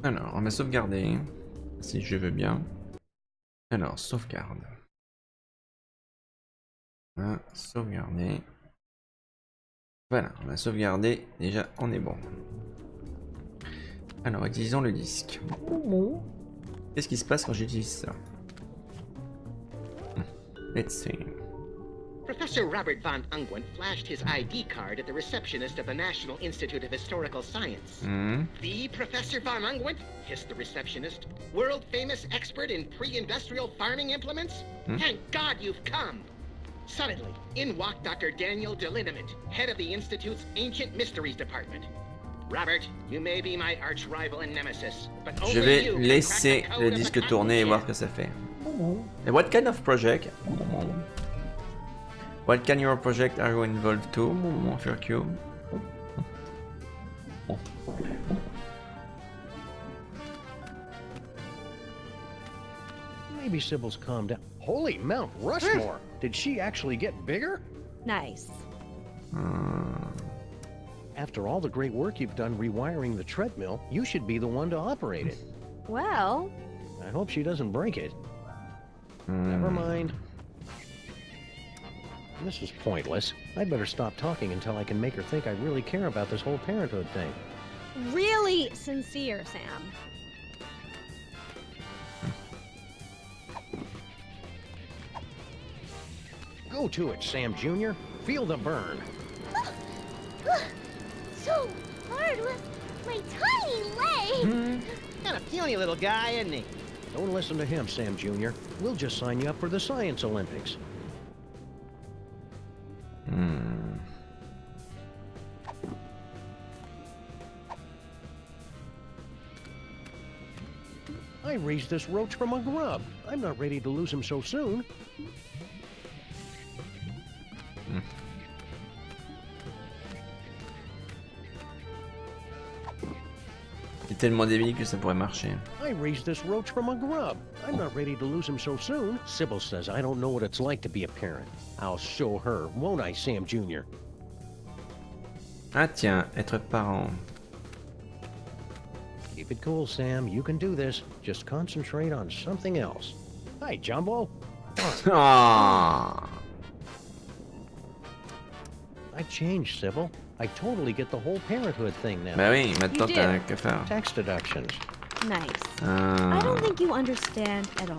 Alors, on va sauvegarder, si je veux bien. Alors, sauvegarde. Voilà, sauvegarder. Voilà, on a sauvegardé. Déjà, on est bon. Alors, utilisons le disque. Qu'est-ce qui se passe quand j'utilise ça? Let's see. Professor Robert von Unguent flashed his ID card at the receptionist of the National Institute of Historical Science. The Professor von Unguent? Hissed the receptionist. World-famous expert in pre-industrial farming implements? Thank God you've come! Suddenly, in walked Dr. Daniel Deliniment, head of the Institute's Ancient Mysteries Department. Robert, you may be my arch-rival and nemesis, but Je only vais you can laisser crack the le code of disque the tourner et voir ce que ça fait. And what kind of project? What kind of project are you involved to, FR-ENG? Maybe Sybil's calmed down. Holy Mount Rushmore! Did she actually get bigger? Nice. After all the great work you've done rewiring the treadmill, you should be the one to operate it. Well... I hope she doesn't break it. Never mind. This is pointless. I'd better stop talking until I can make her think I really care about this whole parenthood thing. Really sincere, Sam. Go to it, Sam Jr. Feel the burn. So hard with my tiny leg. Kind of puny little guy, isn't he? Don't listen to him, Sam Jr. We'll just sign you up for the Science Olympics. I raised this roach from a grub. I'm not ready to lose him so soon. C'est tellement débile que ça pourrait marcher. I raised this roach from a grub. I'm not ready to lose him so soon. Sybil says I don't know what it's like to be a parent. I'll show her, won't I, Sam Jr.? Ah tiens, être parent. Keep it cool, Sam. You can do this. Just concentrate on something else. Hi, Jumbo. Ah. I changed, Sybil. I totally get the whole parenthood thing now. Bah oui, maintenant t'as qu'à faire. Tax deductions. Nice. Ah. I don't think you understand at all.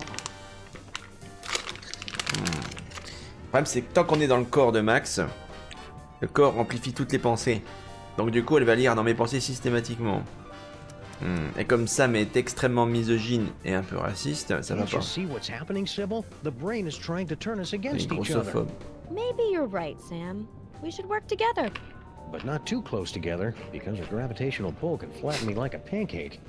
Le problème c'est que tant qu'on est dans le corps de Max, le corps amplifie toutes les pensées. Donc du coup elle va lire dans mes pensées systématiquement. Et comme Sam est extrêmement misogyne et un peu raciste, ça va Can't you pas. see what's happening, Sybil? The brain is trying to turn us Il est against each other. grossophobe. Maybe you're right, Sam. We should work together. But not too close together, because a gravitational pull can flatten me like a pancake.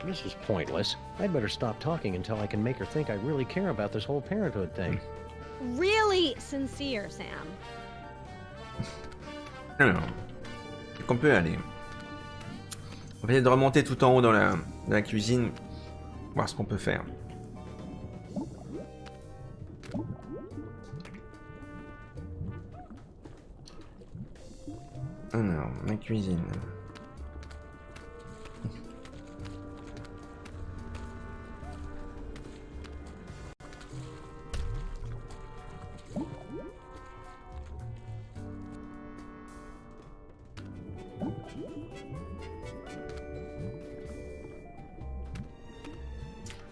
This is pointless. I'd better stop talking until I can make her think I really care about this whole parenthood thing. Really sincere, Sam. Alors, c'est qu'on peut aller. On va essayer de remonter tout en haut dans la cuisine, voir ce qu'on peut faire. Alors, la cuisine.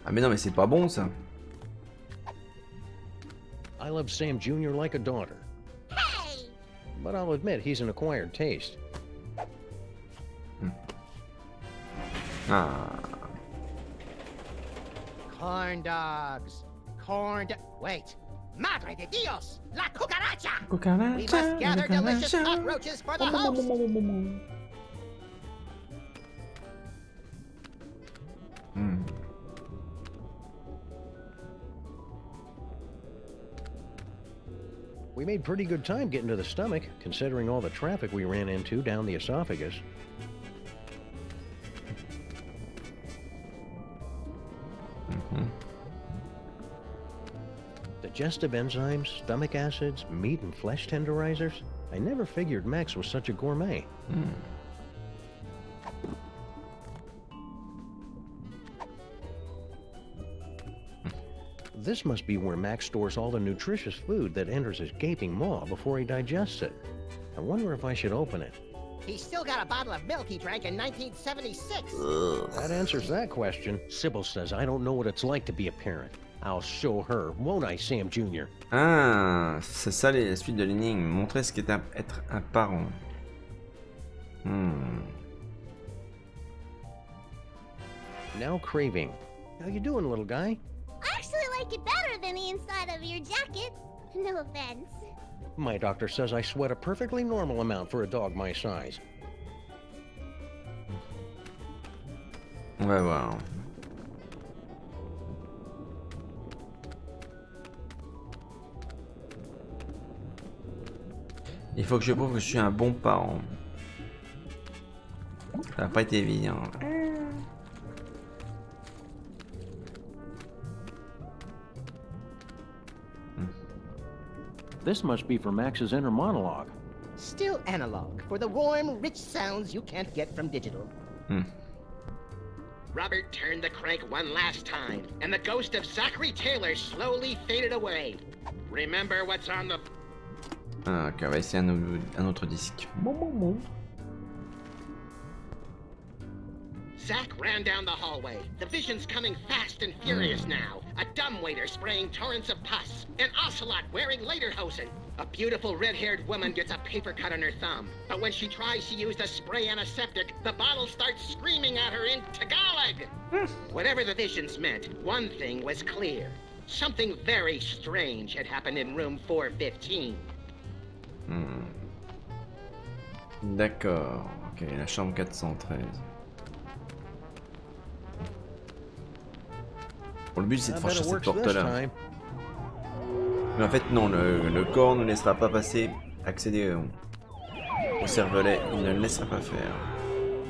Ah mais non mais c'est pas bon ça. I love Sam Jr. like a daughter. But I'll admit he's an acquired taste. Ah. Corn dogs. Wait. Madre de Dios! La cucaracha! We must gather delicious cockroaches for the host! We made pretty good time getting to the stomach, considering all the traffic we ran into down the esophagus. Digestive enzymes, stomach acids, meat and flesh tenderizers. I never figured Max was such a gourmet. This must be where Max stores all the nutritious food that enters his gaping maw before he digests it. I wonder if I should open it. He's still got a bottle of milk he drank in 1976. That answers that question. Sybil says I don't know what it's like to be a parent. I'll show her, won't I, Sam Jr.? Ah, c'est ça la suite de l'énigme. Montrer ce qu'est être un parent. Now craving. How you doing, little guy? I actually like it better than the inside of your jacket. No offense. My doctor says I sweat a perfectly normal amount for a dog my size. On va voir. Il faut que je prouve que je suis un bon parent. Ça n'a pas été évident. This must be for Max's inner monologue. Still analog, for the warm, rich sounds you can't get from digital. Robert turned the crank one last time, and the ghost of Zachary Taylor slowly faded away. Remember what's on the... Ah, ok, on va essayer un autre disque. Zach ran down the hallway. The vision's coming fast and furious now. A dumbwaiter spraying torrents of pus. An ocelot wearing lederhosen. A beautiful red-haired woman gets a paper cut on her thumb. But when she tries to use the spray antiseptic, the bottle starts screaming at her in Tagalog. Whatever the visions meant, one thing was clear. Something very strange had happened in room 415. D'accord. Ok, la chambre 413. Bon, le but c'est de franchir cette porte-là. Mais en fait non, le corps ne laissera pas passer, accéder au cervelet, il ne le laissera pas faire.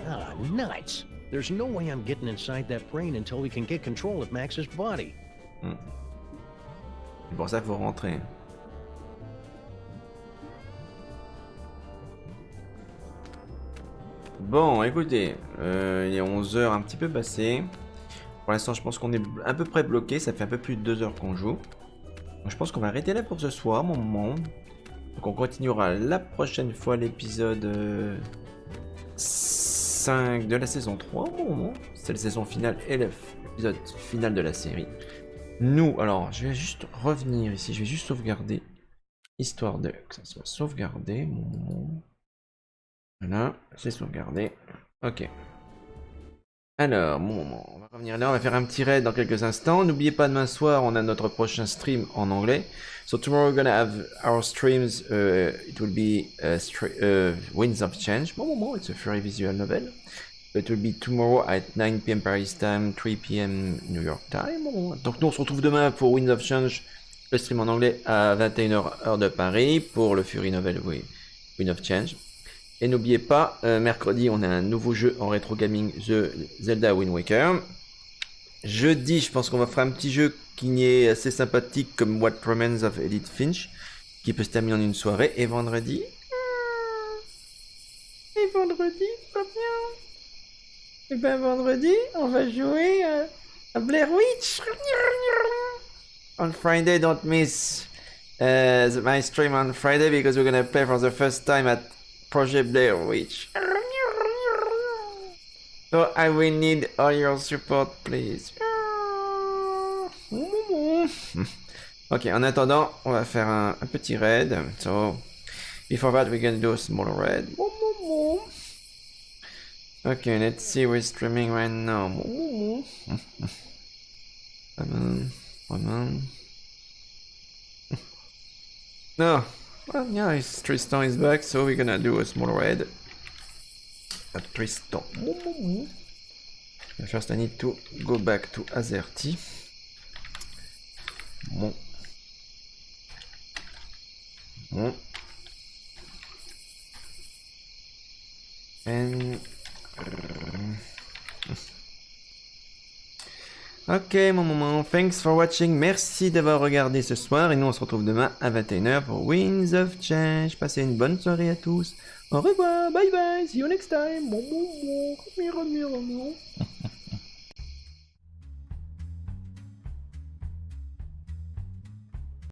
Ah, nuts! There's no way I'm getting inside that brain until we can get control of Max's body. C'est pour ça qu'il faut rentrer. Bon, écoutez, il est 11h un petit peu passé. Pour l'instant, je pense qu'on est à peu près bloqué. Ça fait un peu plus de 2 heures qu'on joue. Donc, je pense qu'on va arrêter là pour ce soir, mon monde. Donc on continuera la prochaine fois l'épisode 5 de la saison 3. Bon, c'est la saison finale et l'épisode final de la série. Nous, alors, je vais juste revenir ici. Je vais juste sauvegarder. Histoire de que ça soit sauvegardé. Voilà, c'est sauvegardé. Ok. Alors, on va revenir là, on va faire un petit raid dans quelques instants. N'oubliez pas, demain soir, on a notre prochain stream en anglais. So tomorrow we're gonna have our streams. It will be Winds of Change. It's a very visual novel. It will be tomorrow at 9 p.m. Paris time, 3 p.m. New York time. Donc nous, on se retrouve demain pour Winds of Change, le stream en anglais à 21h heure de Paris pour le Fury Novel Winds of Change. Et n'oubliez pas, mercredi, on a un nouveau jeu en rétro gaming, The Zelda Wind Waker. Jeudi, je pense qu'on va faire un petit jeu qui est assez sympathique comme What Remains of Edith Finch, qui peut se terminer en une soirée. Et vendredi, pas bien. Et ben vendredi, on va jouer à Blair Witch. On Friday, don't miss my stream on Friday because we're gonna play for the first time at Project Blair Witch. So I will need all your support, please. Ok, en attendant, on va faire un petit raid. So, before that, we're gonna do a smaller raid. Okay, let's see, we're streaming right now. Come on. No. Well, yeah, Tristan is back, so we're gonna do a small raid. Tristan. First, I need to go back to Azerty. Bon. And... Ok, mon moment, thanks for watching, merci d'avoir regardé ce soir, et nous on se retrouve demain à 21h pour Winds of Change. Passez une bonne soirée à tous, au revoir, bye bye, see you next time.